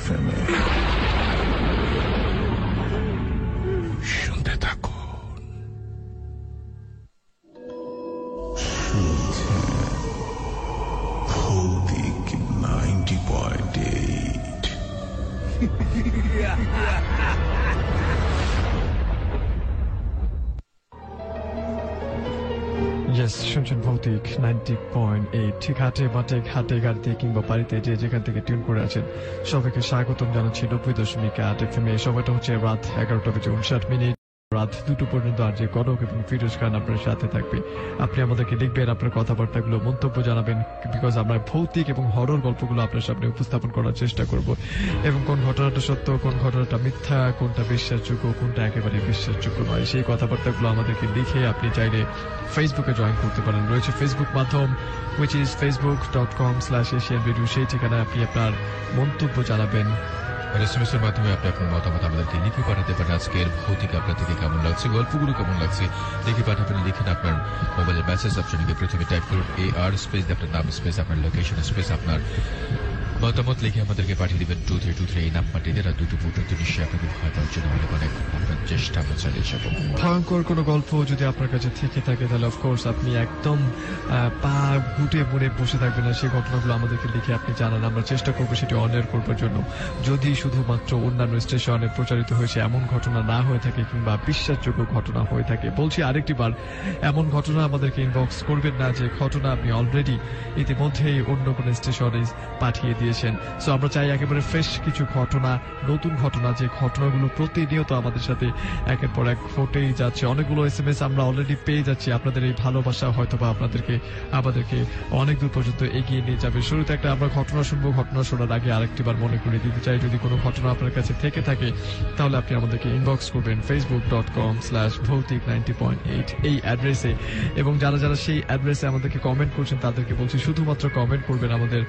FM এ শুনতে থাকুন। শুনছেন ভৌতিক 90.8। শুনছেন ভৌতিক 90.8। ঠিক হাটে মাঠে ঘাটে গাড়িতে কিংবা বাড়িতে যে যেখান থেকে টিউন করে আছেন সবাইকে স্বাগতম জানাচ্ছি 90.8 FM এ। সময়টা হচ্ছে রাত 11টা বেজে 59 রাত 2টো পর্যন্ত আর যে কনক এবং ফিরোজ খান আপনার সাথে থাকবে। আপনি আমাদেরকে লিখবেন, আপনার কথাবার্তাগুলো মন্তব্য জানাবেন, বিকজ আমরা ভৌতিক এবং হরর গল্পগুলো আপনার সামনে উপস্থাপন করার চেষ্টা করব এবং কোন ঘটনাটা সত্য, কোন ঘটনাটা মিথ্যা, কোনটা বিশ্বাসযোগ্য, কোনটা একেবারে বিশ্বাসযোগ্য নয়, সেই কথাবার্তাগুলো আমাদেরকে লিখে আপনি চাইলে ফেসবুকে জয়েন করতে পারেন। রয়েছে ফেসবুক মাধ্যম which is facebook.com/asian radio। সেই ঠিকানায় আপনি আপনার মন্তব্য জানাবেন। এসএমএস এর মাধ্যমে আপনি আপনার মতামত আমাদেরকে লিখে পাঠাতে পারেন। আজকের ভৌতিক আপনার থেকে কেমন লাগছে, গল্পগুলো কেমন লাগছে লিখে পাঠাবেন। লিখেন আপনার মোবাইলের মেসেজ অপশনে গিয়ে প্রথমে টাইপ করুন AR স্পেস আপনার নাম স্পেস আপনার লোকেশন স্পেস আপনার মতামত লিখে আমাদেরকে পাঠিয়ে দিবেন 2323 এই নাম্বারটিতে। আর 2টো পর্যন্ত নিশ্চয়ই আপনাকে ভয় পাওয়ার জন্য অনেক অনেক আপনার চেষ্টা আমরা চালিয়ে যাব। ভয়ঙ্কর কোনো গল্প যদি আপনার কাছে থেকে থাকে তাহলে অফকোর্স আপনি একদম পা ঘুটে মুড়ে বসে থাকবেন না, সেই ঘটনাগুলো আমাদেরকে লিখে আপনি জানান। আমরা চেষ্টা করবো সেটি অনএয়ার করবার জন্য। যদি শুধুমাত্র অন্যান্য স্টেশনে প্রচারিত হয়েছে এমন ঘটনা না হয়ে থাকে কিংবা বিশ্বাসযোগ্য ঘটনা হয়ে থাকে, বলছি আরেকটি বার, এমন ঘটনা আমাদেরকে ইনবক্স করবেন না যে ঘটনা আপনি অলরেডি ইতিমধ্যেই অন্য কোনো স্টেশনে পাঠিয়ে দিয়েছেন। সো আমরা চাই একেবারে ফ্রেশ কিছু ঘটনা, নতুন ঘটনা, যে ঘটনাগুলো প্রতিনিয়ত আমাদের সাথে একের পর এক ঘটেই যাচ্ছে। অনেকগুলো এসএমএস আমরা অলরেডি পেয়ে যাচ্ছি। আপনাদের এই ভালোবাসা হয়তো বা আমাদেরকে অনেক দূর পর্যন্ত এগিয়ে নিয়ে যাবে। শুরুতে একটা আমরা ঘটনা শুনবো। ঘটনা শোনার আগে আরেকটি বার মনে করে দিতে চাই, যদি কোনো ঘটনা আপনার কাছে থেকে থাকে তাহলে আপনি আমাদেরকে ইনবক্স করবেন facebook.com/ভৌতিক90.8 এই অ্যাড্রেসে। এবং যারা যারা সেই অ্যাড্রেসে আমাদেরকে কমেন্ট করছেন তাদেরকে বলছি শুধুমাত্র কমেন্ট করবেন আমাদের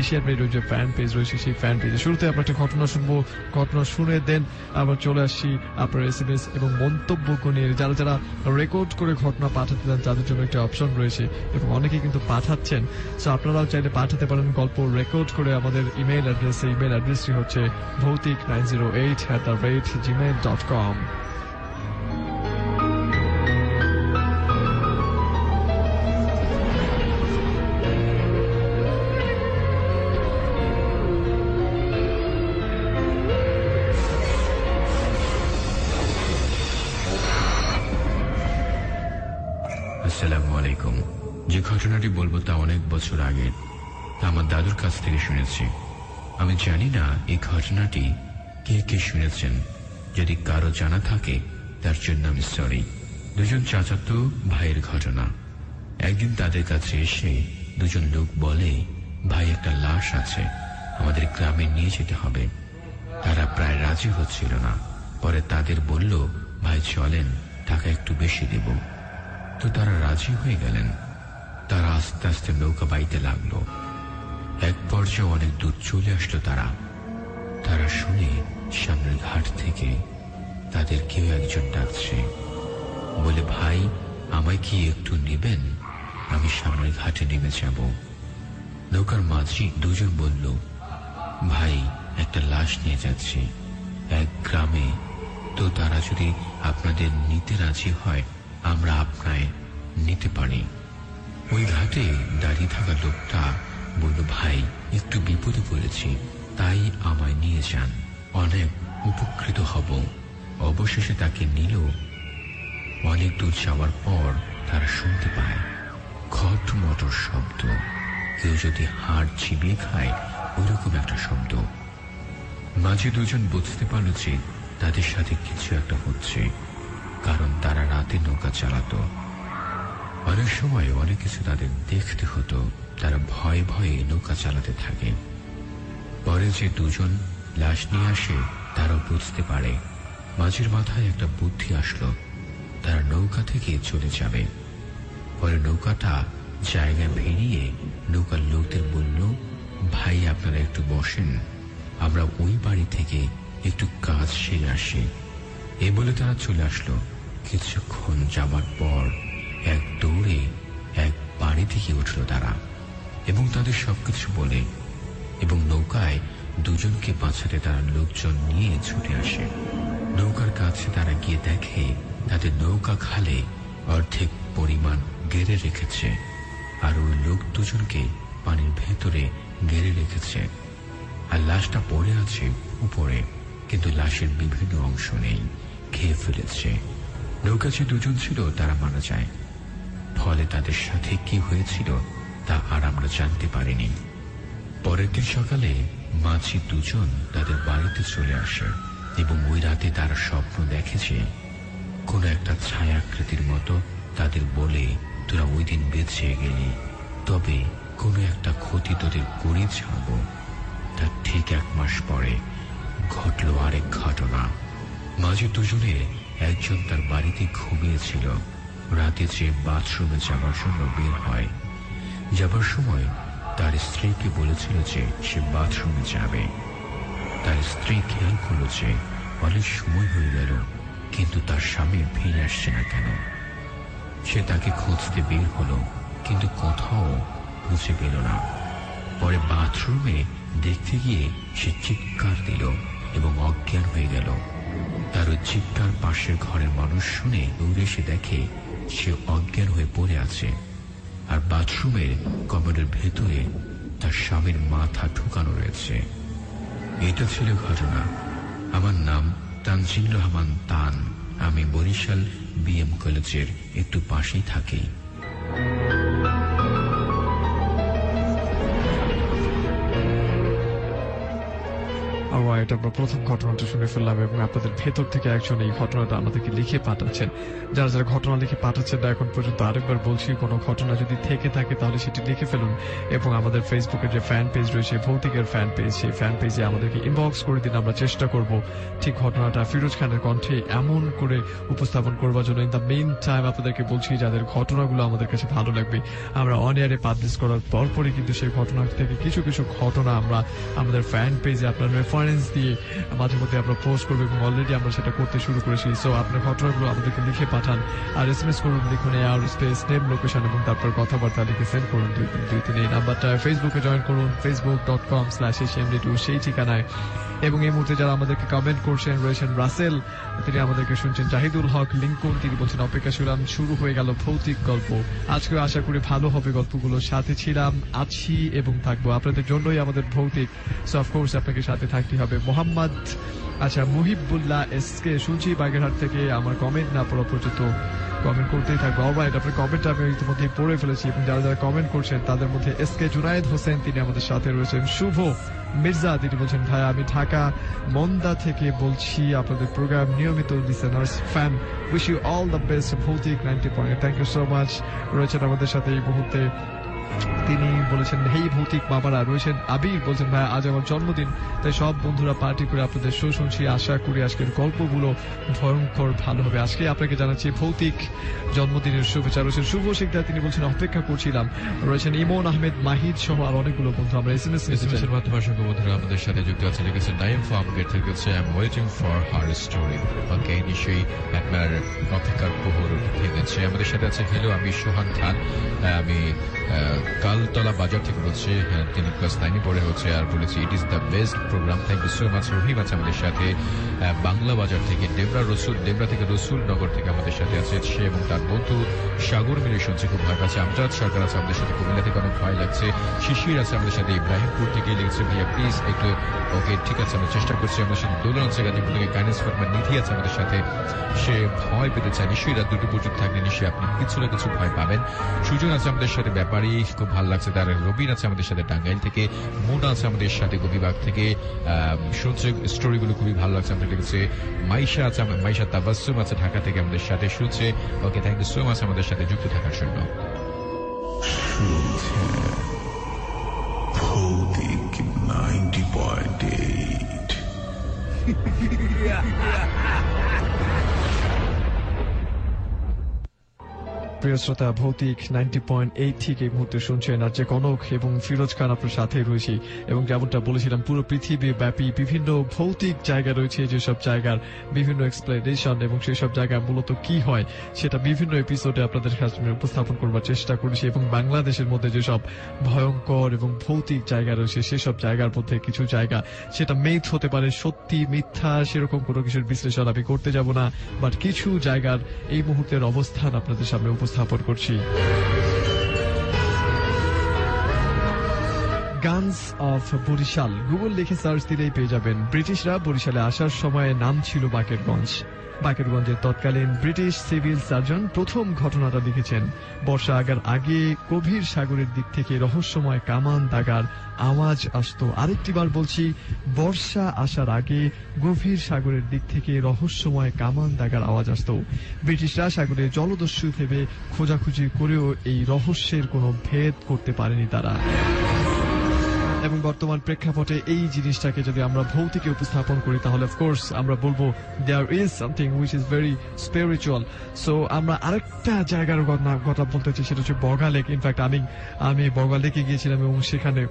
এশিয়ান রেডিওর যে ফ্যান পেজ রয়েছে সেই ফ্যান পেজে। শুরুতে আমরা একটা ঘটনা শুনবো, ঘটনা শুনে দেন আবার চলে আসছি আপনার এসএমএস এবং মন্তব্য নিয়ে। যারা যারা রেকর্ড করে ঘটনা পাঠাতে দেন তাদের জন্য একটা অপশন রয়েছে এবং অনেকে কিন্তু পাঠাচ্ছেন। সো আপনারাও চাইলে পাঠাতে পারেন গল্প রেকর্ড করে আমাদের ইমেইল অ্যাড্রেসে। ইমেইল অ্যাড্রেসটি হচ্ছে ভৌতিক908@gmail.com। আসসালামু আলাইকুম। যে ঘটনাটি বলবো তা অনেক বছর আগের, তা আমার দাদুর কাছ থেকে শুনেছি। আমি জানি না এই ঘটনাটি কে কে শুনেছেন। যদি কারো জানা থাকে তার জন্য আমি সরি। দুজন চাচাতো ভাইয়ের ঘটনা। একদিন তাদের কাছে এসে দুজন লোক বলে, ভাই একটা লাশ আছে, আমাদের গ্রামে নিয়ে যেতে হবে। তারা প্রায় রাজি হচ্ছিল না। পরে তাদের বলল, ভাই চলেন, টাকা একটু বেশি দেব। তো তারা রাজি হয়ে গেলেন। তারা আস্তে আস্তে নৌকা বাইতে লাগলো। এক পর্যায়ে অনেক দূর চলে আসলো তারা শুনে সামনের ঘাট থেকে তাদের কেউ একজন ডাকছে, বলে, ভাই আমায় কি একটু নেবেন, আমি সামনের ঘাটে নেমে যাব। নৌকার মাঝি দুজন বলল, ভাই একটা লাশ নিয়ে যাচ্ছি এক গ্রামে, তো তারা যদি আপনাদের নিতে রাজি হয় আমরা আপনায় নিতে পারি। ওই ঘাটে দাঁড়িয়ে থাকা লোকটা বলল, ভাই একটু বিপদে পড়েছি, তাই আমায় নিয়ে যান, অনেক উপকৃত হব। অবশেষে তাকে নিল। অনেক দূর যাওয়ার পর তারা শুনতে পায় খটমটর শব্দ, কেউ যদি হাড় চিবিয়ে খায় ওইরকম একটা শব্দ। মাঝে দুজন বুঝতে পারল যে তাদের সাথে কিছু একটা হচ্ছে, কারণ তারা রাতে নৌকা চালাতো। অনেক সময় অনেক কিছু তাদের দেখতে হতো। তারা ভয়ে ভয়ে নৌকা চালাতে থাকে। পরে যে দুজন লাশ নিয়ে আসে তারাও বুঝতে পারে। মাঝির মাথায় একটা বুদ্ধি আসলো, তারা নৌকা থেকে চলে যাবে। পরে নৌকাটা জায়গায় ফিরিয়ে নৌকার লোকদের বলল, ভাই আপনারা একটু বসেন, আমরা ওই বাড়ি থেকে একটু কাজ সেরে আসি। এ বলে তারা চলে আসলো। কিছুক্ষণ যাবার পর এক দৌড়ে এক বাড়ি থেকে উঠল তারা এবং তাদের সবকিছু বলে এবং নৌকায় দুজনকে বাঁচাতে তারা লোকজন নিয়ে ছুটে আসে। নৌকার কাছে তারা গিয়ে দেখে তাদের নৌকা খালে অর্ধেক পরিমাণ গেড়ে রেখেছে, আর ওই লোক দুজনকে পানির ভেতরে গেড়ে রেখেছে। আর লাশটা পড়ে আছে উপরে, কিন্তু লাশের বিভিন্ন অংশ নেই, খেয়ে ফেলেছে। নৌকা যে দুজন ছিল তারা মারা যায়। ফলে তাদের সাথে কি হয়েছিল তা আর আমরা জানতে পারিনি। পরের দিন সকালে মাঝি দুজন তাদের বাড়িতে চলে আসে এবং ওই রাতে তারা স্বপ্ন দেখেছে কোন একটা ছায়াকৃতির মতো তাদের বলে, তোরা ওই দিন বেঁচে গেলি, তবে কোনো একটা ক্ষতি তোদের করে ছাড়ব। তার ঠিক 1 মাস পরে ঘটল আরেক ঘটনা। মাঝি দুজনের একজন তার বাড়িতে ঘুমিয়েছিল। রাতে যে বাথরুমে যাবার জন্য বের হয়, যাবার সময় তার স্ত্রীকে বলেছিল যে সে বাথরুমে যাবে। তার স্ত্রী খেয়াল করল যে অনেক সময় হয়ে গেল, কিন্তু তার স্বামী ফিরে আসছে না কেন। সে তাকে খুঁজতে বের হলো, কিন্তু কোথাও খুঁজে পেল না। পরে বাথরুমে দেখতে গিয়ে সে চিৎকার দিল এবং অজ্ঞান হয়ে গেল। তার ওই চিৎকার পাশের ঘরের মানুষ শুনে দৌড়ে এসে দেখে সে অজ্ঞান হয়ে পড়ে আছে, আর বাথরুমের কমোডের ভেতরে তার স্বামীর মাথা ঢুকানো রয়েছে। এটা ছিল ঘটনা। আমার নাম তানজিল রহমান তান। আমি বরিশাল বিএম কলেজের একটু পাশেই থাকি। এটা আমরা প্রথম ঘটনাটা শুনে ফেললাম এবং আপনাদের ভেতর থেকে একজন এই ঘটনাটা আমাদেরকে লিখে পাঠাচ্ছেন। যারা যারা ঘটনা লিখে পাঠাচ্ছেন না এখন পর্যন্ত, আরেকবার বলছি, কোনো ঘটনা যদি থেকে থাকে তাহলে সেটি লিখে ফেলুন এবং আমাদের ফেসবুকের যে ফ্যান পেজ রয়েছে, ভৌতিকের ফ্যান পেজ, সেই ফ্যান পেজে আমাদেরকে ইনবক্স করে দিন। আমরা চেষ্টা করব ঠিক ঘটনাটা ফিরোজ খানের কণ্ঠে এমন করে উপস্থাপন করবার জন্য। ইন দ্য মেইন টাইম আপনাদেরকে বলছি, যাদের ঘটনাগুলো আমাদের কাছে ভালো লাগবে, আমরা অন এয়ারে পাবলিশ করার পরপরই কিন্তু সেই ঘটনা থেকে কিছু কিছু ঘটনা আমরা আমাদের ফ্যান পেজে আপনার রেফারেন্স দিয়ে মাঝে মধ্যে আমরা পোস্ট করবো এবং অলরেডি আমরা সেটা করতে শুরু করেছি। সো আপনার ঘটনাগুলো আমাদেরকে লিখে পাঠান আর SMS করুন, লিখুন AR স্পেস নেম লোকেশন এবং তারপর কথাবার্তা লিখে সেন্ড করুন 2323 এই নাম্বারটা। ফেসবুকে জয়েন করুন facebook.com/hmd2 সেই ঠিকানায়। এবং এই মুহূর্তে যারা আমাদেরকে কমেন্ট করছেন রয়েছেন রাসেল, তিনি আমাদেরকে শুনছেন। জাহিদুল হক লিঙ্কন, তিনি বলছেন অপেক্ষা ছিলাম, শুরু হয়ে গেল ভৌতিক গল্প। আজকে আশা করি ভালো হবে গল্পগুলো। সাথে ছিলাম, আছি এবং থাকবো আপনাদের জন্যই আমাদের ভৌতিক। সো অফকোর্স আপনাকে সাথে থাকতে হবে। মোহাম্মদ মুহিবুল্লাহ SK শুনছি বাগেরহাট থেকে। আমার কমেন্ট না পড়া পর্যন্ত কমেন্ট করতেই থাকবো। অলরাইট, আপনার কমেন্টটা আমি ইতিমধ্যে পড়ে ফেলেছি এবং যারা যারা কমেন্ট করছেন তাদের মধ্যে SK জুনায়েদ হোসেন, তিনি আমাদের সাথে রয়েছেন। শুভ মির্জা, তিনি বলছেন ভাই আমি ঢাকা মন্দা থেকে বলছি, আপনাদের প্রোগ্রাম নিয়মিত listeners fan, wish you all the best ভৌতিক 90 point. Thank you so much. রয়েছেন আমাদের সাথে এই মুহূর্তে, তিনি বলেছেন হেই ভৌতিক মামারা। রয়েছেন আবির, বলছেন ভাই আজ আমার জন্মদিন, তাই সব বন্ধুরা পার্টি করে আপনাদের শো শুনছি। আশা করি আজকের গল্পগুলো ভয়ঙ্কর ভালো হবে। আজকে আপনাকে জানাচ্ছি ভৌতিক জন্মদিনের শুভেচ্ছা। রয়েছেন শুভ শিকদার, তিনি বলছেন অপেক্ষা করছিলাম। রয়েছেন ইমন আহমেদ, মাহিদ সহ আর অনেকগুলো বন্ধু। আমরা SMS এর মাধ্যমে অসংখ্য বন্ধুরা আমাদের সাথে যুক্ত আছে। লিখেছেন নাইম ফার্ম গেট থেকে হচ্ছে I am waiting for her story. Okay, নিশ্চয়ই আপনার অপেক্ষার প্রহর ভেঙেছে। আমাদের সাথে আছে হেলো, আমি সোহান খান, আমি কালতলা বাজার থেকে বলছে। তিনি ক্লাস 9 পড়ে হচ্ছে আর বলেছি it is the best program. Thank you so much. Rahim আছে আমাদের সাথে বাংলা বাজার থেকে। ডেবরা থেকে রসুল নগর থেকে আমাদের সাথে আছে সে এবং তার বন্ধু সাগর মিলে শুনছে, খুব ভয় পাচ্ছে। আমজাদ সরকার আছে আমাদের সাথে, কুমিল্লা থেকে অনেক ভয় লাগছে। শিশির আছে আমাদের সাথে ইব্রাহিমপুর থেকে, লিখছে ভাইয়া প্লিজ একটু। ওকে ঠিক আছে, আমরা চেষ্টা করছি। আমাদের সাথে দোলন আছে গাজীপুর থেকে, কাইনেস ফার্মা নিধি আছে আমাদের সাথে, সে ভয় পেতে চায়। নিশ্চয়ই রাত 2টো পর্যন্ত থাকলে নিশ্চয়ই আপনি কিছু না কিছু ভয় পাবেন। সুজন আছে আমাদের সাথে, ব্যাপারী, খুব ভালো লাগছে তার। রবিন আছে আমাদের সাথে টাঙ্গাইল থেকে, মুনা আছে আমাদের সাথে গোপীবাগ থেকে, শুনছে স্টোরিগুলো খুবই ভালো লাগছে আমাদের লিখেছে। মাইশা আছে, মাইশা তাবাসসুম আছে ঢাকা থেকে আমাদের সাথে শুনছে। ওকে, থ্যাংক ইউ সো মাচ আমাদের সাথে যুক্ত থাকার জন্য। ভৌতিক 90.8 90.8 প্রিয় শ্রোতা, ভৌতিক 90.8 থেকে এই মুহূর্তে শুনছেন, আর যে কনক এবং ফিরোজ খান আপনার সাথে রয়েছি। এবং যেমনটা বলেছিলাম, পুরো পৃথিবী ব্যাপী বিভিন্ন ভৌতিক জায়গা রয়েছে, যেসব জায়গার বিভিন্ন এক্সপ্লেনেশন এবং সেই সব জায়গায় মূলত কি হয় সেটা বিভিন্ন এপিসোডে আপনাদের সামনে উপস্থাপন করবার চেষ্টা করেছি। এবং বাংলাদেশের মধ্যে যেসব ভয়ঙ্কর এবং ভৌতিক জায়গা রয়েছে সেসব জায়গার মধ্যে কিছু জায়গা সেটা মিথ হতে পারে, সত্যি মিথ্যা সেরকম কোনো কিছুর বিশ্লেষণ আমি করতে যাব না, বাট কিছু জায়গার এই মুহূর্তের অবস্থান আপনাদের সামনে উপস্থাপন করছি। গানস অফ বরিশাল গুগল লিখে সার্চ দিলেই পেয়ে যাবেন। ব্রিটিশরা বরিশালে আসার সময় নাম ছিল বাকেরগঞ্জ। বাকেরগঞ্জের তৎকালীন ব্রিটিশ সিভিল সার্জন প্রথম ঘটনাটা লিখেছেন। বর্ষা আগার আগে গভীর সাগরের দিক থেকে রহস্যময় কামান দাগার আওয়াজ আসতো। আরেকটি বার বলছি, বর্ষা আসার আগে গভীর সাগরের দিক থেকে রহস্যময় কামান দাগার আওয়াজ আসতো। ব্রিটিশরা সাগরে জলদস্যু ভেবে খোঁজাখুঁজি করেও এই রহস্যের কোনো ভেদ করতে পারেনি তারা। এবং বর্তমান প্রেক্ষাপটে এই জিনিসটাকে যদি আমরা ভৌতিকে উপস্থাপন করি তাহলে অফকোর্স আমরা বলবো there is something which is very spiritual. So আমরা আরেকটা জায়গার কথা বলতে চাই, সেটা হচ্ছে বগা লেক। ইনফ্যাক্ট আমি বগা লেকে গিয়েছিলাম এবং সেখানে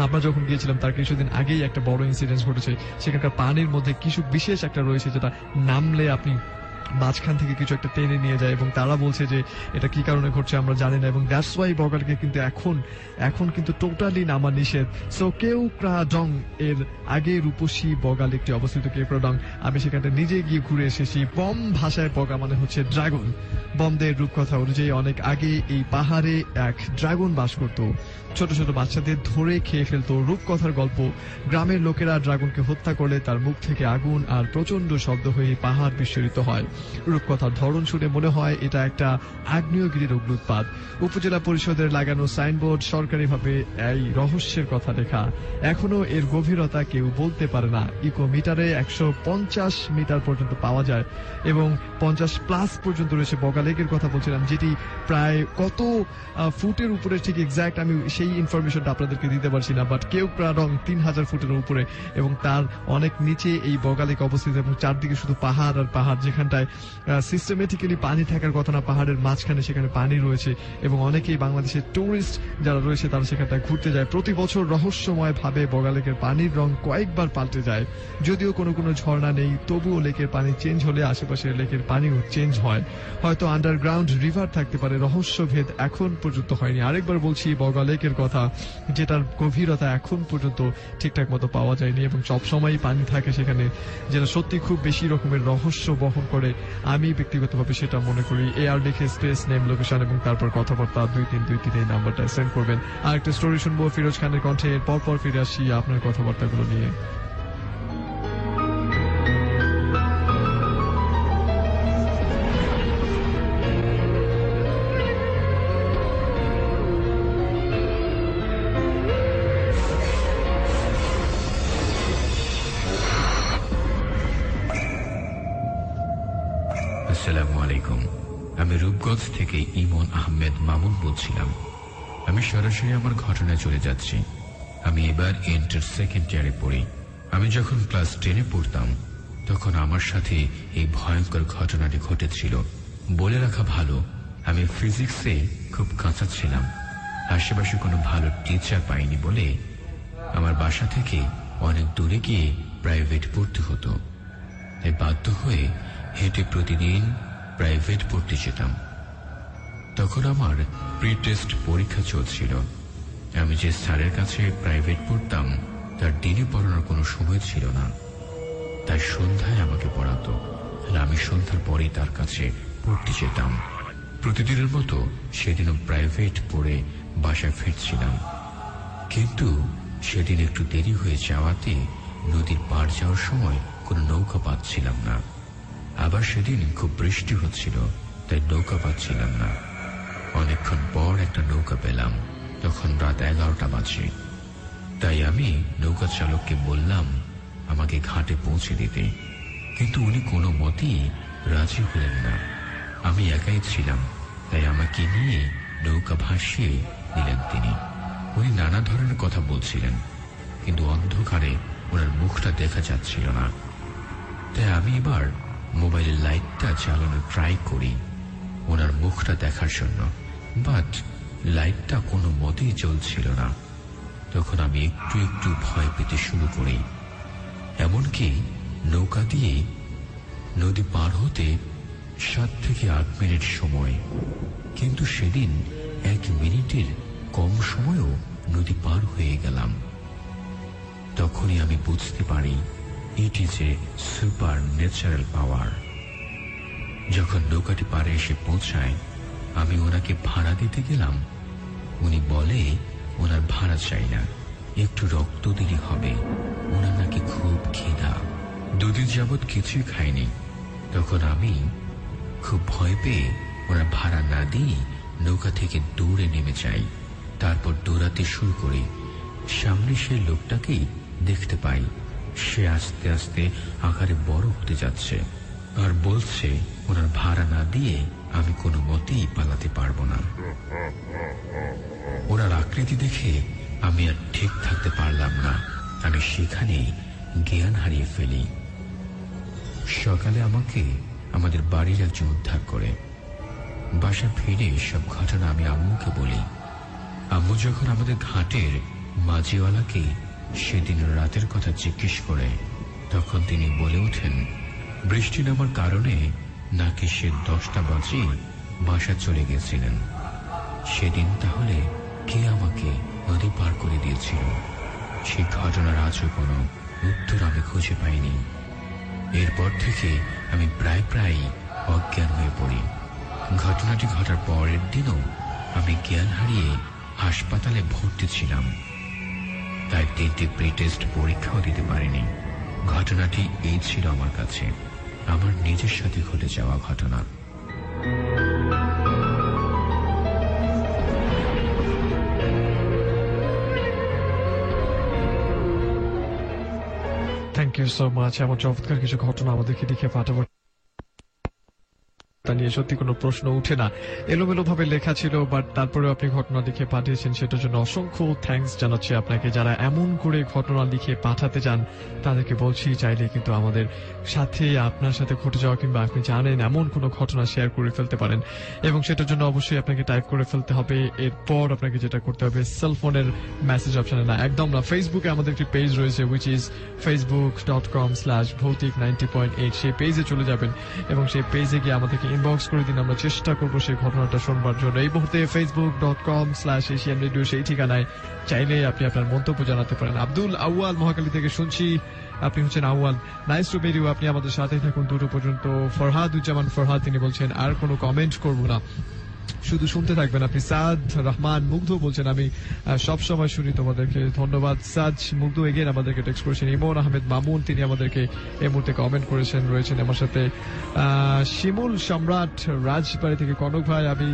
আমরা যখন গিয়েছিলাম তার কিছুদিন আগেই একটা বড় ইনসিডেন্ট ঘটেছে। সেখানকার পানির মধ্যে কিছু বিশেষ একটা রয়েছে যেটা নামলে আপনি মাঝখান থেকে কিছু একটা টেনে নিয়ে যায়, এবং তারা বলছে যে এটা কি কারণে ঘটছে আমরা জানি না, এবং দ্যাটস ওয়াই বগালকে কিন্তু এখন কিন্তু টোটালি নামা নিষেধ। সো কেওক্রাডং এর আগে রূপসী বগাল একটি অবস্থিত কেওক্রাডং, আমি সেখানে নিজে গিয়ে ঘুরে এসেছি। বম ভাষায় বগা মানে হচ্ছে ড্রাগন। বমদের রূপকথা অনুযায়ী অনেক আগে এই পাহাড়ে এক ড্রাগন বাস করত, ছোট ছোট বাচ্চাদের ধরে খেয়ে ফেলতো। রূপকথার গল্প, গ্রামের লোকেরা ড্রাগনকে হত্যা করলে তার মুখ থেকে আগুন আর প্রচন্ড শব্দ হয়ে পাহাড় বিস্ফোরিত হয়। রূপকথার ধরন শুনে মনে হয় এটা একটা আগ্নেয়গিরির অগ্নুৎপাত। উপজেলা পরিষদের লাগানো সাইনবোর্ড সরকারিভাবে এই রহস্যের কথা লেখা। এখনো এর গভীরতা কেউ বলতে পারে না। ইকোমিটারে 150 মিটার পর্যন্ত পাওয়া যায় এবং 50+ পর্যন্ত রয়েছে। বগা লেকের কথা বলছিলাম, যেটি প্রায় কত ফুটের উপরে ঠিক এক্সাক্ট আমি সেই ইনফরমেশনটা আপনাদেরকে দিতে পারছি না, বাট কেওক্রাডং 3000 ফুটের উপরে এবং তার অনেক নিচে এই বগা লেক অবস্থিত, এবং চারদিকে শুধু পাহাড় আর পাহাড়। যেখানটায় সিস্টেমেটিক্যালি পানি থাকার কথা না, পাহাড়ের মাঝখানে সেখানে পানি রয়েছে, এবং অনেকেই বাংলাদেশের টুরিস্ট যারা রয়েছে তারা সেখানটায় ঘুরতে যায়। প্রতি বছর রহস্যময় ভাবে বগা লেকের পানির রং কয়েকবার পাল্টে যায়। যদিও কোনো কোনো ঝর্ণা নেই, তবুও লেকের পানি চেঞ্জ হলে আশেপাশের লেকের পানিও চেঞ্জ হয়। হয়তো আন্ডারগ্রাউন্ড রিভার থাকতে পারে, রহস্যভেদ এখন পর্যন্ত হয়নি। আরেকবার বলছি, বগা লেকের কথা, যেটার গভীরতা এখন পর্যন্ত ঠিকঠাক মতো পাওয়া যায়নি এবং সবসময়ই পানি থাকে সেখানে, যেটা সত্যি খুব বেশি রকমের রহস্য বহন করে। আমি ব্যক্তিগতভাবে সেটা মনে করি। এআর লিখে স্পেস নেম লোকেশন এবং তারপর কথাবার্তা 2323 এই নাম্বারটা সেন্ড করবেন। আর একটা স্টোরি শুনবো ফিরোজ খানের কণ্ঠে, পরপর ফিরে আসি আপনার কথাবার্তাগুলো নিয়ে। আসসালামু আলাইকুম। আমি রূপগঞ্জ থেকে ইমন আহমেদ মামুন বলছিলাম। আমি সরাসরি আমার ঘটনায় চলে যাচ্ছি। আমি এবার ইন্টার সেকেন্ড ইয়ারে পড়ি। আমি যখন ক্লাস 10-এ পড়তাম তখন আমার সাথে এই ভয়ঙ্কর ঘটনাটি ঘটেছিল। বলে রাখা ভালো, আমি ফিজিক্সে খুব কাঁচা ছিলাম। আশেপাশে কোনো ভালো টিচার পাইনি বলে আমার বাসা থেকে অনেক দূরে গিয়ে প্রাইভেট পড়তে হতো। তাই বাধ্য হয়ে হেঁটে প্রতিদিন প্রাইভেট পড়তে যেতাম। তখন আমার প্রি টেস্ট পরীক্ষা চলছিল। আমি যে স্যারের কাছে প্রাইভেট পড়তাম তার দিনে পড়ানোর কোনো সময় ছিল না, তাই সন্ধ্যায় আমাকে পড়াতো, আর আমি সন্ধ্যার পরেই তার কাছে পড়তে যেতাম। প্রতিদিনের মতো সেদিনও প্রাইভেট পড়ে বাসায় ফিরছিলাম, কিন্তু সেদিন একটু দেরি হয়ে যাওয়াতে নদীর পার যাওয়ার সময় কোনো নৌকা পাচ্ছিলাম না। আবার সেদিন খুব বৃষ্টি হচ্ছিল, তাই নৌকা পাচ্ছিলাম না। অনেকক্ষণ পর একটা নৌকা পেলাম, তখন রাত 11টা বাজে। তাই আমি নৌকা চালককে বললাম আমাকে ঘাটে পৌঁছে দিতে, কিন্তু উনি কোনো মতেই রাজি হলেন না। আমি একাই ছিলাম, তাই আমাকে নিয়ে নৌকা ভাসিয়ে দিলেন তিনি। উনি নানা ধরনের কথা বলছিলেন, কিন্তু অন্ধকারে ওনার মুখটা দেখা যাচ্ছিল না। তাই আমি এবার মোবাইলের লাইটটা চালানোর ট্রাই করি। ওনার মুখ মুখটা দেখার জন্য, বাট লাইটটা কোনো মতেই জ্বলছিল না। তখন আমি একটু একটু ভয় পেতে শুরু করি। এমনকি নৌকা দিয়ে নদী পার হতে 7 থেকে 8 মিনিট সময়, কিন্তু সেদিন 1 মিনিটের কম সময়েও নদী পার হয়ে গেলাম। তখনই আমি বুঝতে পারি it is a super natural power. যখন নৌকাটি পারে এসে পৌঁছায়, আমি ওনাকে ভাড়া দিতে গেলাম। উনি বলে ওনার ভাড়া চাই না, একটু রক্ত দিলে হবে, ওনার নাকি খুব খিদা, 2 দিন যাবৎ কিছুই খায়নি। তখন আমি খুব ভয় পেয়ে ওনার ভাড়া না দিয়ে নৌকা থেকে দৌড়ে নেমে যাই। তারপর দৌড়াতে শুরু করি। সামনে সেই লোকটাকেই দেখতে পাই। সে আস্তে আস্তে আকারে বড় হতে যাচ্ছে আর বলছে ওনার ভাড়া না দিয়ে আমি কোনো মতেই পালাতে পারবো না। ওনার আকৃতি দেখে আমি আর ঠিক থাকতে পারলাম না। আমি সেখানেই জ্ঞান হারিয়ে ফেলি। সকালে আমাকে আমাদের বাড়ির একজন উদ্ধার করে। বাসায় ফিরে সব ঘটনা আমি আম্মুকে বলি। আম্মু যখন আমাদের ঘাটের মাঝিওয়ালাকে সেদিন রাতের কথা জিজ্ঞেস করে, তখন তিনি বলে ওঠেন বৃষ্টি নামার কারণে নাকি সে 10টা বাজে বাসা চলে গেছিলেন। সেদিন তাহলে কে আমাকে নদী পার করে দিয়েছিল? সেই ঘটনার আজও কোনো উত্তর আমি খুঁজে পাইনি। এরপর থেকে আমি প্রায় অজ্ঞান হয়ে পড়ি। ঘটনাটি ঘটার পরের দিনও আমি জ্ঞান হারিয়ে হাসপাতালে ভর্তি ছিলাম। তাই 3টি প্রি টেস্ট পরীক্ষাও দিতে পারিনি। ঘটনাটি এই ছিল আমার কাছে আমার নিজের সাথে ঘটে যাওয়া ঘটনা। Thank you so much. এমন চমৎকার কিছু ঘটনা আমাদেরকে লিখে পাঠাবো তা নিয়ে সত্যি কোনো প্রশ্ন উঠে না। এলোমেলো ভাবে লেখা ছিল, বাট তারপরে আপনি ঘটনা লিখে পাঠিয়েছেন, সেটার জন্য অসংখ্য থ্যাঙ্কস জানাচ্ছি আপনাকে। যারা এমন করে ঘটনা লিখে পাঠাতে চান তাদেরকে বলছি, চাইলে কিন্তু আমাদের সাথে আপনার সাথে ঘটে যাওয়া কিংবা আপনি জানেন এমন কোনো ঘটনা শেয়ার করে ফেলতে পারেন, এবং সেটার জন্য অবশ্যই আপনাকে টাইপ করে ফেলতে হবে। এরপর আপনাকে যেটা করতে হবে, সেলফোনের মেসেজ অপশনে না, একদম না, ফেসবুকে আমাদের একটি পেজ রয়েছে উইচ ইজ facebook.com/bhautik90.8। সেই পেজে চলে যাবেন এবং সেই পেজে গিয়ে আমাদেরকে ইনবক্স করে দিন। আমরা চেষ্টা করবো সেই ঘটনাটা শোনবার জন্য। এই মুহূর্তে facebook.com/asian radio সেই ঠিকানায় চাইলে আপনি আপনার মন্তব্য জানাতে পারেন। আব্দুল আউয়াল মহাখালী থেকে শুনছি, আপনি হচ্ছেন আউয়াল, নাইস টু মিট ইউ। আপনি আমাদের সাথে থাকুন 2টো পর্যন্ত। ফরহাদুজ্জামান ফরহাদ তিনি বলছেন আর কোনো কমেন্ট করবো না, শুধু শুনতে থাকবেন আপনি। সাদ রহমান মুগ্ধ বলছেন আমি সব সময় শুনি তোমাদেরকে, ধন্যবাদ সাজ মুগ্ধ। এগেন আমাদেরকে টেক্সট করেছেন ইমন আহমেদ মামুন, তিনি আমাদেরকে এই মুহূর্তে কমেন্ট করেছেন, রয়েছেন আমার সাথে। শিমুল সম্রাট রাজবাড়ি থেকে, কনক ভাই আমি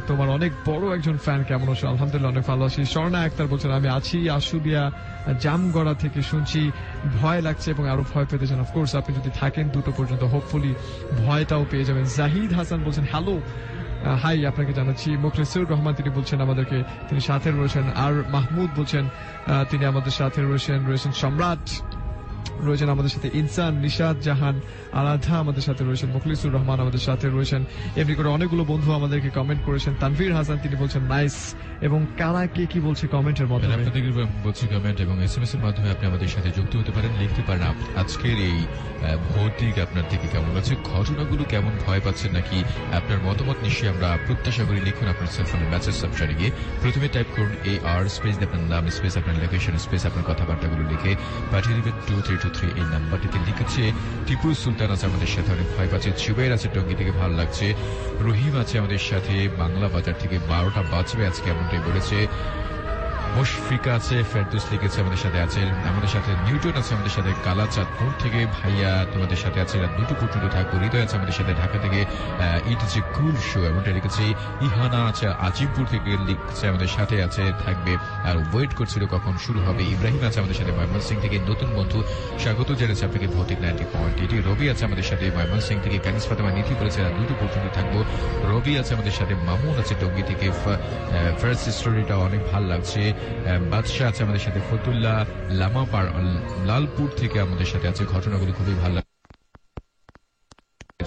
তোমার অনেক বড় একজন ফ্যান, কেমন আছো? আলহামদুলিল্লাহ অনেক ভালো আছি। স্বর্ণা আক্তার বলছেন আমি আছি আশুলিয়া জামগড়া থেকে শুনছি, ভয় লাগছে এবং আরো ভয় পেতেছেন। অফকোর্স আপনি যদি থাকেন 2টো পর্যন্ত হোপফুলি ভয়টাও পেয়ে যাবেন। জাহিদ হাসান বলছেন হ্যালো, হাই আপনাকে জানাচ্ছি। মুখলেসুর রহমান তিনি বলছেন আমাদেরকে তিনি সাথে রয়েছেন। আর মাহমুদ বলছেন তিনি আমাদের সাথে রয়েছেন। সম্রাট রয়েছেন আমাদের সাথে, ইনসান, নিশাদ জাহান, আরাধা আমাদের সাথে রয়েছেন, মুখলিসুর রহমান আমাদের সাথে রয়েছেন। এমনি করে অনেকগুলো বন্ধু আমাদেরকে কমেন্ট করেছেন। তানভীর হাসান তিনি বলছেন নাইস। এবং কারা কে কি বলছে কমেন্টের মাধ্যমে আপনাদের বলছি কমেন্ট এবং SMS এর মাধ্যমে আপনি আমাদের সাথে যুক্ত হতে পারেন, লিখতে পারেন আজকের এই ভৌতিক আপনার থেকে কেমন লাগছে, ঘটনাগুলো কেমন ভয় পাচ্ছেন নাকি, আপনার মতামত নিশ্চয়ই আমরা প্রত্যাশা করি। লিখুন আপনার সেলফোনের মেসেজ অপশনে গিয়ে প্রথমে টাইপ করুন AR স্পেস আপনার নাম স্পেস আপনার লোকেশন স্পেস আপনার কথাবার্তাগুলো লিখে পাঠিয়ে দিবেন 2323 এই নাম্বারটিতে। লিখেছে টিপু সুলতান আছে আমাদের সাথে, অনেক ভয় পাচ্ছে। জুবের আছে টঙ্গী থেকে, ভালো লাগছে। রহিম আছে আমাদের সাথে বাংলা বাজার থেকে, 12টা বাজবে আজকে এমনটাই বলেছে। মুশফিকা আছে, ফেরদৌস লিখেছে আমাদের সাথে আছেন, আমাদের সাথে নিউটন আছে আমাদের সাথে কালাচাঁদপুর থেকে, ভাইয়া তোমাদের সাথে আছে, রাত 2টো পর্যন্ত থাকবো। হৃদয় আছে আমাদের সাথে ঢাকা থেকে, ইট ইজ এ কুল শো এমনটা লিখেছে। ইহানা আছে আজিমপুর থেকে, লিখছে আমাদের সাথে আছে, থাকবে আর ওয়েট করছিল কখন শুরু হবে। ইব্রাহিম আছে আমাদের সাথে ময়মনসিং থেকে, নতুন বন্ধু স্বাগত জানাচ্ছে আপনাকে ভৌতিক 90.8। রবি আছে আমাদের সাথে ময়মনসিং থেকে, কানিস ফাতেমা নীতি বলেছে রাত 2টো পর্যন্ত থাকবো। রবি আছে আমাদের সাথে, মামুন আছে টঙ্গী থেকে, ফার্স্ট স্টোরিটা অনেক ভালো লাগছে। বাদশাহ আছে আমাদের সাথে, ফতুল্লাহ লামাপাড় লালপুর থেকে আমাদের সাথে আছে, ঘটনাগুলো খুবই ভালো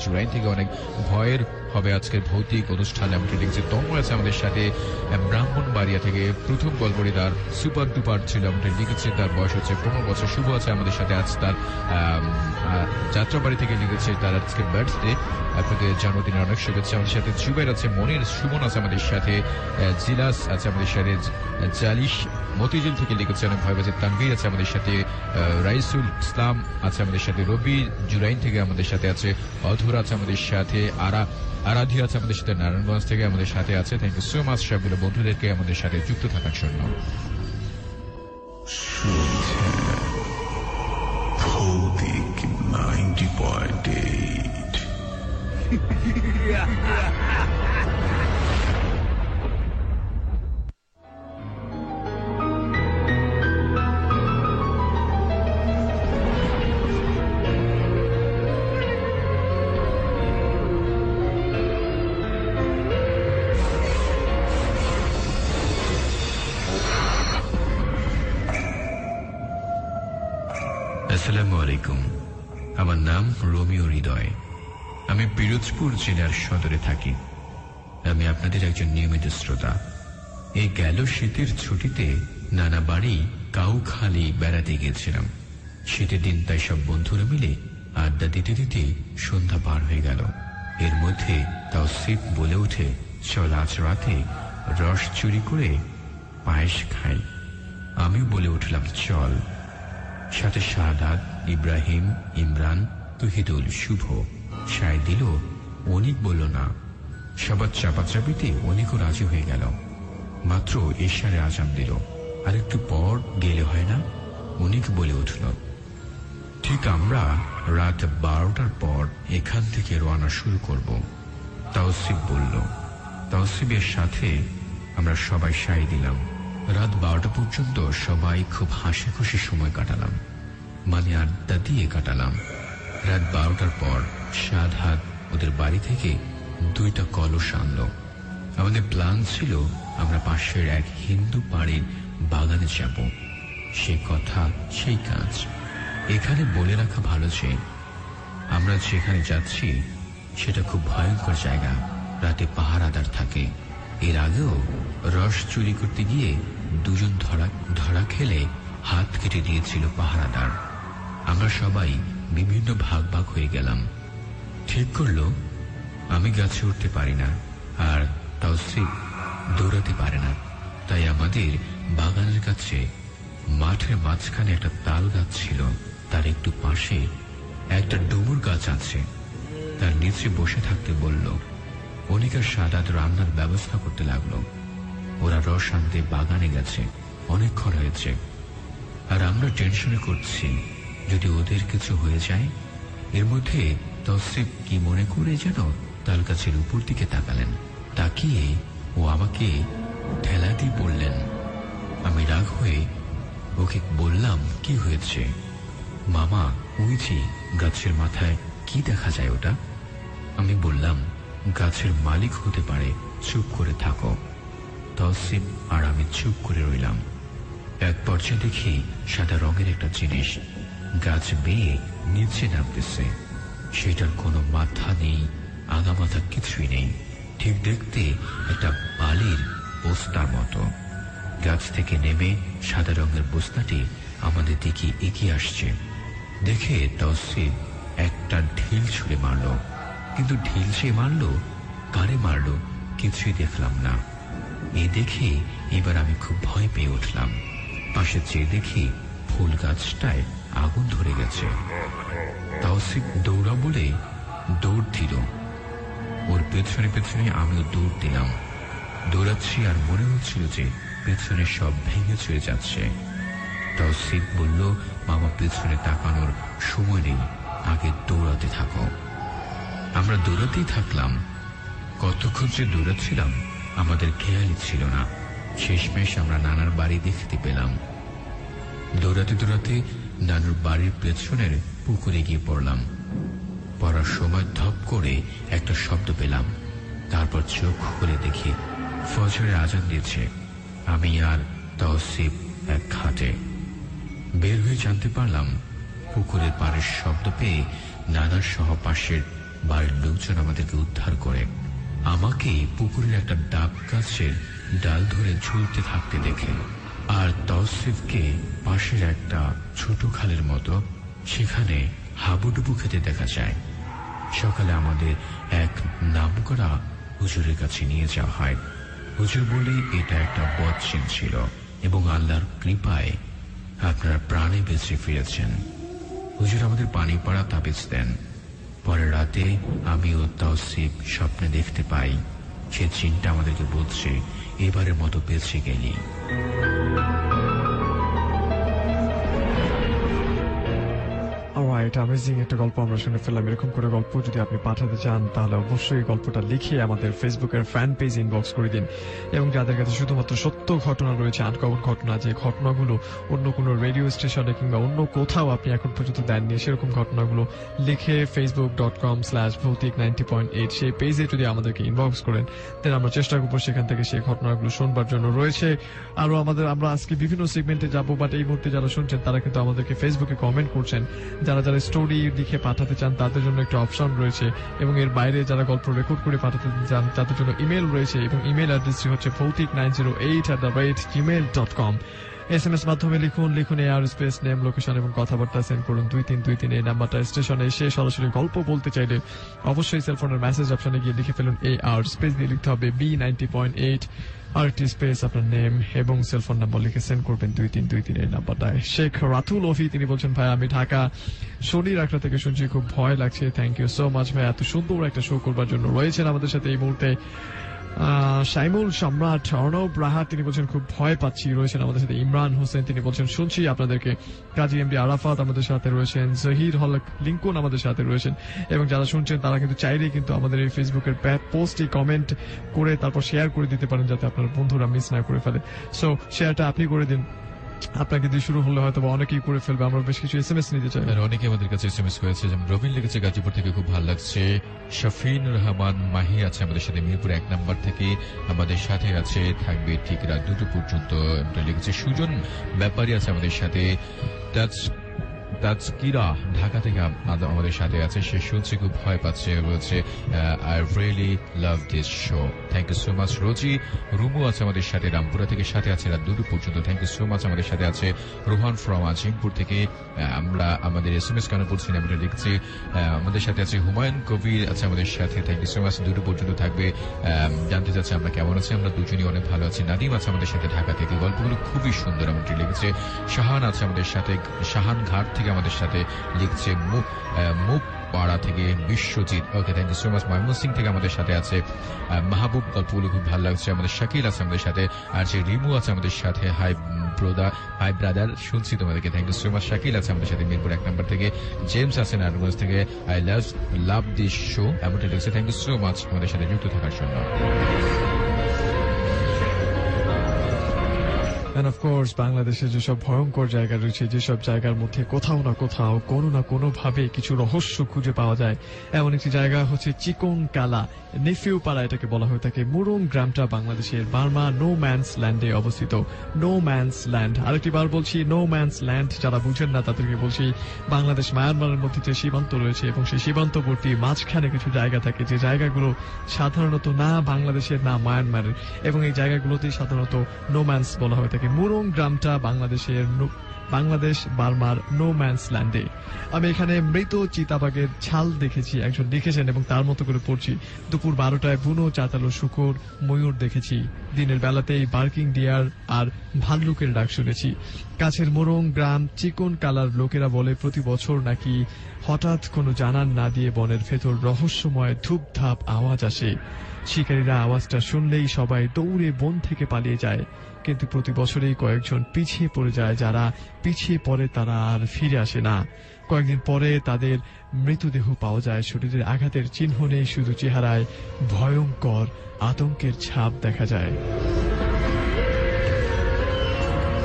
জুরাইন থেকে অনেক ভয়ের হবে আজকের ভৌতিক অনুষ্ঠান। এমনকি দেখছি তন্ময় আছে আমাদের সাথে ব্রাহ্মণবাড়িয়া থেকে। প্রথম গল্পটি তার সুপার ডুপার ছিল, এমনটি লিখেছে। তার বয়স হচ্ছে 15 বছর। শুভ আছে আমাদের সাথে। আজ তার যাত্রাবাড়ি থেকে লিখেছে তার আজকে বার্থডে। আপনাদের জন্মদিনের অনেক শুভেচ্ছা। আমাদের সাথে জুবের আছে, মনির, সুমন আছে আমাদের সাথে, জিলাস আছে আমাদের সাথে, জালিশ মতিঝিল থেকে লিখেছে অনেক ভয় বাজে। তানভীর আছে আমাদের সাথে, রাইসুল ইসলাম আছে আমাদের সাথে, রবি জুরাইন থেকে আমাদের সাথে আছে, অধুর আছে আমাদের সাথে, আরাধ্যা আছে আমাদের সাথে, নারায়ণগঞ্জ থেকে আমাদের সাথে আছে। থ্যাংক ইউ সো মাচ সবগুলো বন্ধুদেরকে আমাদের সাথে যুক্ত থাকার জন্য। ভৌতিক 90.8 আসসালামু আলাইকুম। আমার নাম রোমিও হৃদয়। আমি পিরোজপুর জেলার সদরে থাকি। আমি আপনাদের একজন নিয়মিত শ্রোতা। এই গেল শীতের ছুটিতে নানা বাড়ি কাউখালী বেড়াতে গিয়েছিলাম। শীতের দিন তাই সব বন্ধুরা মিলে আড্ডা দিতে দিতে সন্ধ্যা পার হয়ে গেল। এর মধ্যে তাওসিফ বলে ওঠে, চল আজ রাতে রস চুরি করে পায়েস খাই। আমিও বলে উঠলাম চল। সাথে শাহাদাত, ইব্রাহিম, ইমরান, তহিদুল, শুভ সায় দিল। অনিক বলল না। সবার চাপাচাপিতে অনিকও রাজি হয়ে গেল। মাত্র এশারে আজান দিল। আর একটু পর গেলে হয় না? অনিক বলে উঠল, ঠিক আমরা রাত 12টার পর এখান থেকে রওনা শুরু করব। তাওসিফ বলল। তাওসিফের সাথে আমরা সবাই সায় দিলাম। রাত 12টা পর্যন্ত সবাই খুব হাসি খুশি সময় কাটালাম, মানে আড্ডা দিয়ে কাটালাম। রাত 12টার পর শাহাদাত ওদের বাড়ি থেকে 2টা কলস আনলো। আমাদের প্ল্যান ছিল আমরা পাশের এক হিন্দু বাড়ির বাগানে যাব। সে কথা সেই কাজ। এখানে বলে রাখা ভালো যে আমরা যেখানে যাচ্ছি সেটা খুব ভয়ঙ্কর জায়গা। রাতে পাহারাদার থাকে। এর আগেও রস চুরি করতে গিয়ে 2জন ধরা খেলে হাত কেটে দিয়েছিল পাহারাদার। আমরা সবাই বিভিন্ন ভাগ ভাগ হয়ে গেলাম। ঠিক করলো আমি গাছে উঠতে পারি না, আর তাওসিফ দৌড়াতে পারে না। তাই আমাদের বাগানের কাছে মাঠের মাঝখানে একটা তাল গাছ ছিল। তার একটু পাশে একটা ডুমুর গাছ আছে। তার নিচে বসে থাকতে বলল। অনিকার শাহাদাত রান্নার ব্যবস্থা করতে লাগলো। ওরা রস আনতে বাগানে গেছে। অনেকক্ষণ হয়েছে, আর আমরা টেনশনে করছি যদি ওদের কিছু হয়ে যায়। এর মধ্যে তাওসিফ কি মনে করে যেন তাল গাছের উপর দিকে তাকালেন। তাকিয়ে ও আমাকে ঠেলা দিয়ে বললেন। আমি রাগ হয়ে ওকে বললাম, কি হয়েছে? মামা, ওই যে গাছের মাথায় কি দেখা যায় ওটা? আমি বললাম, গাছের মালিক হতে পারে, চুপ করে থাকো। তাওসিফ আর আমি চুপ করে রইলাম। এক পর্যায়ে দেখি সাদা রঙের একটা জিনিস গাছ বেয়ে নিচে নামতেছে। সেটার কোনো মাথা নেই, আগা মাথা কিছুই নেই। ঠিক দেখতে একটা বালির বস্তার মতো। গাছ থেকে নেমে সাদা রঙের বস্তাটি আমাদের দিকে এগিয়ে আসছে। দেখে তাওসিফ একটা ঢিল ছুঁড়ে মারল। কিন্তু ঢিল সে মারল, কারে মারল কিছুই দেখলাম না। এ দেখে এবার আমি খুব ভয় পেয়ে উঠলাম। পাশে চেয়ে দেখি ফুল গাছটায় আগুন ধরে গেছে। তাওসিফ দৌড়া বলে দৌড় দিল। ওর পেছনে পেছনে আমিও দৌড় দিলাম। দৌড়াচ্ছি আর মনে হচ্ছিল যে পেছনে সব ভেঙে চলে যাচ্ছে। তাওসিফ বলল, মামা পেছনে তাকানোর সময় নেই, আগে দৌড়াতে থাকো। আমরা দৌড়াতেই থাকলাম। কতক্ষণ যে দৌড়াচ্ছিলাম আমাদের খেয়ালই ছিল না। শেষমেশ আমরা নানার বাড়ি দেখতে পেলাম। দৌড়াতে দৌড়াতে নানুর বাড়ির পেছনের পুকুরে গিয়ে পড়লাম। পড়ার সময় ধপ করে একটা শব্দ পেলাম। তারপর চোখ খুলে দেখি ফজরের আজান দিয়েছে। আমি আর তাওসিফ এক ঘাটে। বের হয়ে জানতে পারলাম পুকুরের পাড়ের শব্দ পেয়ে নানার সহ পাশের বাড়ির লোকজন আমাদেরকে উদ্ধার করে আমাকে পুকুরের একটা ডাব গাছের ডাল ধরে ঝুলতে থাকতে দেখে, আর তৌসিফকে পাশের একটা ছোট খালের মতো সেখানে হাবুডুবু খেতে দেখা যায়। সকালে আমাদের এক নামকরা হুজুরের কাছে নিয়ে যাওয়া হয়। হুজুর বলেই এটা একটা বদচিন ছিল এবং আল্লাহর কৃপায় আপনারা প্রাণে বেঁচে ফিরেছেন। হুজুর আমাদের পানি পড়া তাবিজ দেন। পরের রাতে আমি ও তৌসিফ স্বপ্নে দেখতে পাই সে চিন্তা আমাদেরকে বলছে এবারের মতো বেঁচে গেলি। অলরাইট, অ্যামেজিং একটা গল্প আমরা শুনে ফেললাম। এরকম করে গল্প যদি আপনি পাঠাতে চান তাহলে অবশ্যই গল্পটা লিখে আমাদের ফেসবুকের ফ্যান পেজ ইনবক্স করে দিন। এবং যাদের কাছে শুধুমাত্র সত্য ঘটনা রয়েছে, আনকমন ঘটনা, যে ঘটনাগুলো অন্য কোনো রেডিও স্টেশনে কিংবা অন্য কোথাও আপনি এখন পর্যন্ত দেননি, সেরকম ঘটনাগুলো লিখে facebook.com/ভৌতিক90.8 সেই পেজে যদি আমাদেরকে ইনবক্স করেন, দেন আমরা চেষ্টা করবো সেখান থেকে সেই ঘটনাগুলো শুনবার জন্য। রয়েছে আরো আমরা আজকে বিভিন্ন সেগমেন্টে যাবো, বাট এই মুহূর্তে যারা শুনছেন তারা কিন্তু আমাদেরকে ফেসবুকে কমেন্ট করছেন। যারা যারা স্টোরি লিখে পাঠাতে চান তাদের জন্য একটা অপশন রয়েছে, এবং এর বাইরে যারা গল্প রেকর্ড করে পাঠাতে চান তাদের জন্য ইমেল রয়েছে, এবং ইমেল অ্যাড্রেসটি হচ্ছে ভৌতিক908@gmail.com। SMS মাধ্যমে লিখুন AR স্পেস নেম, লোকেশন এবং কথাবার্তা সেন্ড করুন 2323 এই নাম্বারটা। স্টেশনে এসে সরাসরি গল্প বলতে চাইলে অবশ্যই সেলফোনের মেসেজ অপশনে গিয়ে লিখে ফেলুন AR স্পেস দিয়ে লিখতে হবে B90.8 আরটি স্পেস আপনার নেম এবং সেলফোন নাম্বার লিখে সেন্ড করবেন 2323 এই নাম্বারটায়। শেখ রাতুল ওফি তিনি বলছেন, ভাই আমি ঢাকা শনির আখড়া থেকে শুনছি, খুব ভয় লাগছে। থ্যাংক ইউ সো মাচ ভাই, এত সুন্দর একটা শো করবার জন্য। রয়েছেন আমাদের সাথে এই মুহূর্তে শাইমুল সম্রাট, অর্ণব রাহা তিনি বলছেন খুব ভয় পাচ্ছি। রয়েছেন আমাদের সাথে ইমরান হোসেন, তিনি বলছেন শুনছি আপনাদেরকে। কাজী এমডি আরাফাত আমাদের সাথে রয়েছেন, জহির হক লিঙ্কন আমাদের সাথে রয়েছেন। এবং যারা শুনছেন তারা কিন্তু চাইলেই কিন্তু আমাদের এই ফেসবুকের পোস্টে কমেন্ট করে তারপর শেয়ার করে দিতে পারেন, যাতে আপনার বন্ধুরা মিস না করে ফেলে। সো শেয়ারটা আপনি করে দিন, আপনাকে দিয়ে শুরু হলে হয়তো অনেকেই করে ফেলবে। আমরা বেশ কিছু SMS নিতে চাই। অনেকে আমাদের কাছে SMS হয়েছে, যেমন রবিন লিখেছে গাজীপুর থেকে, খুব ভালো লাগছে। শফিন রহমান মাহি আছে আমাদের সাথে মিরপুর 1 নম্বর থেকে, আমাদের সাথে আছে, থাকবে ঠিক রাত 2টো পর্যন্ত। লিখেছে সুজন ব্যাপারী আছে আমাদের সাথে। তাজকিরা ঢাকা থেকে আমাদের সাথে আছে, সে শুনছে খুব ভয় পাচ্ছে, বলছে I really love this show. Thank you so much. Rosy Rumu আছে আমাদের সাথে, রামপুরা থেকে সাথে আছে রাত 2টো পর্যন্ত। Thank you so much. আমাদের সাথে আছে রোহান ফ্রম আজিমপুর থেকে। আমরা আমাদের SMS কেন বলছি না, আমরা লিখছি। আমাদের সাথে আছে হুমায়ুন কবির আছে আমাদের সাথে, থ্যাংক ইউ সো মাচ। 2টো পর্যন্ত থাকবে। জানতে চাচ্ছে আমরা কেমন আছি, আমরা দুজনই অনেক ভালো আছি। নাদিম আছে আমাদের সাথে ঢাকা থেকে, গল্পগুলো খুবই সুন্দর আমাদের লিখেছে। শাহান আছে আমাদের সাথে, শাহান ঘাট থেকে আমাদের সাথে লিখছে। মুখ পাড়া থেকে Biswajit, okay thank you so much. Mymensingh থেকে আমাদের সাথে আছে মাহবুব, গল্পগুলো খুব ভালো লাগছে। আমাদের শাকিল আছে আমাদের সাথে, আর যে রিমু আছে আমাদের সাথে, হাই ব্রাদার শুনছি তোমাদেরকে, thank you so much. Shakil আছে আমাদের সাথে মিরপুর 1 নম্বর থেকে। জেমস আছে নারায়ণগঞ্জ থেকে, আই লাভ দিস শো এমনটা লিখছে। থ্যাংক ইউ সো মাচ আমাদের সাথে যুক্ত থাকার জন্য। And of course, বাংলাদেশে যেসব ভয়ঙ্কর জায়গা রয়েছে, যেসব জায়গার মধ্যে কোথাও না কোথাও কোনো না কোনো ভাবে কিছু রহস্য খুঁজে পাওয়া যায়, এমন একটি জায়গা হচ্ছে চিকন কালা, নেফিউ পাড়া এটাকে বলা হয়ে থাকে। মুরুং গ্রামটা বাংলাদেশের বার্মা নো ম্যানস ল্যান্ডে অবস্থিত। নো ম্যানস ল্যান্ড, আরেকটি বার বলছি, নো ম্যানস ল্যান্ড। যারা বুঝেন না তাদেরকে বলছি, বাংলাদেশ মায়ানমারের মধ্যে যে সীমান্ত রয়েছে এবং সেই সীমান্তবর্তী মাঝখানে কিছু জায়গা থাকে, যে জায়গাগুলো সাধারণত না বাংলাদেশের না মায়ানমারের, এবং এই জায়গাগুলোতেই সাধারণত নো ম্যানস বলা হয়ে থাকে। মুরুং গ্রামটা বাংলাদেশ বার্মার নো ম্যানস ল্যান্ডে। আমি এখানে মৃত চিতাবাঘের ছাল দেখেছি, একজন লিখেছেন, এবং তার মতো করে পড়ছি। দুপুর 12টায় বুনো, চাতালো, শুকর, ময়ূর দেখেছি। দিনের বেলাতেই বার্কিং ডিয়ার আর ভাল্লুকের ডাক শুনেছি। কাছের মোরং গ্রাম চিকন কালার লোকেরা বলে প্রতি বছর নাকি হঠাৎ কোনো জানান না দিয়ে বনের ভেতর রহস্যময় ধূপধাপ আওয়াজ আসে। শিকারীরা আওয়াজটা শুনলেই সবাই দৌড়ে বন থেকে পালিয়ে যায়, কিন্তু প্রতি বছরেই কয়েকজন পিছিয়ে পড়ে যায়। যারা পিছিয়ে পড়ে তারা আর ফিরে আসে না। কয়েকদিন পরে তাদের মৃতদেহ পাওয়া যায়। শরীরের আঘাতের চিহ্ন নেই, শুধু চেহারায় ভয়ঙ্কর আতঙ্কের ছাপ দেখা যায়।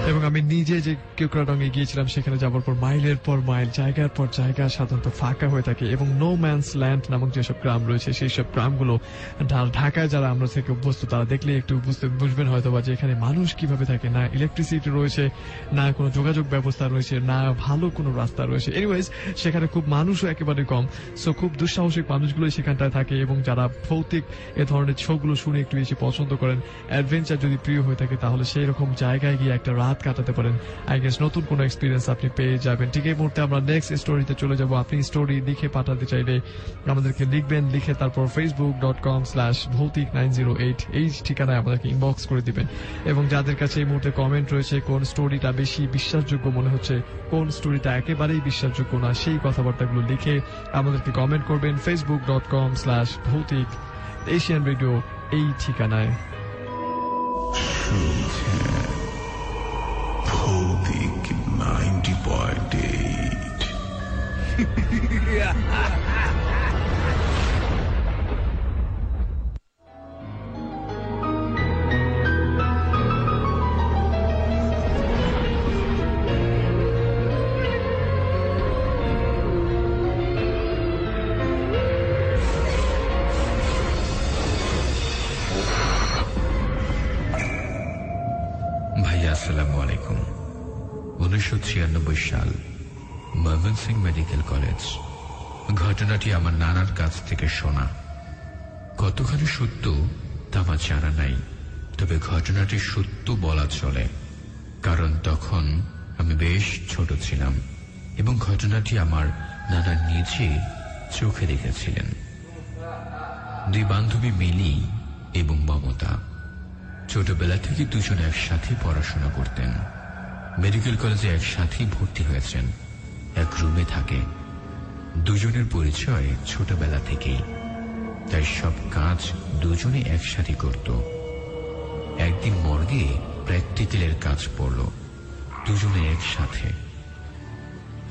এবং আমি নিজে যে কেওক্রাডং-এ গিয়েছিলাম, সেখানে যাওয়ার পর মাইলের পর মাইল, জায়গার পর জায়গা সাধারণত ফাঁকা হয়ে থাকে এবং নো ম্যানস ল্যান্ড নামক যেসব গ্রাম রয়েছে, সেই সব গ্রামগুলো ঢাকায় যারা আমরা থেকে অভ্যস্ত তারা দেখলে একটু বুঝবেন হয়তো বা যে এখানে মানুষ কিভাবে থাকে, না ইলেকট্রিসিটি রয়েছে, না কোনো যোগাযোগ ব্যবস্থা রয়েছে, না ভালো কোনো রাস্তা রয়েছে। এনিওয়েজ, সেখানে খুব মানুষও একেবারে কম। সো খুব দুঃসাহসিক মানুষগুলোই সেখানটায় থাকে এবং যারা ভৌতিক এ ধরনের শোগুলো শুনে একটু বেশি পছন্দ করেন, অ্যাডভেঞ্চার যদি প্রিয় হয়ে থাকে, তাহলে সেই রকম জায়গায় গিয়ে একটা রাত কাটাতে পারেন। আই গেস নতুন কোনো এক্সপিরিয়েন্স আপনি পেয়ে যাবেন। ঠিক এই মুহূর্তে আমরা নেক্সট স্টোরিতে চলে যাব। আপনি স্টোরি লিখে পাঠাতে চাইলে আমাদেরকে লিখবেন, লিখে তারপর facebook.com/bhautik908 এই ঠিকানায় আমাদেরকে ইনবক্স করে দিবেন। এবং যাদের কাছে এই মুহূর্তে কমেন্ট রয়েছে, কোন স্টোরিটা বেশি বিশ্বাসযোগ্য মনে হচ্ছে, কোন স্টোরিটা একেবারেই বিশ্বাসযোগ্য না, সেই কথাবার্তাগুলো লিখে আমাদেরকে কমেন্ট করবেন facebook.com/bhautik এশিয়ান রেডিও এই ঠিকানায়। ভৌতিক 90.8 ভাইয়া আসসালামু আলাইকুম। 1996 সাল, ময়মনসিংহ মেডিকেল কলেজ। ঘটনাটি আমার নানার কাছ থেকে শোনা। কতখানি সত্য তা আমার জানা নাই, তবে ঘটনাটি সত্য বলা চলে, কারণ তখন আমি বেশ ছোট ছিলাম এবং ঘটনাটি আমার নানা নিজে চোখে দেখেছিলেন। দুই বান্ধবী মিলি এবং মমতা ছোটবেলা থেকে দুজনে একসাথে পড়াশোনা করতেন। মেডিকেল কলেজে একসাথেই ভর্তি হয়েছেন, এক রুমে থাকে। দুজনের পরিচয় ছোটবেলা থেকেই, তাই সব কাজ দুজনে একসাথে করত। একদিন মর্গে প্র্যাকটিক্যালের কাজ পড়ল, দুজনে একসাথে।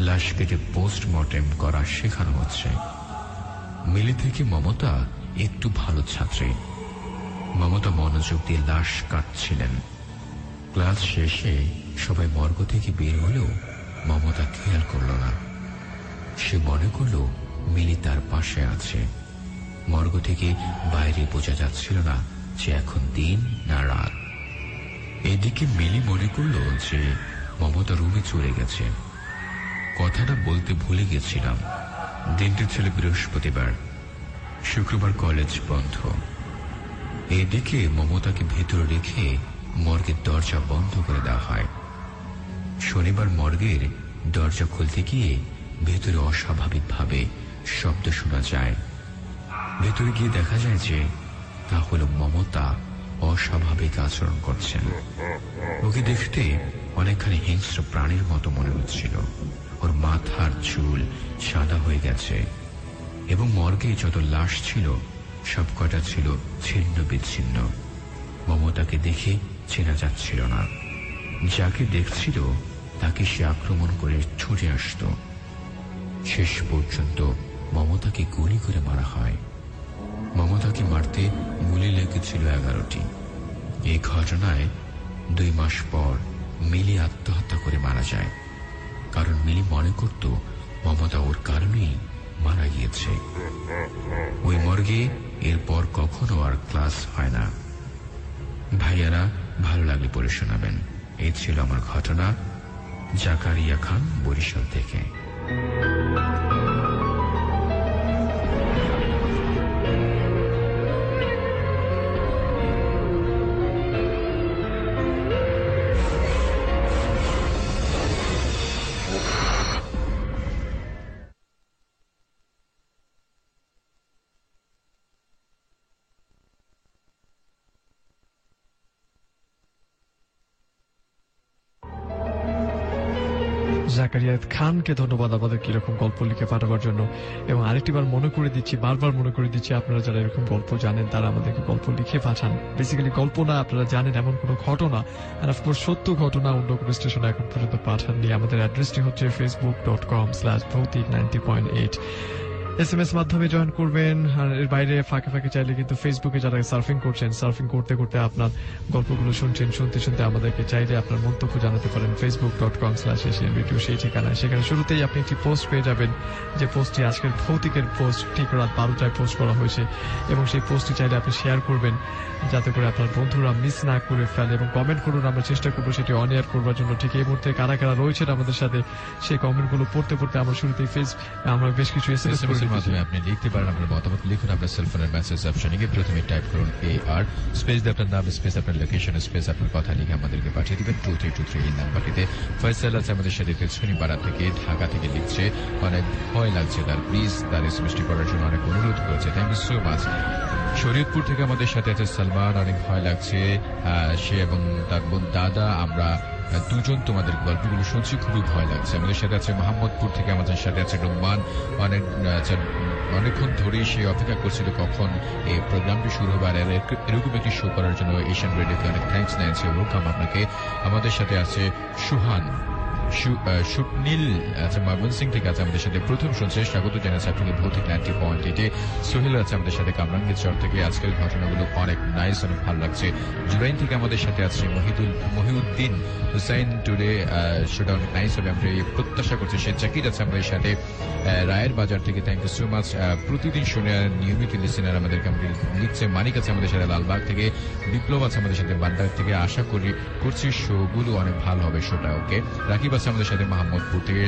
লাশ কেটে পোস্টমর্টেম করা শেখানো হচ্ছে। মিলি থেকে মমতা একটু ভালো ছাত্রী। মমতা মনোযোগ দিয়ে লাশ কাটছিলেন। ক্লাস শেষে সবাই মর্গ থেকে বের হলেও মমতা খেয়াল করল না। সে মনে করল মিলি তার পাশে আছে। মর্গ থেকে বাইরে বোঝা যাচ্ছিল না যে এখন দিন না রাত। এদিকে মিলি মনে করল যে মমতা রুমে চলে গেছে। কথাটা বলতে ভুলে গেছিলাম। দিনটি ছিল বৃহস্পতিবার, শুক্রবার কলেজ বন্ধ। এদিকে মমতাকে ভেতরে রেখে মর্গের দরজা বন্ধ করে দেওয়া হয়। শনিবার মর্গের দরজা খুলতে গিয়ে ভেতরে অস্বাভাবিকভাবে শব্দ শোনা যায়। ভেতরে গিয়ে দেখা যায় যে তা হল মমতা অস্বাভাবিক আচরণ করছেন। ওকে দেখতে অনেকখানি হিংস্র প্রাণীর মতো মনে হচ্ছিল। ওর মাথার চুল সাদা হয়ে গেছে এবং মর্গে যত লাশ ছিল সব কটা ছিল ছিন্ন বিচ্ছিন্ন। মমতাকে দেখে চেনা যাচ্ছিল না। যাকে দেখছিল তাকে সে আক্রমণ করে ছুটে আসত। শেষ পর্যন্ত মমতাকে গুলি করে মারা হয়। মমতাকে মারতে গুলি লেগেছিল 11টি। এই ঘটনায় 2 মাস পর মিলি আত্মহত্যা করে মারা যায়, কারণ মিলি মনে করত মমতা ওর কারণেই মারা গিয়েছে। ওই মর্গে এরপর কখনো আর ক্লাস হয় না। ভাইয়ারা, ভালো লাগলে পড়ে শোনাবেন। এই ছিল আমার ঘটনা। জাকারিয়া খান, বরিশাল থেকে। জাকারিয়া খানকে ধন্যবাদ আমাদের কিরকম গল্প লিখে পাঠাবার জন্য। এবং আরেকটিবার মনে করে দিচ্ছি, বারবার মনে করে দিচ্ছি, আপনারা যারা এরকম গল্প জানেন তারা আমাদেরকে গল্প লিখে পাঠান। বেসিক্যালি গল্প না, আপনারা জানেন এমন কোনো ঘটনা, আর অফকোর্স সত্য ঘটনা অন্য কোনো স্টেশনে এখন পর্যন্ত পাঠাননি। আমাদের অ্যাড্রেসটি হচ্ছে facebook.com/bhautik90.8। SMS মাধ্যমে জয়েন করবেন। আর এর বাইরে ফাঁকে ফাঁকে চাইলে কিন্তু ফেসবুকে যারা সার্ফিং করছেন, সার্ফিং করতে করতে আপনার গল্পগুলো শুনছেন, শুনতে শুনতে আমাদেরকে চাইলে আপনার মন্তব্য জানাতে পারেন facebook.com/asian radio সেই ঠিকানায়। সেখানে শুরুতেই আপনি একটি পোস্ট পেয়ে যাবেন, যে পোস্টটি আজকের ভৌতিকের পোস্ট, ঠিক রাত 12টায় পোস্ট করা হয়েছে, এবং সেই পোস্টটি চাইলে আপনি শেয়ার করবেন যাতে করে আপনার বন্ধুরা মিস না করে ফেলে, এবং কমেন্ট করুন। আমরা চেষ্টা করবো সেটি অন এয়ার করবার জন্য। ঠিক এই মুহূর্তে কারা কারা রয়েছেন আমাদের সাথে সেই কমেন্টগুলো পড়তে পড়তে আমরা শুরুতেই আমরা বেশ কিছু SMS এর মাধ্যমে আপনি লিখতে পারেন আপনার মতামত। লিখুন আপনার সেলফোনের মেসেজ অপশনে গিয়ে প্রথমে টাইপ করুন AR স্পেস দিয়ে আপনার নাম স্পেস আপনার লোকেশন স্পেস আপনার কথা লিখে আমাদেরকে পাঠিয়ে দিবেন 2323 এই নাম্বারটিতে। ফয়সাল আছে আমাদের সাথে তেজস্ক্রিপাড়া থেকে, ঢাকা থেকে লিখছে, অনেক ভয় লাগছে তার, প্লিজ তার এসএমএসটি করার জন্য অনেক অনুরোধ করেছে। Thank you so much. Shariatpur থেকে আমাদের সাথে আছে সালমান, অনেক ভয় লাগছে সে এবং তার বোন দাদা, আমরা দুজন তোমাদের গল্পগুলো শুনছি, খুবই ভয় লাগছে। আমাদের সাথে আছে মোহাম্মদপুর থেকে, আমাদের সাথে আছে রোমান, অনেকক্ষণ ধরেই সে অপেক্ষা করছিল কখন এই প্রোগ্রামটি শুরু হবে, আর এরকম একটি শো করার জন্য এশিয়ান রেডিওকে অনেক থ্যাংকস জানাচ্ছি, ওয়েলকাম আপনাকে। আমাদের সাথে আছে সুহান, সুনীল আছে ময়মনসিং থেকে আছে আমাদের সাথে, প্রথম শুনছে, স্বাগত জানাচ্ছে আপনাকে ভৌতিক 90.8-এ। সোহেল আছে আমাদের সাথে কামরাঙ্গীর চর থেকে, আজকের ঘটনাগুলো অনেক নাইস, অনেক ভালো লাগছে। জুবাইন থেকে আমাদের সাথে আছে মহিউদ্দিন হুসাইন, টুডে শোটা অনেক নাইস হবে, আমরা প্রত্যাশা করছি। সে জাকির আছে আমাদের সাথে রায়ের বাজার থেকে, থ্যাংক ইউ সো মাচ। প্রতিদিন শুনে নিয়মিত লিসেনার আমাদেরকে লিখছে। মানিক আছে আমাদের সাথে লালবাগ থেকে, বিপ্লব আছে আমাদের সাথে বান্ডার থেকে, আশা করছি শোগুলো অনেক ভালো হবে শোটা। ওকে, রাকিব আছে আমাদের সাথে মোহাম্মদপুর থেকে,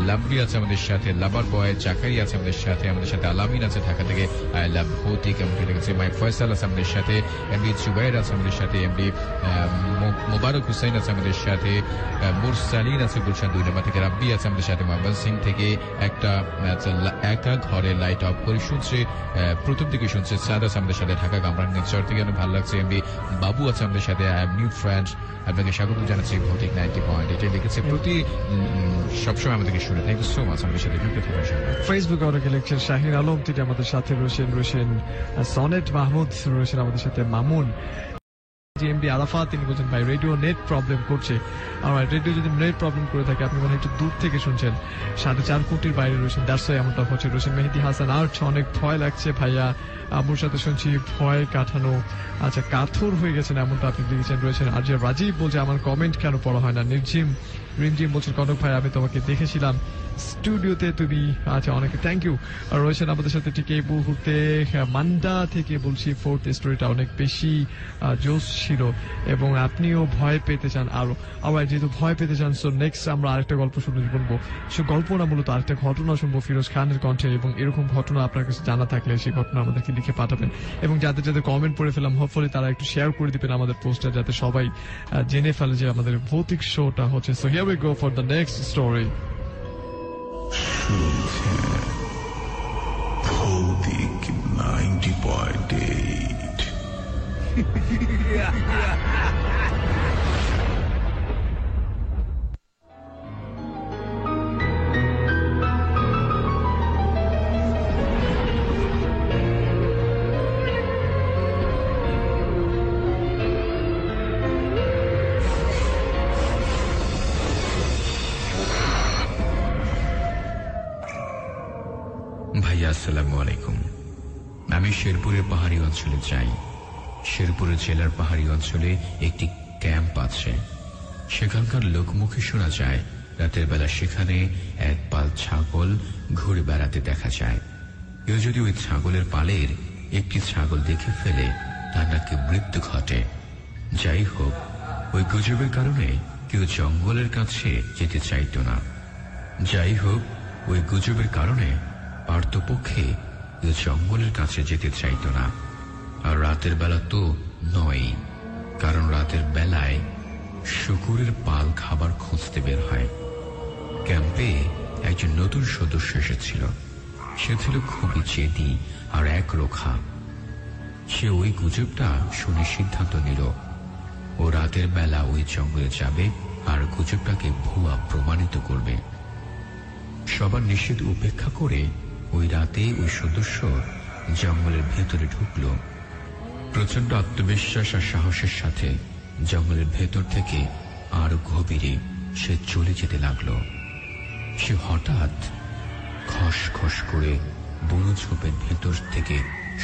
লাভলি আছে আমাদের সাথে, লাভার বয় জাকারি আছে আমাদের সাথে আলামিন আছে ঢাকা থেকে, আই লাভ ভৌতিক এমডি লিখেছে। মাই ফয়সাল আছে আমাদের সাথে, এমডি জুবাইর আছে আমাদের সাথে, এমডি মোবারক হুসাইন আছে আমাদের সাথে, মুরসালিন আছে গুলশান 2 নম্বর থেকে, রাব্বি আছে আমাদের সাথে ময়মন সিং থেকে, একা ঘরে লাইট অফ করে শুনছে, প্রথম থেকে শুনছে। সাদ আছে আমাদের সাথে ঢাকা কামরাঙ্গীর চর থেকে, অনেক ভালো লাগছে। এমডি বাবু আছে আমাদের সাথে, আই এম নিউ ফ্রেন্ড, আপনাকে স্বাগত জানাচ্ছি ভৌতিক 90.8-এ লিখেছে। প্রতি সবসময় আমাদেরকে শুনে, থ্যাংক ইউ সো মাচ আমাদের সাথে যুক্ত থাকার জন্য। ফেসবুকে অনেকে লিখছেন, শাহিন আলম তিনি আমাদের সাথে রয়েছেন, সনেট মাহমুদ রয়েছেন আমাদের সাথে, মামুন জিএমডি আরাফা তিনি বলছেন ভাই রেডিও নেট প্রবলেম করছে। আমার রেডিও যদি নেট প্রবলেম করে থাকে আপনি মনে একটু দূর থেকে শুনছেন, 4.5 কোটির বাইরে রয়েছেন, দ্যাটস ওয়াই এমনটা হচ্ছে। রয়েছেন মেহেদি হাসান আর্ট, অনেক ভয় লাগছে ভাইয়া, আব্বুর সাথে শুনছি ভয় কাটানো, আচ্ছা কাথুর হয়ে গেছেন এমনটা আপনি লিখেছেন। রয়েছেন আর যে রাজীব বলছে আমার কমেন্ট কেন পড়া হয় না। রিমজিম বলছেন কনক ভাই আমি তোমাকে দেখেছিলাম স্টুডিওতে, তুমি আচ্ছা অনেকে থ্যাংক ইউ। আর রয়েছেন আমাদের সাথে ঠিক এই মুহূর্তে মান্ডা থেকে বলছি, ফোর্থ স্টোরিটা অনেক বেশি জোশ ছিল এবং আপনিও ভয় পেতে চান, আবার যেহেতু ভয় পেতে চান সো নেক্সট আমরা আরেকটা গল্প শুনবো। সে গল্প না, মূলত আরেকটা ঘটনা শুনবো ফিরোজ খানের কণ্ঠে, এবং এরকম ঘটনা আপনার কাছে জানা থাকলে সেই ঘটনা আমাদেরকে লিখে পাঠাবেন, এবং যাদের যাদের কমেন্ট পড়ে ফেলাম হোপফুলি তারা একটু শেয়ার করে দিবেন আমাদের পোস্টটা, যাতে সবাই জেনে ফেলে যে আমাদের ভৌতিক শোটা হচ্ছে। So here we go for the next story. ভৌতিক 90.8। ভাইয়া আসসালামু আলাইকুম। আমি শেরপুরের পাহাড়ি অঞ্চলে যাই। শেরপুরের জেলার পাহাড়ি অঞ্চলে একটি ক্যাম্প আছে। সেখানকার লোকমুখে শোনা যায় রাতের বেলা সেখানে এক পাল ছাগল ঘুরে বেড়াতে দেখা যায়। কেউ যদি ওই ছাগলের পালের একটি ছাগল দেখে ফেলে তার নাকি মৃত্যু ঘটে। যাই হোক, ওই গুজবের কারণে কেউ জঙ্গলের কাছে যেতে চাইত না। যাই হোক, ওই গুজবের কারণে পার্থপক্ষে কেউ জঙ্গলের কাছে যেতে চাইত না। আর রাতের বেলা তো নয়, কারণ রাতের বেলায় শুকুরের পাল খাবার খুঁজতে বের হয়। ক্যাম্পে একজন নতুন সদস্য এসেছিল। সে ছিল খুবই জেদি আর একরোখা। সে ওই গুজবটা শুনে সিদ্ধান্ত নিল ও রাতের বেলা ওই জঙ্গলে যাবে আর গুজবটাকে ভুয়া প্রমাণিত করবে। সবার নিষেধ উপেক্ষা করে ওই রাতে ওই সদস্য জঙ্গলের ভেতরে ঢুকল। প্রচন্ড আত্মবিশ্বাস আর সাহসের সাথে জঙ্গলের ভেতর থেকে আরো গভীরে সে চলে যেতে লাগলো। সে হঠাৎ খস খস করে বুনো ঝোপের ভেতর থেকে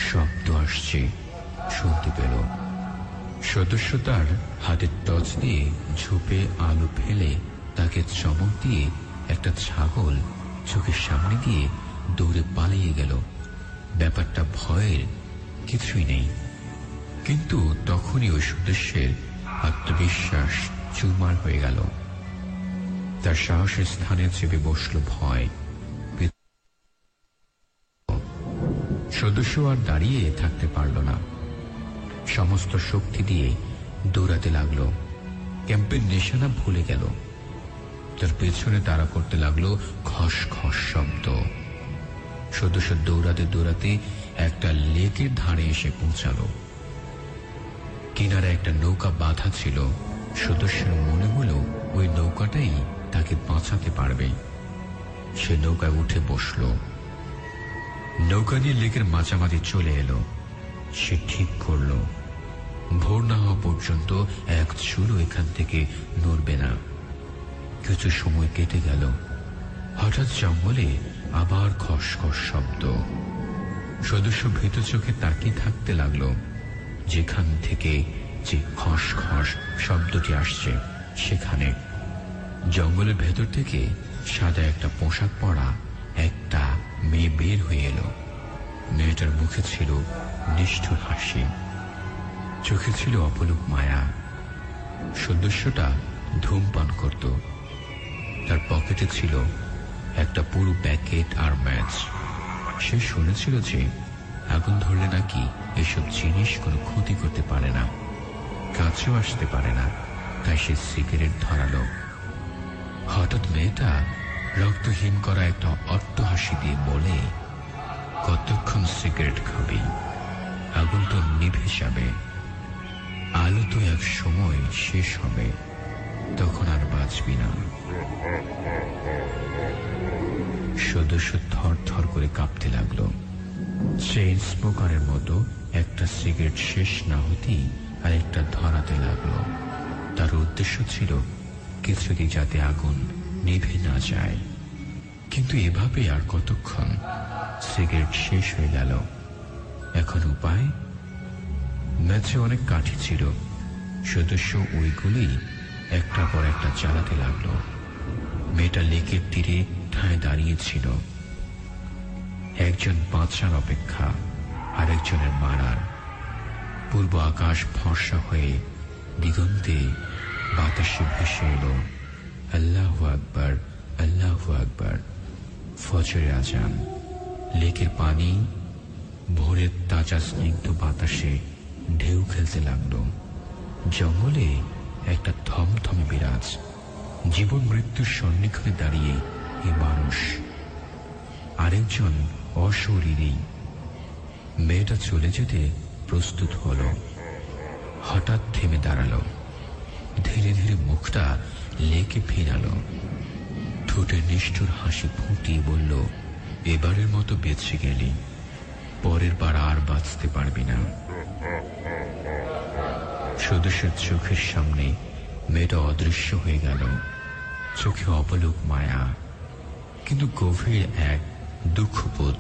শব্দ আসছে শুনতে পেল। সদস্য তার হাতের টর্চ দিয়ে ঝোপে আলো ফেলে তাকে চমক দিয়ে একটা ছাগল চোখের সামনে দিয়ে দৌড়ে পালিয়ে গেল। ব্যাপারটা ভয়ের কিছুই নেই, কিন্তু তখনই ওই সদস্যের আত্মবিশ্বাস চুরমার হয়ে গেল। তার সাহসের স্থানে চেপে বসল ভয়। সদস্য আর দাঁড়িয়ে থাকতে পারল না, সমস্ত শক্তি দিয়ে দৌড়াতে লাগলো। ক্যাম্পের নিশানা ভুলে গেল। তার পেছনে তাড়া করতে লাগলো খস খস শব্দ। সদস্য দৌড়াতে দৌড়াতে একটা লেকের ধারে এসে পৌঁছালো। কিনারে একটা নৌকা বাঁধা ছিল। সদস্যের মনে হলো ওই নৌকাটাই তাকে বাঁচাতে পারবে। সে নৌকায় উঠে বসল। নৌকা নিয়ে লেকের মাঝামাঝি চলে এলো। সে ঠিক করল ভোর না হওয়া পর্যন্ত এক চুলও এখান থেকে নড়বে না। কিছু সময় কেটে গেল। হঠাৎ জঙ্গলে আবার খস খস শব্দ। সদস্য ভীত চোখে তাকিয়ে থাকতে লাগলো। যেখান থেকে যে খস খস শব্দটি আসছে সেখানে জঙ্গলের ভেতর থেকে সাদা একটা পোশাক পরা একটা মেয়ে বের হয়ে এলো। মেয়েটার মুখে ছিল নিষ্ঠুর হাসি, চোখে ছিল অপলক মায়া। সদস্যটা ধূমপান করত। তার পকেটে ছিল একটা পুরো প্যাকেট আর ম্যাচ। সে শুনেছিল যে আগুন ধরলে নাকি এসব জিনিস কোনো ক্ষতি করতে পারে না, কাছেও আসতে পারে না। তাই সে সিগারেট ধরালো। হঠাৎ মেয়েটা রক্তহীন করা একটা অট্টহাসি দিয়ে বলে, কতক্ষণ সিগারেট খাবি? আগুন তো নিভে যাবে, আলো তো এক সময় শেষ হবে, তখন আর বাঁচবি না। সদস্য থর থর করে কাঁপতে লাগলো। চেইন স্মোকারের মতো একটা সিগারেট শেষ না হতেই আরেকটা ধরাতে লাগলো। তার উদ্দেশ্য ছিল কিছুতেই যাতে আগুন নিভে না যায়। কিন্তু এভাবে আর কতক্ষণ? সিগারেট শেষ হয়ে গেল। এখন উপায়? ম্যাচে অনেক কাঠি ছিল। সদস্য ওইগুলি একটা পর একটা চালাতে লাগলো। মেয়েটা লেকের তীরে ঠায় দাঁড়িয়েছিল। একজন বাঁচার অপেক্ষা, আরেকজনের মারার। পূর্ব আকাশ ফর্সা হয়ে দিগন্তে বাতাসে ভেসে এলো আল্লাহু আকবার, আল্লাহু আকবার। ফজরের আজান। লেকের পানি ভোরের তাজা স্নিগ্ধ বাতাসে ঢেউ খেলতে লাগলো। জঙ্গলে একটা থমথমে বিরাজ। জীবন মৃত্যুর সন্নিকটে দাঁড়িয়ে এই মানুষ, আরেকজন অশরীরী। মেয়েটা চলে যেতে প্রস্তুত হলো। হঠাৎ থেমে দাঁড়ালো। ধীরে ধীরে মুখটা লেকে ফিরালো। ঠোঁটের নিষ্ঠুর হাসি ফুটিয়ে বলল, এবারের মতো বেঁচে গেলি, পরের বার আর বাঁচতে পারবি না। সদস্যের চোখের সামনে মেয়েটা অদৃশ্য হয়ে গেল। চোখে অপলক মায়া, কিন্তু গভীর এক দুঃখবোধ।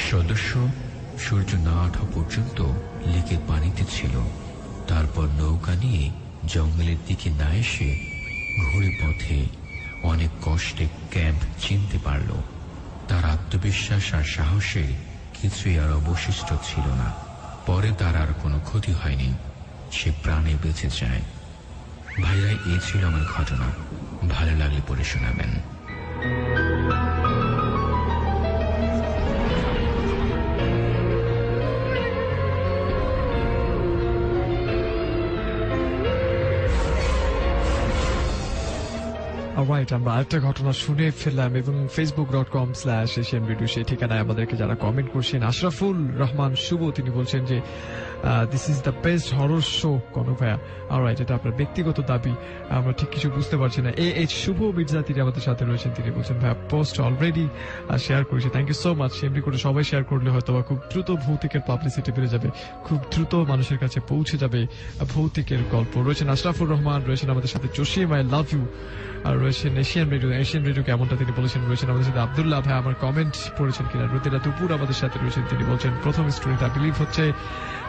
সদস্য সূর্য না ওঠা পর্যন্ত লেকের পানিতে ছিল। তারপর নৌকা নিয়ে জঙ্গলের দিকে না এসে ঘুরে পথে অনেক কষ্টে ক্যাম্প চিনতে পারল। তার আত্মবিশ্বাস আর সাহসে কিছুই আর অবশিষ্ট ছিল না। পরে তার আর কোনো ক্ষতি হয়নি। সে প্রাণে বেঁচে যায়। ভাইয়া, এই ছিল আমার ঘটনা। ভালো লাগলে পড়ে শোনাবেন। রাইট, আমরা আরেকটা ঘটনা শুনে ফেললাম এবং facebook.com/asian radio সেই ঠিকানায় আমাদেরকে যারা কমেন্ট করছেন, আশরাফুল রহমান শুভ তিনি বলছেন যে this is the best horror show Kanak ভাইয়া। অলরাইট, এটা আপনার ব্যক্তিগত দাবি, আমরা ঠিক কিছু বুঝতে পারছি না। এইচ শুভ মির্জা তিনি আমাদের সাথে রয়েছেন, তিনি বলছেন ভাইয়া পোস্ট অলরেডি শেয়ার করেছে, থ্যাংক ইউ সো মাচ। এমনি করে সবাই শেয়ার করলে হয়তো খুব দ্রুত ভৌতিকের পাবলিসিটি বেড়ে যাবে, খুব দ্রুত মানুষের কাছে পৌঁছে যাবে ভৌতিকের গল্প। রয়েছেন আশরাফুর রহমান, রয়েছেন আমাদের সাথে জসিম, আই লাভ ইউ, আর রয়েছেন এশিয়ান রেডিও কেমনটা তিনি বলেছেন। রয়েছেন আমাদের সাথে আব্দুল্লাহ ভাই, আমার কমেন্ট পড়েছেন কিনা। রুতিরা দুপুর আমাদের সাথে রয়েছেন, তিনি বলছেন প্রথম স্টোরিটা বিলিভ হচ্ছে।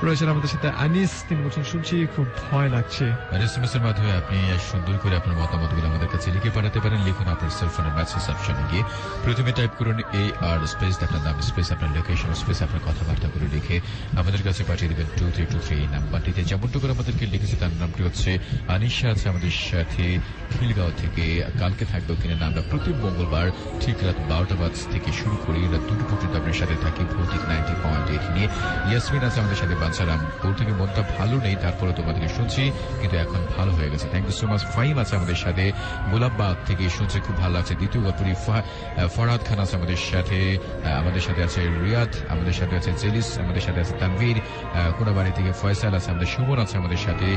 রয়েছেন আমাদের সাথে আনিস, তিনি বলছেন শুনছি খুব ভয় লাগছে। এসএমএস এর মাধ্যমে আপনি সুন্দর করে আপনার মতামতগুলো আমাদের কাছে লিখে পাঠাতে পারেন। লিখুন আপনার সেলফোনের মেসেজ অপশনে গিয়ে প্রথমে টাইপ করুন AR স্পেস আপনার নাম স্পেস আপনার লোকেশন স্পেস আপনার কথাবার্তা করে লিখে আমাদের কাছে পাঠিয়ে দেবেন 2323 এই নাম্বারটিতে। যেমনটা করে আমাদেরকে লিখেছে তার নামটি হচ্ছে আনিশা, আছে আমাদের সাথে খিলগাঁও থেকে। কালকে থাকবে কিনা না, আমরা প্রতি মঙ্গলবার ঠিক রাত 12টা বাজ থেকে শুরু করি রাত 2টো পর্যন্ত আপনার সাথে থাকি ভৌতিক 90.8 নিয়ে। ইয়াসমিন আছে আমাদের সাথে বাঞ্ছারাম, ওর থেকে মনটা ভালো নেই, তারপরে তোমাদেরকে শুনছি কিন্তু এখন ভালো হয়ে গেছে। Thank you so much. Faim আছে আমাদের সাথে গোলাপবাগ থেকে, শুনছে খুব ভালো লাগছে। দ্বিতীয় গল্পটি ফরহাদ খান আছে আমাদের সাথে আছে রিয়াদ, আমাদের সাথে আছে জেলিস, আমাদের সাথে আছে তানভীর, কোনাবাড়ি থেকে ফয়সাল আছে আমাদের, সুমন আছে আমাদের সাথে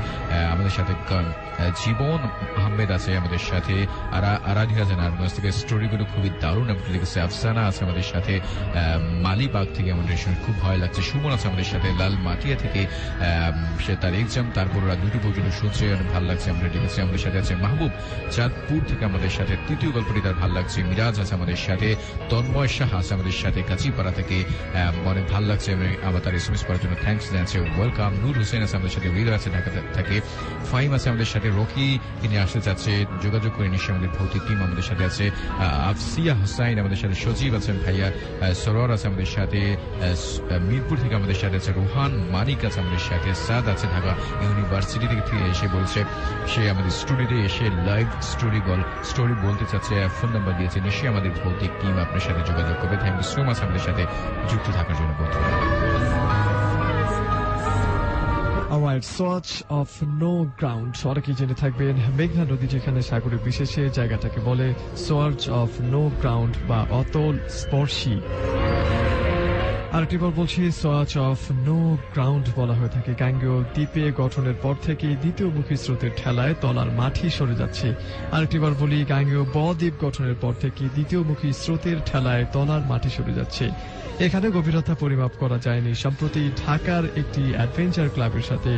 জীবন আহমেদ আছে আমাদের সাথে, আরাধিয়া জানারগঞ্জ থেকে স্টোরিগুলো খুবই দারুণ আমাকে লিখেছে। আফসানা আছে আমাদের সাথে মালিবাগ থেকে, আমাদের শুনে খুব ভয় লাগছে। সুমন আছে আমাদের সাথে লাল মাটিয়া থেকে, সে তার এক্সাম তারপর রাত 2টো পর্যন্ত শুনছে, অনেক ভালো লাগছে আমরা লিখেছি। আমাদের সাথে আছে মাহবুব চাঁদপুর থেকে আমাদের সাথে, তৃতীয় গল্পটি তার ভালো লাগছে। মিরাজ আছে আমাদের সাথে, তন্ময় শাহ আছে আমাদের সাথে কাঁচিপাড়া থেকে, অনেক ভালো লাগছে আমার তার এসএমএস করার জন্য থ্যাংকস জানাচ্ছে। ওয়েলকাম। নূর হোসেন আছে আমাদের সাথে, হৃদয় আছে ঢাকা থেকে, ফাইম আছে আমাদের সাথে, রকি তিনি আসতে চাচ্ছে, যোগাযোগ করে নিশ্চয়ই আমাদের ভৌতিক টিম আমাদের সাথে আছে। আফসিয়া হোসাইন আমাদের সাথে, সজীব আছেন ভাইয়া, সরোয়ার আছে আমাদের সাথে, মিরপুর থেকে আমাদের সাথে আছে রুহান, মানিক আছে আমাদের সাথে, সাদ আছে ঢাকা ইউনিভার্সিটি থেকে এসে বলছে সে আমাদের স্টুডিওতে এসে লাইভ স্টোরি বলতে চাচ্ছে, ফোন নাম্বার দিয়েছে। নিশ্চয়ই আমাদের ভৌতিক টিম আপনার সাথে যোগাযোগ করবে। থ্যাংক ইউ সো মাচ আমাদের সাথে যুক্ত থাকার জন্য বন্ধুরা। Alright, Search of No Ground, অনেকেই জেনে থাকবেন মেঘনা নদী যেখানে সাগরে বিশেষে জায়গাটাকে বলে Search of No Ground বা অতল স্পর্শী। আরেকটিবার বলছি সার্চ অফ নো গ্রাউন্ড বলা হয়ে থাকে গাঙ্গেয় দ্বীপে গঠনের পর থেকে দ্বিতীয়মুখী স্রোতের ঠেলায় তলার মাটি সরে যাচ্ছে। আরেকটিবার বলি গাঙ্গেয় ব-দ্বীপ গঠনের পর থেকে দ্বিতীয়মুখী স্রোতের ঠেলায় তলার মাটি সরে যাচ্ছে। এখানে গভীরতা পরিমাপ করা যায়নি। সম্প্রতি ঢাকার একটি অ্যাডভেঞ্চার ক্লাবের সাথে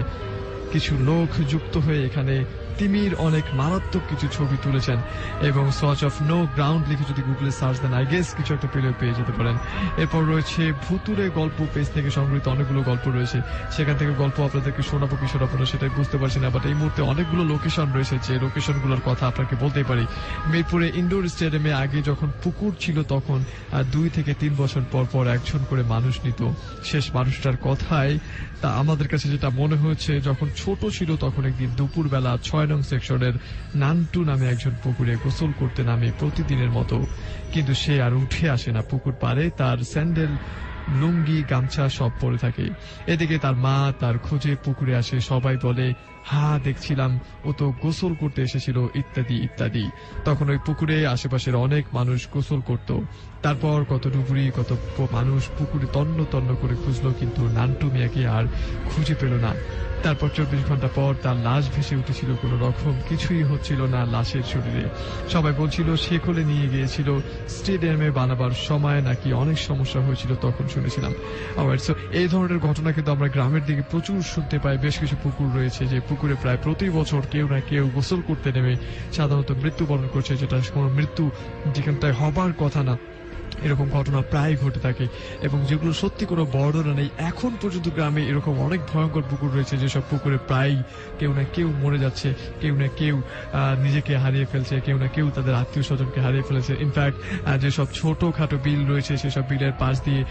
কিছু লোক যুক্ত হয়ে এখানে তিমির অনেক মারাত্মক কিছু ছবি তুলেছেন এবং সার্চ অফ নো গ্রাউন্ড লিখে যদি গুগলে সার্চ দেন আই গেস কিছু একটা পেয়ে যেতে পারেন। এরপর রয়েছে ভুতুরে গল্প পেজ থেকে সংগৃহীত অনেকগুলো গল্প রয়েছে, সেখান থেকে গল্প আপনাদেরকে শোনাবো কি শোনাবো না সেটাই বুঝতে পারছি না, বাট এই মুহূর্তে অনেকগুলো লোকেশন রয়েছে যে লোকেশনগুলোর কথা আপনাকে বলতেই পারি। মিরপুরে ইনডোর স্টেডিয়ামে আগে যখন পুকুর ছিল তখন 2 থেকে 3 বছর পর পর একজন করে মানুষ নিত। শেষ মানুষটার কথায় তা আমাদের কাছে যেটা মনে হয়েছে যখন ছোট ছিল তখন একদিন দুপুরবেলা 6 নং সেকশনের নান্টু নামে একজন পুকুরে গোসল করতে নামে প্রতিদিনের মতো, কিন্তু সে আর উঠে আসে না পুকুর পাড়ে। তার স্যান্ডেল লুঙ্গি গামছা সব পরে থাকে। এদিকে তার মা তার খোঁজে পুকুরে আসে, সবাই বলে দেখছিলাম ও তো গোসল করতে এসেছিল ইত্যাদি ইত্যাদি। তখন ওই পুকুরে আশেপাশের অনেক মানুষ গোসল করত। তারপর কত ডুবুরি কত মানুষ পুকুরে তন্ন তন্ন করে খুঁজলো, কিন্তু নান্টু মিয়াকে আর খুঁজে পেল না। তারপর 24 ঘন্টা পর তার লাশ ভেসে উঠেছিল, কোন রকম কিছুই হচ্ছিল না লাশের শরীরে। সবাই বলছিল শেকলে নিয়ে গিয়েছিল স্টেডিয়ামে বানাবার সময় নাকি অনেক সমস্যা হয়েছিল, তখন শুনেছিলাম। এই ধরনের ঘটনা কিন্তু আমরা গ্রামের দিকে প্রচুর শুনতে পাই। বেশ কিছু পুকুর রয়েছে যে পুকুরে প্রায় প্রতি বছর কেউ না কেউ গোসল করতে নেমে সাধারণত মৃত্যুবরণ করছে, যেটা কোনো মৃত্যু যেখানটায় হবার কথা না, এরকম ঘটনা প্রায় ঘটে থাকে এবং যেগুলো সত্যি কোনো বর্ণনা নেই। এখন পর্যন্ত গ্রামে এরকম অনেক ভয়ঙ্কর পুকুর রয়েছে যেসব পুকুরে প্রায় কেউ না কেউ মরে যাচ্ছে, কেউ না কেউ নিজেকে হারিয়ে ফেলছে, কেউ না কেউ তাদের আত্মীয় স্বজনকে হারিয়ে ফেলেছে। ইনফ্যাক্ট যেসব ছোটখাটো বিল রয়েছে সেসব বিলের পাশ দিয়ে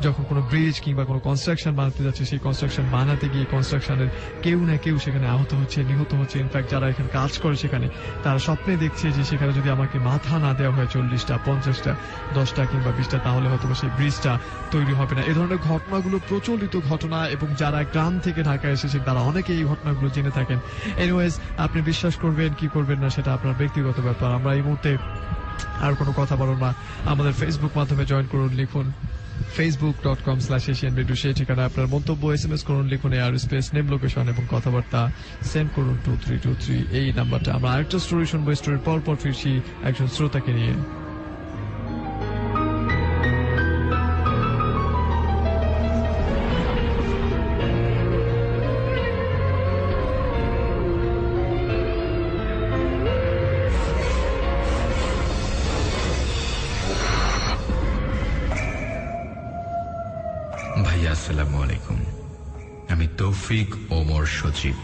যখন কোনো ব্রিজ কিংবা কোনো কনস্ট্রাকশন বানাতে যাচ্ছে, সেই কনস্ট্রাকশন বানাতে গিয়ে কনস্ট্রাকশনের কেউ না কেউ সেখানে আহত হচ্ছে, নিহত হচ্ছে। ইনফ্যাক্ট যারা এখানে কাজ করে সেখানে তারা স্বপ্নে দেখছে যে সেখানে যদি আমাকে মাথা না দেওয়া হয় 40টা 50টা 10টা কিংবা 20টা, তাহলে হয়তো সেই ব্রিজটা তৈরি হবে না। এই ধরনের ঘটনাগুলো প্রচলিত ঘটনা এবং যারা গ্রাম থেকে ঢাকায় এসেছেন তারা অনেকে এই ঘটনাগুলো জেনে থাকেন। এনিওয়েজ, আপনি বিশ্বাস করবেন কি করবেন না সেটা আপনার ব্যক্তিগত ব্যাপার। আমরা এই মুহূর্তে আর কোনো কথা বলবো না। আমাদের ফেসবুক মাধ্যমে জয়েন করুন, লিখুন facebook.com/asianradio, সেই ঠিকানা আপনার মন্তব্য SMS করুন, লিখুন AR স্পেস নেম লোকেশন এবং কথাবার্তা সেন্ড করুন 2323 এই নাম্বারটা। আমরা আরেকটা স্টোরি শুনবো, স্টোরির পর ফিরছি একজন শ্রোতাকে নিয়ে। আসসালামু আলাইকুম। আমি তৌফিক ওমর সচিব,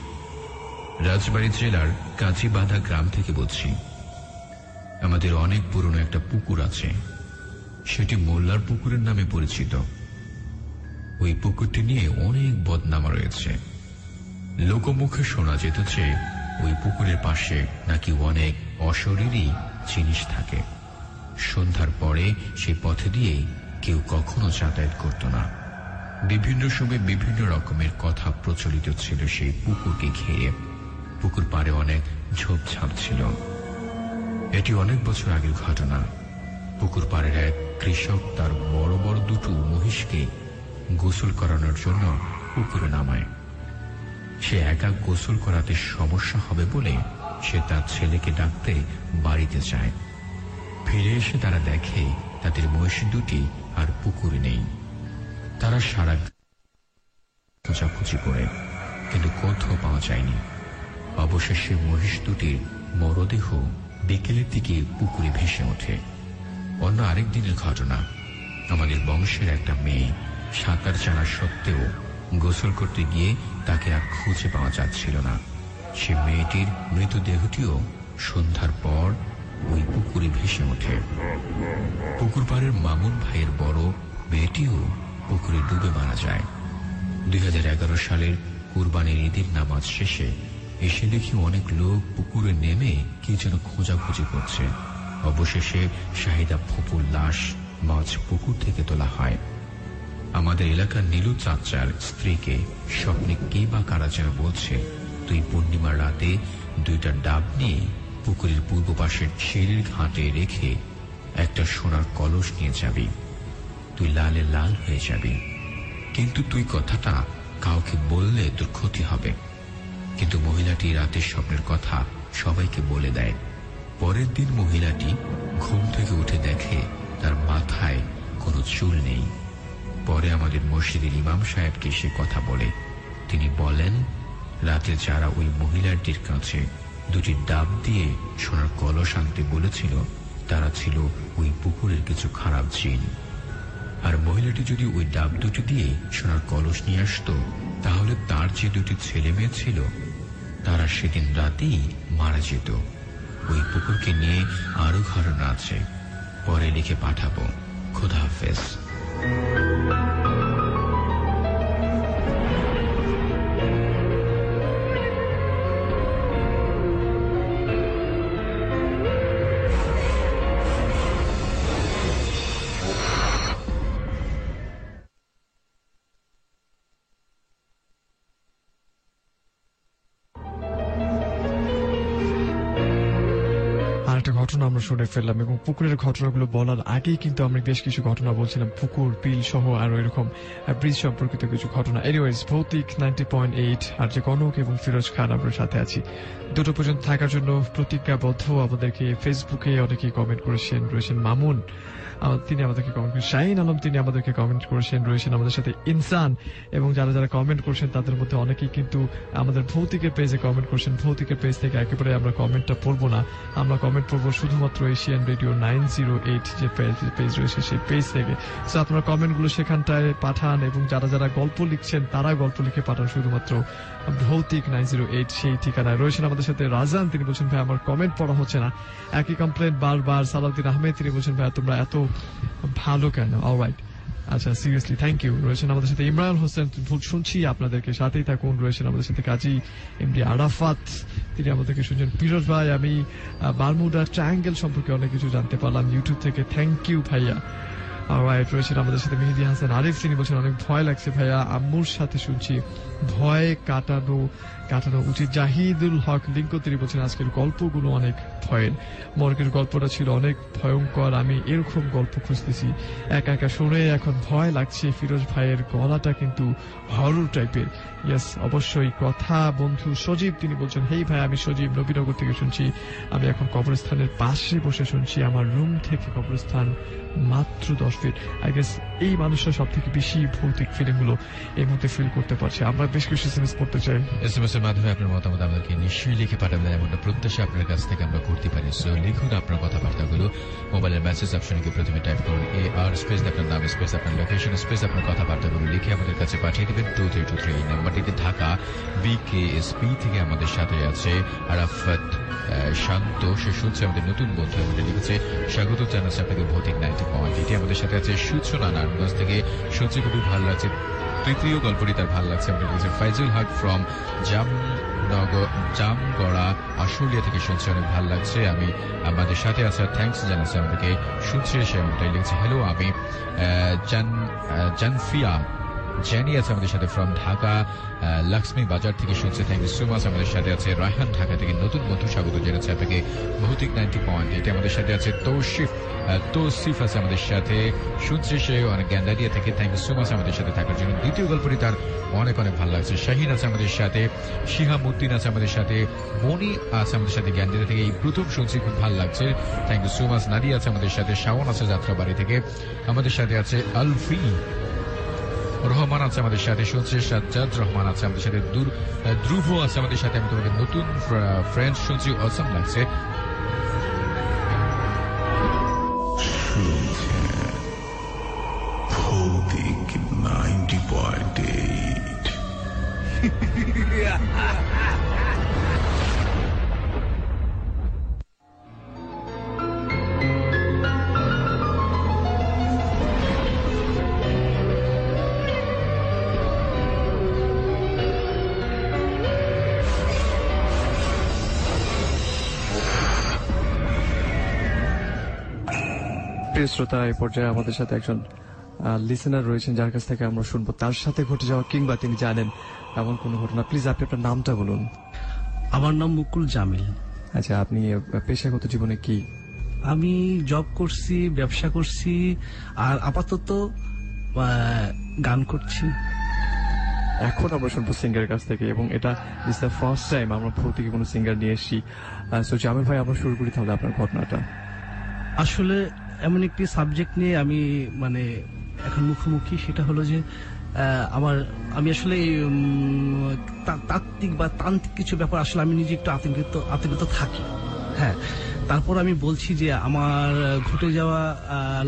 রাজবাড়ী জেলার কাজীবাধা গ্রাম থেকে বলছি। আমাদের অনেক পুরনো একটা পুকুর আছে, সেটি মোল্লার পুকুরের নামে পরিচিত। ওই পুকুরটি নিয়ে অনেক বদনামা রয়েছে। লোকমুখে শোনা যেত যে ওই পুকুরের পাশে নাকি অনেক অশরীরী জিনিস থাকে। সন্ধ্যার পরে সেই পথে দিয়ে কেউ কখনো যাতায়াত করত না। বিভিন্ন সময় বিভিন্ন রকমের কথা প্রচলিত ছিল সেই পুকুরকে ঘিরে। পুকুর পাড়ে অনেক ঝোপঝাপ ছিল। এটি অনেক বছর আগের ঘটনা। পুকুর পাড়ের এক কৃষক তার বড় বড় দুটো মহিষকে গোসল করানোর জন্য পুকুরে নামায়। সে একা গোসল করাতে সমস্যা হবে বলে সে তার ছেলেকে ডাকতে বাড়িতে যায়। ফিরে এসে তারা দেখে তাদের মহিষ দুটি আর পুকুরে নেই। তারা সারা খোঁজাখুঁজি করে, কিন্তু কোথাও পাওয়া যায়নি। অবশেষে মহিষ দুটির মরদেহ বিকেলের দিকে পুকুরে ভেসে ওঠে। অন্য আরেক দিনের ঘটনা, আমাদের বংশের একটা মেয়ে সাঁতার জানা সত্ত্বেও গোসল করতে গিয়ে তাকে আর খুঁজে পাওয়া যাচ্ছিল না। সে মেয়েটির মৃতদেহটিও সন্ধ্যার পর ওই পুকুরে ভেসে ওঠে। পুকুর পাড়ের মামুন ভাইয়ের বড় মেয়েটিও পুকুরে ডুবে মারা যায়। 2011 সালের কুরবানির ঈদের নামাজ শেষে এসে দেখি অনেক লোক পুকুরে নেমে কি যেন খোঁজাখুঁজি করছে। অবশেষে শাহিদা ফুপুর লাশ মাছ পুকুর থেকে তোলা হয়। আমাদের এলাকার নীলু চাচার স্ত্রীকে স্বপ্নে কে বা কারা যেন বলছে, তুই পূর্ণিমার রাতে দুইটা ডাব নিয়ে পুকুরের পূর্ব পাশের সিঁড়ির ঘাটে রেখে একটা সোনার কলস নিয়ে যাবি, তুই লালে লাল হয়ে যাবি। কিন্তু তুই কথাটা কাউকে বললে তোর ক্ষতি হবে। কিন্তু মহিলাটি রাতের স্বপ্নের কথা সবাইকে বলে দেয়। পরের দিন মহিলাটি ঘুম থেকে উঠে দেখে তার মাথায় কোনো চুল নেই। পরে আমাদের মসজিদের ইমাম সাহেবকে সে কথা বলে। তিনি বলেন, রাতে যারা ওই মহিলাটির কাছে দুটি ডাব দিয়ে সোনার কলস আনতে বলেছিল তারা ছিল ওই পুকুরের কিছু খারাপ জিন। আর মহিলাটি যদি ওই ডাব দুটি দিয়ে সোনার কলস নিয়ে আসতো, তাহলে তার যে দুটি ছেলে মেয়ে ছিল তারা সেদিন রাতেই মারা যেত। ওই পুকুরকে নিয়ে আরো ঘটনা আছে, পরে লিখে পাঠাবো। খোদা হাফেজ। ঘটনা আমরা শুনে ফেললাম এবং পুকুরের ঘটনাগুলো বলার আগেই কিন্তু আমরা বেশ কিছু ঘটনা বলছিলাম, পুকুর, বিল সহ আরো এরকম ব্রিজ সম্পর্কিত কিছু ঘটনা। এনিওয়েজ, ভৌতিক 90.8 আর যে কনক এবং ফিরোজ খান আপনার সাথে আছি দুটো পর্যন্ত থাকার জন্য প্রতিজ্ঞাবদ্ধ। আমাদেরকে ফেসবুকে অনেকেই কমেন্ট করেছেন। রয়েছেন মামুন, তিনি আমাদেরকে কমেন্ট করেছেন। শাহিন আলম, তিনি আমাদেরকে কমেন্ট করেছেন। রয়েছেন আমাদের সাথে ইনসান, এবং যারা যারা কমেন্ট করছেন তাদের মধ্যে অনেকেই কিন্তু আমাদের ভৌতিকের পেজে কমেন্ট করছেন। ভৌতিকের পেজ থেকে একেবারে আমরা কমেন্টটা পড়বো না, আমরা কমেন্ট পড়বো শুধুমাত্র এশিয়ান রেডিও 908 যে পেজ রয়েছে সেই পেজ থেকে। সো আপনারা কমেন্টগুলো সেখানটায় পাঠান, এবং যারা যারা গল্প লিখছেন তারা গল্প লিখে পাঠান শুধুমাত্র ভৌতিক 908 সেই ঠিকানায়। রয়েছেন আমাদের সাথে রাজান, তিনি বলছেন ভাই আমার কমেন্ট পড়া হচ্ছে না, একই কমপ্লেন বারবার। সালাউদ্দিন আহমেদ, তিনি বলছেন ভাই তোমরা এত ভালো কেন? অলরাইট, আচ্ছা, সিরিয়াসলি থ্যাংক ইউ। রয়েছেন আমাদের সাথে ইমরান হোসেন, শুনছি আপনাদেরকে, সাথেই থাকুন। রয়েছেন আমাদের সাথে কাজী এমডি আরাফাত, তিনি আমাদেরকে শুনছেন। ফিরোজ ভাই, আমি বারমুডা ট্রায়াঙ্গেল সম্পর্কে অনেক কিছু জানতে পারলাম ইউটিউব থেকে, থ্যাংক ইউ ভাইয়া। অলরাইট, রয়েছেন আমাদের সাথে মেহেদি হাসান আরিফ, তিনি বলছেন অনেক ভয় লাগছে ভাইয়া, আম্মুর সাথে শুনছি, ভয় কাটানো উচিত। জাহিদুল হক লিঙ্ক, তিনি বলছেন আজকের গল্পগুলো অনেক ভয়ের, মর্গের গল্পটা ছিল অনেক ভয়ঙ্কর, আমি এরকম গল্প খুঁজতেছি, একা একা শুনে এখন ভয় লাগছে। ফিরোজ ভাইয়ের গলাটা কিন্তু হরর টাইপের। ইয়েস, অবশ্যই কথা। বন্ধু সজীব, তিনি বলছেন হেই ভাই, আমি সজীব নবীনগর থেকে শুনছি, আমি এখন কবরস্থানের পাশে বসে শুনছি, আমার রুম থেকে কবরস্থান মাত্র 10 ফিট। আই গেস এই মানুষটা সব থেকে বেশি ভৌতিক ফিলিং গুলো এই মুহূর্তে ফিল করতে পারছে। আমরা বেশ কিছু SMS পড়তে চাই। SMS এর মাধ্যমে আপনার মতামত আমাদেরকে নিশ্চয়ই লিখে পাঠাবেন, এমনটা প্রত্যাশা আপনার কাছ থেকে আমরা করতে পারি। সো লিখুন আপনার কথাবার্তাগুলো, মোবাইলের মেসেজ অপশনে গিয়ে প্রথমে টাইপ করুন AR স্পেস আপনার নাম স্পেস আপনার লোকেশন স্পেস আপনার কথাবার্তাগুলো লিখে আমাদের কাছে পাঠিয়ে দেবেন 2323 এই নাম্বারটিতে। ঢাকা BKSP থেকে আমাদের সাথে আছে আরাফাত শান্ত, সে শুনছে আমাদের নতুন বন্ধু, আমাদের লিখেছে স্বাগত জানাচ্ছে আপনাকে ভৌতিক 90 পয়েন্ট। এটি আমাদের সাথে আছে সূচনা নারায়ণগঞ্জ থেকে, শুনছে খুবই ভালো লাগছে, তৃতীয় গল্পটি তার ভালো লাগছে। আমাদের লিখেছে ফাইজুল হক ফ্রম জামগড়া আশুলিয়া থেকে, শুনছে অনেক ভালো লাগছে, আমি আমাদের সাথে আছে, থ্যাঙ্কস জানাচ্ছে আমাদেরকে, শুনছে সে এমনটাই লিখছে। হ্যালো, আমি জানফিয়া জেনি আছে আমাদের সাথে ফ্রম ঢাকা লক্ষ্মী বাজার থেকে, শুনছে, থ্যাংক ইউ সো মাচ। আমাদের সাথে আছে রায়হান ঢাকা থেকে, নতুন বন্ধু, স্বাগত জানাচ্ছে আপনাকে ভৌতিক 90 পয়েন্ট। এটা আমাদের সাথে আছে তৌসিফ আছে আমাদের সাথে, শুনছে সে অনেক গ্যান্ডারিয়া থেকে, থ্যাংক ইউ সো মাচ আমাদের সাথে থাকার জন্য। দ্বিতীয় গল্পটি তার অনেক অনেক ভালো লাগছে। শাহিন আছে আমাদের সাথে, শিহামুদ্দিন আছে আমাদের সাথে, মনি আছে আমাদের সাথে গ্যান্ডারিয়া থেকে, এই প্রথম শুনছি, খুব ভালো লাগছে, thank you so much. Nadia আছে আমাদের সাথে, শাওন আছে যাত্রাবাড়ি থেকে, আমাদের সাথে আছে আলফি রহমান আছে আমাদের সাথে, শুনছে সাজ্জাদ রহমান আছে আমাদের সাথে, ধ্রুব আছে আমাদের সাথে, আমি তোমাকে নতুন ফ্রেন্ড শুনছি, অসম লাগছে। ভৌতিক 90.8 প্রিয় শ্রোতা, এই পর্যায়ে আমাদের সাথে একজন লিসেনার রয়েছেন যার কাছ থেকে আমরা শুনবো তার সাথে ঘটে যাওয়া কিংবা তিনি জানেন এমন কোন ঘটনা। প্লিজ আপনি আপনার নামটা বলুন। আমার নাম মুকুল জামিল। আচ্ছা, আপনি পেশাগত জীবনে কি? আমি জব করছি, ব্যবসা করছি, আর আপাতত গান করছি। এখন আমরা শুনবো সিঙ্গারের কাছ থেকে, এবং এটা ইজ দ্য ফার্স্ট টাইম আমরা ভৌতিক কোনো সিঙ্গার নিয়ে এসেছি। সো জামিল ভাই, আমরা শুরু করি তাহলে আপনার ঘটনাটা। আসলে এমন একটি সাবজেক্ট নিয়ে আমি এখন মুখোমুখি, সেটা হলো যে আমি আসলে তাত্ত্বিক বা তান্ত্রিক কিছু ব্যাপার আসলে আমি নিজে একটু আতঙ্কিত থাকি। হ্যাঁ, তারপর আমি বলছি যে আমার ঘটে যাওয়া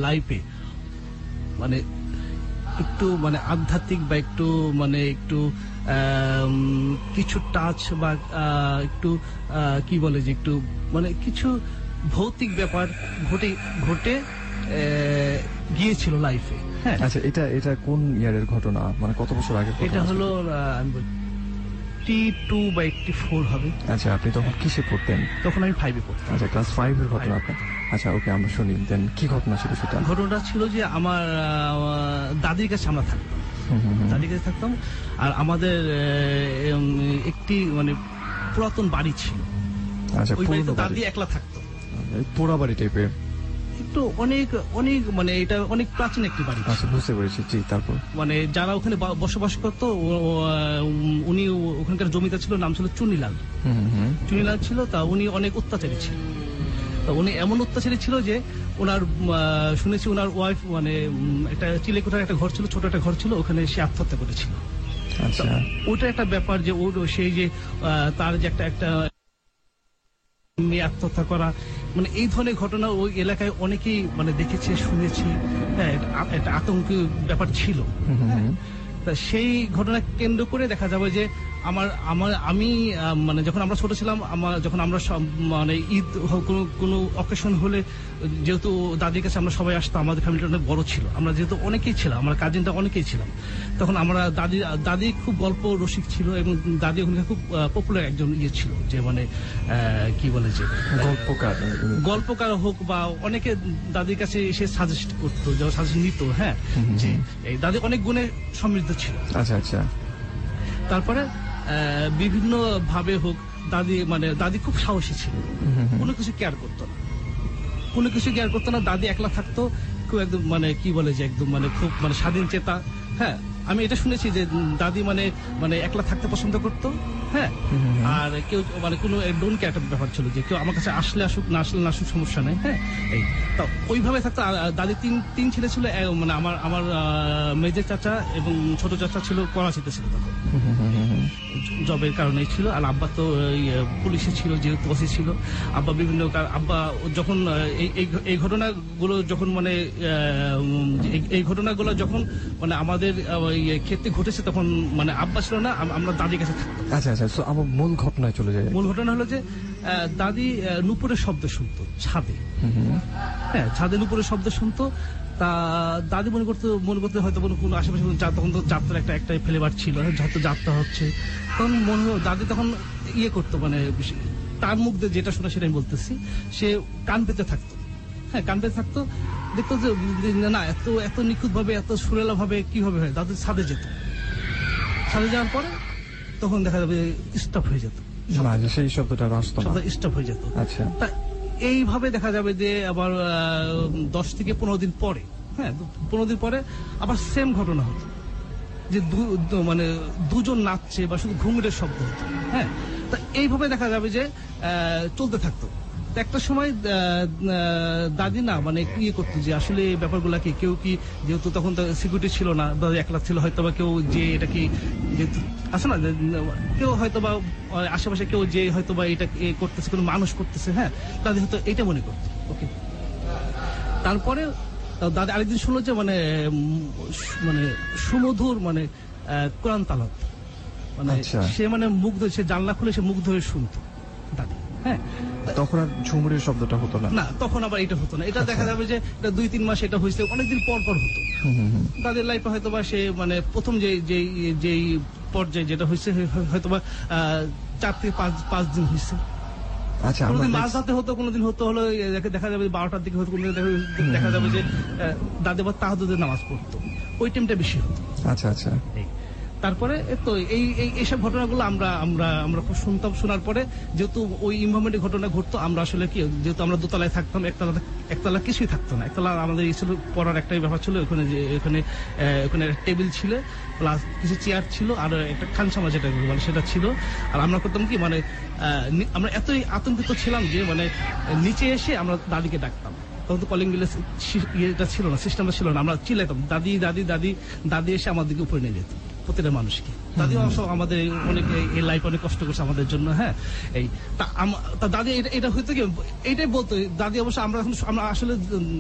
লাইফে একটু আধ্যাত্মিক বা একটু কিছু টাচ বা একটু কি বলে যে একটু কিছু ভৌতিক ব্যাপার ঘটে গিয়েছিল লাইফে। হ্যাঁ, আচ্ছা, এটা কোন ইয়ারের ঘটনা, কত বছর আগে? এটা হলো 82 বা 84 হবে। আচ্ছা, আপনি তখন কিসে পড়তেন? তখন আমি 5 এ পড়তাম। আচ্ছা, ক্লাস 5 এর ঘটনা আপনার। আচ্ছা, ওকে, আমরা শুনি। দেন কি ঘটনা ছিল সেটা? ঘটনাটা ছিল যে আমার দাদির কাছে আমরা থাকতাম, দাদির কাছে থাকতাম, আর আমাদের একটি পুরাতন বাড়ি ছিল। আচ্ছা, ওই বাড়িতে দাদি একলা থাকতো, পোড়া বাড়ি টাইপের, একটু অনেক এটা অনেক প্রাচীন একটি বাড়ি। আচ্ছা, বুঝতে পেরেছি। জি, তারপর? যারা ওখানে বসবাস করতো, উনি ওখানকার জমিদার ছিল, নাম ছিল চুনিলাল। চুনিলাল ছিল, তা উনি অনেক অত্যাচারী ছিল। তা উনি এমন অত্যাচারী ছিল যে ওনার শুনেছি ওনার ওয়াইফ একটা চিলেকোঠার একটা ঘর ছিল, ছোট একটা ঘর ছিল, ওখানে সে আত্মহত্যা করেছিল। আচ্ছা, ওটা একটা ব্যাপার যে সেই যে তার যে একটা আত্মহত্যা করা, এই ধরনের ঘটনা ওই এলাকায় অনেকেই দেখেছে, শুনেছি। হ্যাঁ, একটা আতঙ্কি ব্যাপার ছিল। সেই ঘটনা কেন্দ্র করে দেখা যাবে যে আমি যখন আমরা ছোট ছিলাম, যখন আমরা ঈদ কোনো অকেশন হলে, যেহেতু দাদির কাছে আমরা সবাই আসতাম, আমাদের ফ্যামিলিটা অনেক বড় ছিল, আমরা যেহেতু অনেকেই ছিলাম, আমরা কাজিনটা অনেকেই ছিলাম, তখন আমরা দাদি খুব গল্প রসিক ছিল, এবং দাদি ওখানে খুব পপুলার একজন ছিল, যে কি বলে যে গল্পকার হোক বা অনেকে দাদির কাছে এসে সাজেস্ট করতো, সাজেস্ট নিত। হ্যাঁ, এই দাদি অনেক গুণে সমৃদ্ধ ছিল। আচ্ছা আচ্ছা। তারপরে বিভিন্ন ভাবে হোক, দাদি খুব সাহসী ছিল, কোনো কিছু কেয়ার করতো না, দাদি একলা থাকতো, খুব একদম কি বলে যে একদম খুব স্বাধীন চেতা। হ্যাঁ, আমি এটা শুনেছি যে দাদি মানে মানে একলা থাকতে পছন্দ করতো, হ্যাঁ, আর কেউ মানে কোনো ডোন্ট কেয়ার একটা ব্যাপার ছিল যে কেউ আমার কাছে আসলে আসুক, না আসলে না আসুক, সমস্যা নেই, হ্যাঁ। এই তো ওইভাবে থাকতো। আর দাদি তিন ছেলে ছিল, মানে আমার মেজর চাচা এবং ছোট চাচা ছিল করাচিতে ছিল তখন, জবের কারণেই ছিল। আর আব্বা তো পুলিশে ছিল, যেহেতু ওসি ছিল। আব্বা আব্বা যখন এই ঘটনাগুলো যখন মানে এই ঘটনাগুলো যখন মানে আমাদের ক্ষেত্রে ঘটেছে, তখন মানে আব্বা ছিল না, আমরা দাদির কাছে থাকতাম। আচ্ছা আচ্ছা, তো আমার মূল ঘটনায় চলে যায়। মূল ঘটনা হলো যে দাদি নুপুরের শব্দ শুনতো ছাদে, হ্যাঁ, ছাদে নুপুরের শব্দ শুনতো। তা দাদি মনে করতে হয়তো কোনো আশেপাশে তখন তো যাত্রার একটা ফ্লেভার ছিল, যত যাত্রা হচ্ছে তখন মনে হলো দাদি তখন ইয়ে করতো, মানে তার মুখ দিয়ে যেটা শোনা সেটা আমি বলতেছি, সে কান পেতে থাকতো, হ্যাঁ, কান পেতে থাকতো। দেখতো যে না এত নিখুঁত ভাবে, এত সুরেলা ভাবে কিভাবে হয়। দাদি ছাদে যেত, ছাদে যাওয়ার পরে তখন দেখা যাবে স্টপ হয়ে যেত, সেই শব্দটা স্টপ হয়ে যেত। আচ্ছা, তা এইভাবে দেখা যাবে যে আবার 10 থেকে 15 দিন পরে, হ্যাঁ, 15 দিন পরে আবার সেম ঘটনা হতো, যে মানে দুজন নাচছে বা শুধু ঘুঙুরের শব্দ হতো, হ্যাঁ। তা এইভাবে দেখা যাবে যে চলতে থাকতো। একটা সময় দাদি না মানে ইয়ে করতো যে আসলে ব্যাপারগুলা কি কেউ কি, যেহেতু তখন তো সিকিউরিটি ছিল না, দাদি একলা ছিল, হয়তো বা কেউ যে এটা কি আছে না, কেউ হয়তো বা আশেপাশে কেউ যে হয়তো বা এটা করতেছে, কোনো মানুষ করতেছে, হ্যাঁ, দাদি হয়তো এইটা মনে করতো। ওকে, তারপরে দাদি আরেকদিন শুনলো যে মানে মানে সুমধুর মানে কোরআন তালাওয়াত, মানে সে মানে মুগ্ধ, সে জানলা খুলে সে মুগ্ধ হয়ে শুনতো দাদি, হ্যাঁ। তখন আর ঝুমুরের শব্দটা হতো না, তখন আবার এটা হতো না। এটা দেখা যাবে যে 2-3 মাস এটা হয়েছে, অনেকদিন পর হতো। তাদের লাইফে হয়তো বা সে মানে প্রথম যে পর্যায়ে যেটা হয়েছে হয়তো বা 4 থেকে 5 দিন হয়েছে। আচ্ছা, কোনদিন মাঝ রাতে হতো, কোনদিন হলো দেখা যাবে 12টার দিকে হতো, কোনদিন দেখা যাবে যে দাদি আবার তাহাজ্জুদের নামাজ পড়তো, ওই টাইমটা বেশি হতো। আচ্ছা আচ্ছা, তারপরে তো এইসব ঘটনাগুলো আমরা খুব শুনতাম। শোনার পরে যেহেতু ওই ইনভলভমেন্টের ঘটনা ঘটতো, আমরা আসলে কি, যেহেতু আমরা দোতলায় থাকতাম, একতলা কিছুই থাকতো না। একতলা আমাদের ছিল পড়ার একটাই ব্যাপার ছিল, ওখানে টেবিল ছিল, প্লাস কিছু চেয়ার ছিল, আর একটা খানসামা যেটা মানে সেটা ছিল। আর আমরা করতাম কি, মানে আমরা এতই আতঙ্কিত ছিলাম যে মানে নিচে এসে আমরা দাদিকে ডাকতাম। তখন তো কলিং বেলের ইয়েটা ছিল না, সিস্টেমটা ছিল না, আমরা চিল্লাইতাম দাদি দাদি দাদি, দাদি এসে আমাদেরকে উপরে নিয়ে যেত, প্রতিটা মানুষকে। দাদিও আমাদের অনেক এই লাইফ অনেক কষ্ট করছে আমাদের জন্য, হ্যাঁ। এই তা দাদি এটা হয়তো কি এইটাই বলতো দাদি। অবশ্য আমরা আসলে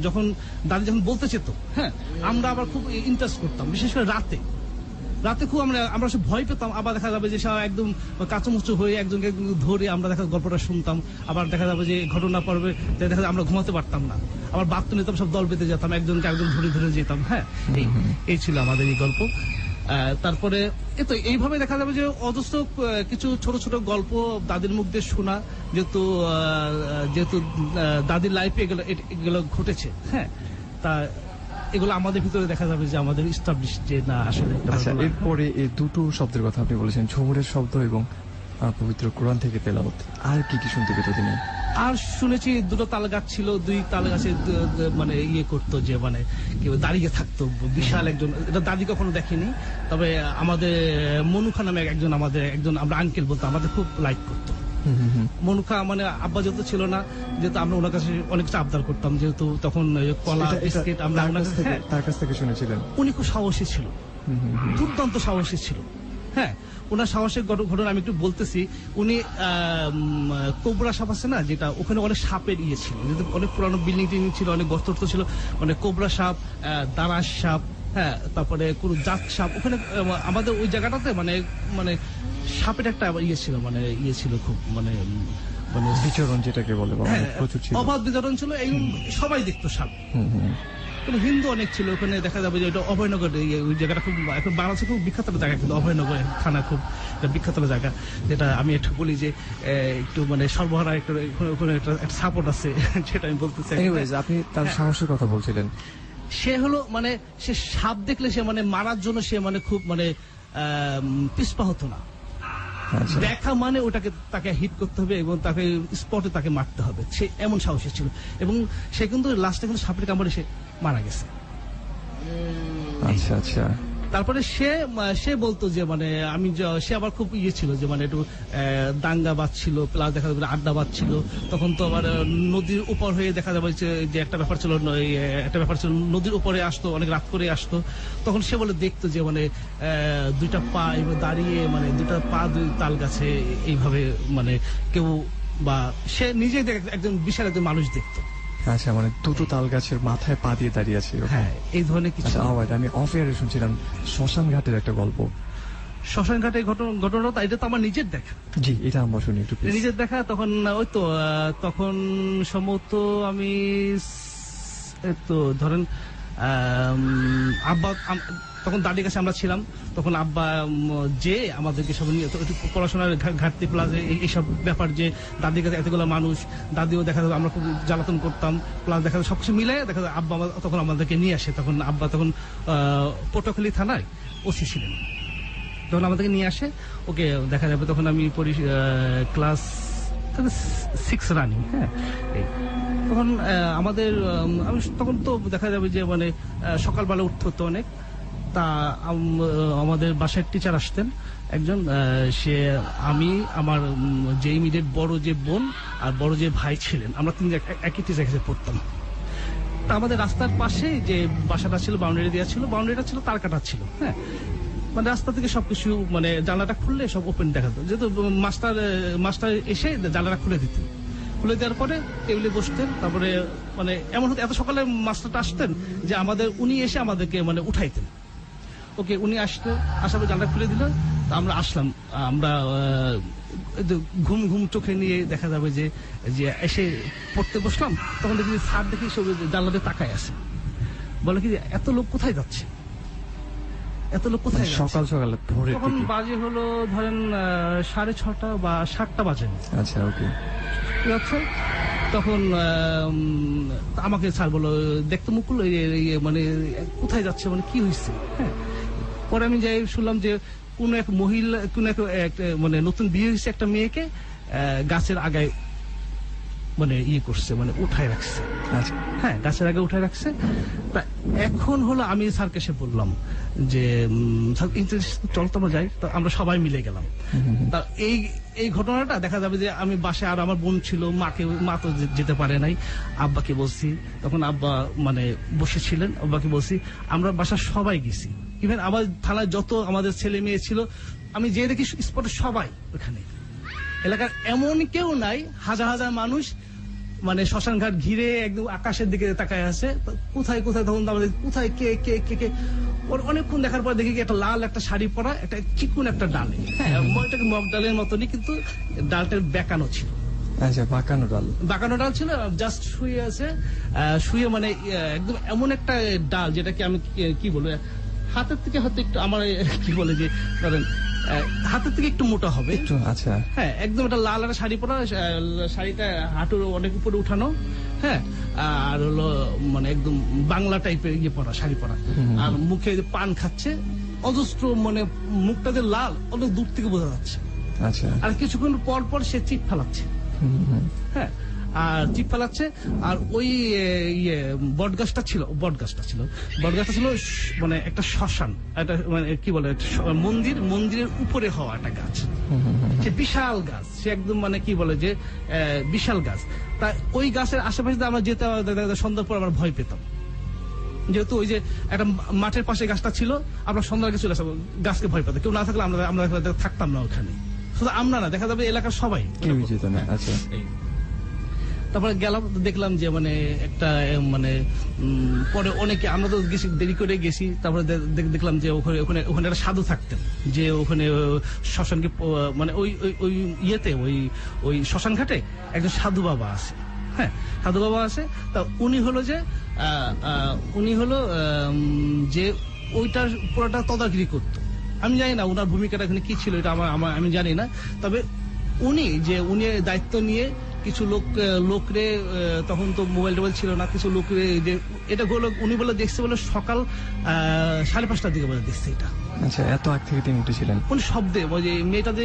যখন দাদি যখন বলতে চেত, হ্যাঁ, আমরা আবার খুব ইন্টারেস্ট করতাম, বিশেষ করে রাতে খুব আমরা সব ভয় পেতাম। আবার দেখা যাবে যে সব একদম কাঁচুমুচু হয়ে একজনকে ধরে আমরা গল্পটা শুনতাম। আবার দেখা যাবে যে ঘটনা পর্বে দেখা যাবে আমরা ঘুমাতে পারতাম না, আবার বাথরুমে নিতাম, সব দল বেঁধে যেতাম, একজন ধরে যেতাম, হ্যাঁ। এই ছিল আমাদের এই গল্প। তারপরে এইভাবে দেখা যাবে যে অজস্র কিছু ছোট ছোট গল্প দাদির মুখ দিয়ে শোনা, যেহেতু দাদির লাইফে এগুলো ঘটেছে, হ্যাঁ। তা এগুলো আমাদের ভিতরে দেখা যাবে যে আমাদের ইস্টাবলিশ যে না আসলে। আচ্ছা, এরপরে এই দুটো শব্দের কথা আপনি বলেছেন, ঝুমুরের শব্দ এবং পবিত্র কোরআন থেকে তেলাওয়াত, আর কি কি শুনতে পেত তিনি? আর শুনেছি 2 তাল গাছ ছিল, 2 তাল গাছে মানে ইয়ে করতো, যে মানে কেউ দাঁড়িয়ে থাকতো, বিশাল একজন। এটা দাদি কখনো দেখেনি, তবে আমাদের মনুখা নামে একজন আমরা আঙ্কেল বলতো, আমাদের খুব লাইক করতো। মনুখা মানে আব্বা যেহেতু ছিল না, যেহেতু আমরা ওনার কাছে অনেক কিছু আবদার করতাম, যেহেতু তখন কলা বিস্কিট আমরা তার কাছ থেকে শুনেছিলেন। উনি খুব সাহসী ছিল, দুর্দান্ত সাহসী ছিল, হ্যাঁ। ওনার সাহসের ঘটনা আমি একটু বলতেছি। উনি কোবরা সাপ আছে না, যেটা ওখানে অনেক সাপের ইয়ে ছিল, যেহেতু অনেক পুরানো বিল্ডিং টিল্ডিং ছিল, অনেক গর্ত ছিল, মানে কোবরা সাপ, দারাস সাপ, হ্যাঁ, তারপরে কোনো জাত সাপ ওখানে আমাদের ওই জায়গাটাতে মানে মানে সাপের একটা ইয়ে ছিল, মানে ইয়ে ছিল খুব মানে মানে বিচরণ যেটাকে বলে, প্রচুর ছিল, অবাধ বিচরণ ছিল। এই সবাই দেখতো সাপ। হিন্দু অনেক ছিল ওখানে, দেখা যাবে যে ওটা অভয়নগর, ওই জায়গাটা খুব এখন বাংলাদেশে খুব বিখ্যাত জায়গা, কিন্তু অভয়নগর থানা খুব বিখ্যাত জায়গা, যেটা আমি একটু বলি যে একটু মানে সর্বহারা ওখানে একটা সাপোর্ট আছে, যেটা আমি বলতে চাই। আপনি তার সাহসের কথা বলছিলেন। সে হলো মানে সে সাপ দেখলে সে মানে মারার জন্য সে মানে খুব মানে পিছপা হতো না। দেখা মানে তাকে হিট করতে হবে এবং তাকে স্পটে তাকে মারতে হবে, সে এমন সাহসী ছিল। এবং সে কিন্তু লাস্টে কিন্তু সাপের কামড়ে সে মারা গেছে। আচ্ছা আচ্ছা, তারপরে সে বলতো যে মানে সে আবার খুব ইয়ে ছিল যে মানে একটু দাঙ্গা বাজছিল, প্লাস দেখা যাবে আড্ডা বাজছিল। তখন তো আবার নদীর উপর হয়ে দেখা যাবে যে একটা ব্যাপার ছিল, নদীর উপরে আসতো, অনেক রাত করে আসতো। তখন সে বলে দেখতো যে মানে দুইটা পা এইভাবে দাঁড়িয়ে, মানে দুইটা পা দুই তাল গাছে এইভাবে, মানে কেউ বা সে নিজে একজন বিশাল একজন মানুষ দেখতো। আচ্ছা, মানে দুটো তাল গাছের মাথায় পা দিয়ে দাঁড়িয়ে আছে। হ্যাঁ, এই ধরনের কিছু। আমি অফ এয়ারে শুনছিলাম শ্মশান ঘাটের একটা গল্প। শ্মশান ঘাটের ঘটনাটা এটা তো আমার নিজের দেখা। জি, এটা আমরা শুনি একটু প্লিজ। নিজের দেখা। তখন ওই তো তখন সম্ভবত আমি তো ধরেন আব্বা, তখন দাদির কাছে আমরা ছিলাম। তখন আব্বা যে আমাদেরকে সব নিয়ে পড়াশোনার ঘাটতি, প্লাস এইসব ব্যাপার, যে দাদির কাছে এতগুলো মানুষ, দাদিও দেখা যায় আমরা খুব জ্বালাতন করতাম, প্লাস দেখা যায় সবকিছু মিলে দেখা যায় আব্বা তখন আমাদেরকে নিয়ে আসে। তখন আব্বা তখন পটুয়াখালী থানায় ওসি ছিলেন। তখন আমাদেরকে নিয়ে আসে। ওকে দেখা যাবে তখন আমি পড়ি ক্লাস 6 রানিং। হ্যাঁ, তখন আমাদের আমি তখন তো দেখা যাবে যে মানে সকালবেলা উঠতে হতো অনেক। তা আমাদের বাসায় টিচার আসতেন একজন, সে আমি, আমার যে ইমিডিয়েট বড় যে বোন আর বড় যে ভাই ছিলেন, আমরা তিন একই টিচার কাছে পড়তাম। তা আমাদের রাস্তার পাশে যে বাসাটা ছিল, বাউন্ডারি দেওয়া ছিল, বাউন্ডারিটা ছিল তার কাটা ছিল। হ্যাঁ, মানে রাস্তা থেকে সবকিছু, মানে জানলাটা খুললে সব ওপেন দেখা যেত, যেহেতু মাস্টার এসে জানলাটা খুলে দিত। খুলে দেওয়ার পরে টেবিলে বসতেন। তারপরে মানে এমন হতো এত সকালে মাস্টারটা আসতেন যে উনি এসে আমাদেরকে মানে উঠাইতেন। ওকে, উনি আসলেন, আসার পর জানলা খুলে দিল। তা আমরা আসলাম, আমরা ঘুম ঘুম চোখে নিয়ে দেখা যাবে যে এসে পড়তে বসলাম। তখন দেখি স্যার দেখি সব জানলাতে তাকায় আছে। বলে কি, এত লোক কোথায় যাচ্ছে, এত লোক কোথায়? সকাল সকাল ভোরে তখন বাজে হলো ধরেন 6:30 বা 7টা বাজে। আচ্ছা, ওকে। তখন আমাকে স্যার বললো, দেখতে মুকুল মানে কোথায় যাচ্ছে, মানে কি হয়েছে? হ্যাঁ, পরে আমি যাই শুনলাম যে কোন এক মহিলা, কোন এক মানে নতুন বিয়ে হয়েছে একটা মেয়েকে গাছের আগায় মানে করছে, মানে উঠায় রাখছে। হ্যাঁ, গাছের আগে উঠায় রাখছে। তা এখন হলো আমি স্যারকে এসে বললাম যে চল তো আমরা যাই। তো আমরা সবাই মিলে গেলাম। তা এই ঘটনাটা দেখা যাবে যে আমি বাসায়, আর আমার বোন ছিল, মা তো যেতে পারে নাই। আব্বাকে বলছি, তখন আব্বা মানে বসেছিলেন, আব্বাকে বলছি, আমরা বাসার সবাই গেছি। ইভেন আমার থানায় যত আমাদের ছেলে মেয়ে ছিল, আমি যে দেখি স্পটে সবাই ওখানে। এলাকার এমন কেউ নাই, হাজার হাজার মানুষ মানে শ্মশান ঘাট ঘিরে একদম আকাশের দিকে তাকায় আছে। কোথায় কোথায় তখন আমাদের কোথায় কে কে কে কে অনেকক্ষণ দেখার পর দেখি একটা লাল একটা শাড়ি পরা একটা চিকুন একটা ডালে। হ্যাঁ, ওইটাকে মগ ডালের মতনই, কিন্তু ডালটার বেঁকানো ছিল। আচ্ছা, বাঁকানো ডাল ছিল। জাস্ট শুয়ে আছে, শুয়ে মানে একদম এমন একটা ডাল যেটাকে আমি কি বলবো, হাতের থেকে হয়তো একটু আমার কি বলে যে ধরেন হাতের থেকে একটু মোটা হবে। আচ্ছা, হ্যাঁ, একদম একটা লাল একটা শাড়ি পরা, শাড়িটা হাঁটুর অনেক উপরে উঠানো। হ্যাঁ, আর হলো মানে একদম বাংলা টাইপের পরা, শাড়ি পরা, আর মুখে পান খাচ্ছে অজস্র, মানে মুখটা যে লাল অনেক দূর থেকে বোঝা যাচ্ছে। আচ্ছা, আর কিছুক্ষণ পর পর সে চিপ ফেলাচ্ছে। হ্যাঁ, আর চিপ ফেলাচ্ছে। আর ওই বটগাছটা ছিল মানে একটা শ্মশান, একটা মানে কি বলে মন্দিরের উপরে হওয়া একটা গাছ। সে বিশাল গাছ, সে একদম মানে কি বলে যে বিশাল গাছ। তা ওই গাছের আশেপাশে আমরা যেতে সন্ধ্যার পর আমরা ভয় পেতাম, যেহেতু ওই যে একটা মাঠের পাশে গাছটা ছিল। আমরা সন্ধ্যার আগে চলে আসতাম, গাছকে ভয় পেতাম। কেউ না থাকলে আমরা থাকতাম না ওখানে। শুধু আমরা না, দেখা যাবে এলাকার সবাই কেউ যেত না। আচ্ছা, তারপরে গেলাম, দেখলাম যে মানে একটা মানে পরে অনেকে, আমরা তো গেছি দেরি করে গেছি। তারপরে দেখলাম যে ওখানে একটা সাধু থাকতেন, যে ওখানে শ্মশানকে মানে ওই ইয়েতে ওই শ্মশান ঘাটে একজন সাধু বাবা আছে। হ্যাঁ, সাধু বাবা আছে। তা উনি হলো যে ওইটার পুরোটা তদারকি করতো। আমি জানি না ওনার ভূমিকাটা এখানে কি ছিল, এটা আমি জানি না। তবে উনি দায়িত্ব নিয়ে কিছু লোকরে, তখন তো মোবাইল টোবাইল ছিল না, কিছু লোকরে এটা উনি বলে দেখছে, বলে সকাল 5:30টার দিকে বলে দেখছে এটা। আচ্ছা, এত আগ থেকে তিনি উঠেছিলেন। উনি শব্দে, ওই যে মেয়েটা যে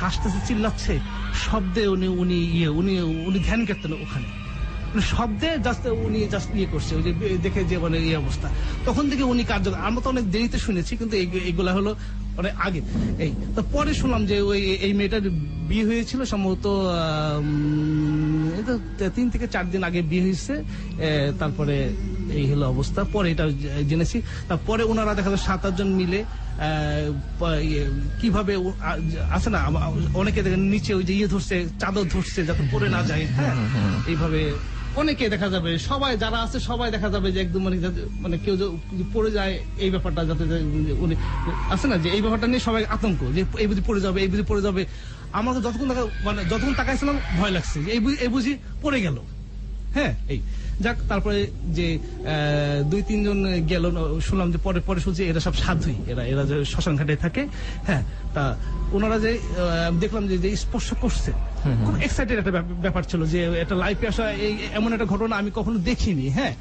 হাসতেছে চিল্লাচ্ছে, শব্দে উনি ধ্যান করতেন ওখানে। মানে শব্দে জাস্ট উনি জাস্ট ইয়ে করছে, ওই যে দেখে যে মানে এই অবস্থা, তখন থেকে উনি কার্যকর। আমরা তো অনেক দেরিতে শুনেছি, কিন্তু এগুলা হলো মানে আগে। এই তো পরে শুনলাম যে ওই এই মেয়েটার বিয়ে হয়েছিল সম্ভবত 3 থেকে 4 দিন আগে বিয়ে হয়েছে, তারপরে এই হলো অবস্থা। পরে এটা জেনেছি। তারপরে ওনারা দেখা যায় 7-8 জন মিলে কিভাবে আছে না, অনেকে দেখেন নিচে ওই যে ইয়ে ধরছে, চাদর ধরছে যাতে পড়ে না যায়, হ্যাঁ, এইভাবে অনেকে দেখা যাবে, সবাই যারা আছে সবাই দেখা যাবে যে একদম মানে কেউ যদি পড়ে যায় এই ব্যাপারটা, যাতে উনি আছে না যে এই ব্যাপারটা নিয়ে সবাই আতঙ্ক যে এই বুঝি পড়ে যাবে, এই বুঝি পড়ে যাবে। আমার তো যতক্ষণ তাকাইছিলাম ভয় লাগছে যে এই বুঝি পড়ে গেল, হ্যাঁ। এই যাক, তারপরে যে 2-3 জন গেল, শুনলাম যে পরে শুনছি এরা সব সাধুই, এরা যে শ্মশান ঘাটে থাকে, হ্যাঁ। তা ওনারা যে দেখলাম যে স্পর্শ করছে, খুব এক্সাইটেড একটা ব্যাপার ছিল যে এটা লাইফে আসা এমন একটা ঘটনা আমি কখনো দেখিনি, হ্যাঁ।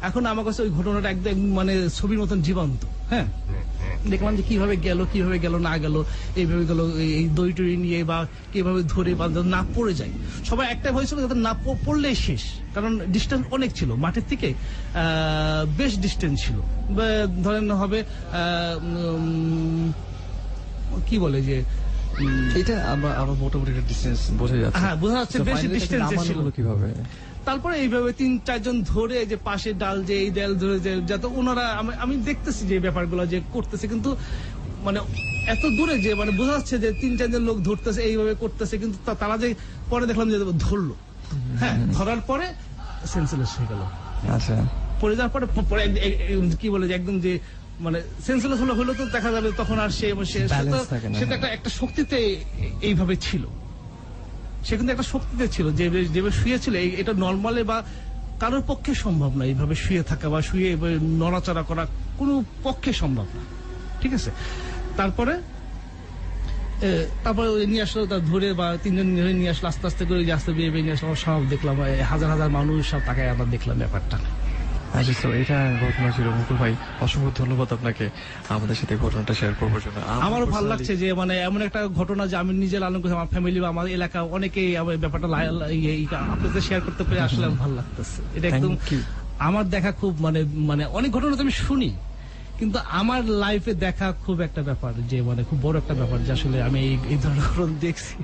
এখন আমার কাছে ওই ঘটনাটা একদম মানে ছবির মতন জীবন্ত, হ্যাঁ। দেখলাম যে কিভাবে গেল না গেল, এইভাবে গেল এই দই টই নিয়ে বা কিভাবে ধরে বা না পড়ে যায়। সবাই একটা হয়েছিল যাতে না পড়লেই শেষ, কারণ ডিস্টেন্স অনেক ছিল, মাঠের থেকে বেশ ডিস্টেন্স ছিল, ধরেন হবে কি বলে যে এটা আমরা মোটামুটি একটা ডিসটেন্স বোঝা যাচ্ছে, হ্যাঁ বোঝা যাচ্ছে, বেশ ডিস্টেন্স ছিল। কিভাবে তারপরে এইভাবে 3-4 জন ধরে যে পাশে ডাল যে এই ডাল ধরে যে যাতে ওনারা, আমি দেখতেছি যে ব্যাপারগুলো যে করতেছে, কিন্তু মানে এত দূরে যে মানে বোঝা যাচ্ছে যে 3-4 জন লোক ধরতেছে, এইভাবে করতেছে, কিন্তু তারা যে পরে দেখলাম যে ধরলো, হ্যাঁ, ধরার পরে সেন্সলেস হয়ে গেল। আচ্ছা, পড়ে যাওয়ার পরে কি বলে যে একদম যে মানে সেন্সলেস হলো তো দেখা যাবে তখন আর সেটা একটা শক্তিতে এইভাবে ছিল, সে কিন্তু একটা শক্তিতে ছিল, যেভাবে শুয়েছিল এটা নর্মালে বা কারোর পক্ষে সম্ভব না, এইভাবে শুয়ে থাকা বা শুয়ে নড়াচড়া করা কোনো পক্ষে সম্ভব না, ঠিক আছে। তারপরে নিয়ে আসলো, তার ধরে বা 3 জন ধরে নিয়ে আসলো, আস্তে আস্তে করে আস্তে বিয়ে নিয়ে আসলো, সব দেখলাম হাজার হাজার মানুষ সব তাকায়, আমরা দেখলাম ব্যাপারটা। আচ্ছা, তো এটা ঘটনা ছিল। মুকুল ভাই, অসংখ্য ধন্যবাদ আপনাকে আমাদের সাথে ঘটনাটা শেয়ার করবার জন্য। আমারও ভালো লাগছে যে মানে এমন একটা ঘটনা যে আমি নিজে লালন করছি, আমার ফ্যামিলি বা আমার এলাকা অনেকেই ব্যাপারটা আপনাদের শেয়ার করতে পেরে আসলে ভালো লাগতেছে। এটা একদম আমার দেখা খুব মানে অনেক ঘটনা তো আমি শুনি, কিন্তু আমার লাইফে দেখা খুব একটা ব্যাপার যে মানে খুব বড় একটা ব্যাপার যে আসলে আমি এই ধরনের ঘটনা দেখছি,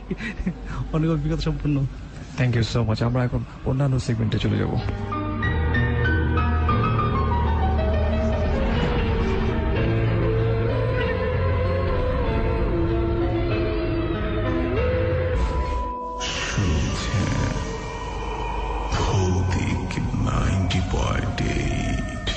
অনেক অভিজ্ঞতা সম্পূর্ণ। Thank you so much. আমরা এখন অন্যান্য সেগমেন্টে চলে যাব। ভৌতিক 90.8।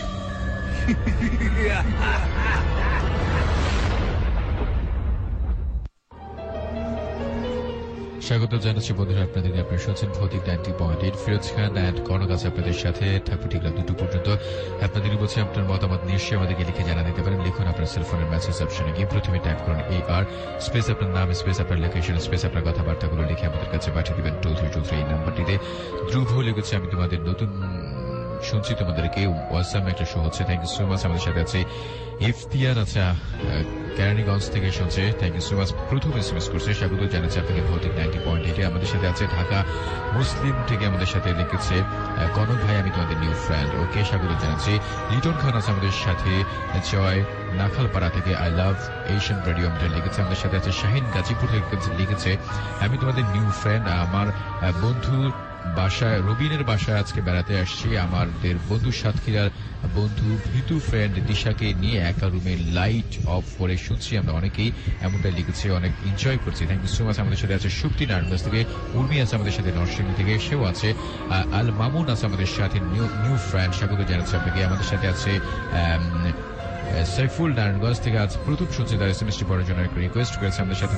স্বাগত জানাচ্ছি বন্ধুরা আপনাদের, আপনারা শুনছেন ভৌতিক 90.8। ফিরোজ খান অ্যান্ড কনক আছে আপনাদের সাথে, থাকবে ঠিক রাত 2 পর্যন্ত। আপনাদের বলছি আপনার মতামত নিশ্চয়ই আমাদেরকে লিখে জানা দিতে পারেন। লিখুন আপনার সেলফোনের মেসেজ অপশনে গিয়ে প্রথমে টাইপ করুন AR স্পেস আপনার নাম স্পেস আপনার লোকেশন স্পেস আপনার কথাবার্তাগুলো লিখে আমাদের কাছে পাঠিয়ে দিবেন 2323 এই নাম্বারটিতে। ধ্রুব লিখেছে, আমি তোমাদের নতুন শুনছি, তোমাদেরকে ওয়াসাম একটা শো হচ্ছে, থ্যাংক ইউ সো মাচ। আমাদের সাথে আছে ইফতিয়ার, আচ্ছা কেরানীগঞ্জ থেকে শুনছে, থ্যাংক ইউ সো মাচ। প্রথম SMS করছে, স্বাগত জানাচ্ছে আপনাকে ভৌতিক 90.8। আমাদের সাথে আছে ঢাকা মুসলিম থেকে আমাদের সাথে লিখেছে কনক ভাই, আমি তোমাদের নিউ ফ্রেন্ড, ওকে স্বাগত জানাচ্ছি। লিটন খান আছে আমাদের সাথে, জয় নাখালপাড়া থেকে, আই লাভ এশিয়ান রেডিও আমাদের লিখেছে। আমাদের সাথে আছে শাহিন গাজীপুর থেকে লিখেছে, আমি তোমাদের নিউ ফ্রেন্ড, আমার বন্ধুর বাসায় রবিনের বাসায় আজকে বেড়াতে আসছি, আমাদের বন্ধু সাতক্ষীরার বন্ধু ভীতু ফ্রেন্ড দিশাকে নিয়ে একা রুমে লাইট অফ করে শুনছি আমরা, অনেকেই এমনটাই লিখেছে, অনেক এনজয় করছি, থ্যাংক ইউ সো মাচ। আমাদের সাথে আছে শক্তি নারায়ণগঞ্জ থেকে, উর্মি আছে আমাদের সাথে নরসিংদী থেকে, সেও আছে। আল মামুন আছে আমাদের সাথে, নিউ ফ্রেন্ড, স্বাগত জানাচ্ছে আপনাকে। আমাদের সাথে আছে সাইফুল নারায়ণগঞ্জ থেকে, আজ প্রথম শুনছি, তার SMS পড়ার জন্য একটা রিকোয়েস্ট করেছে। আমাদের সাথে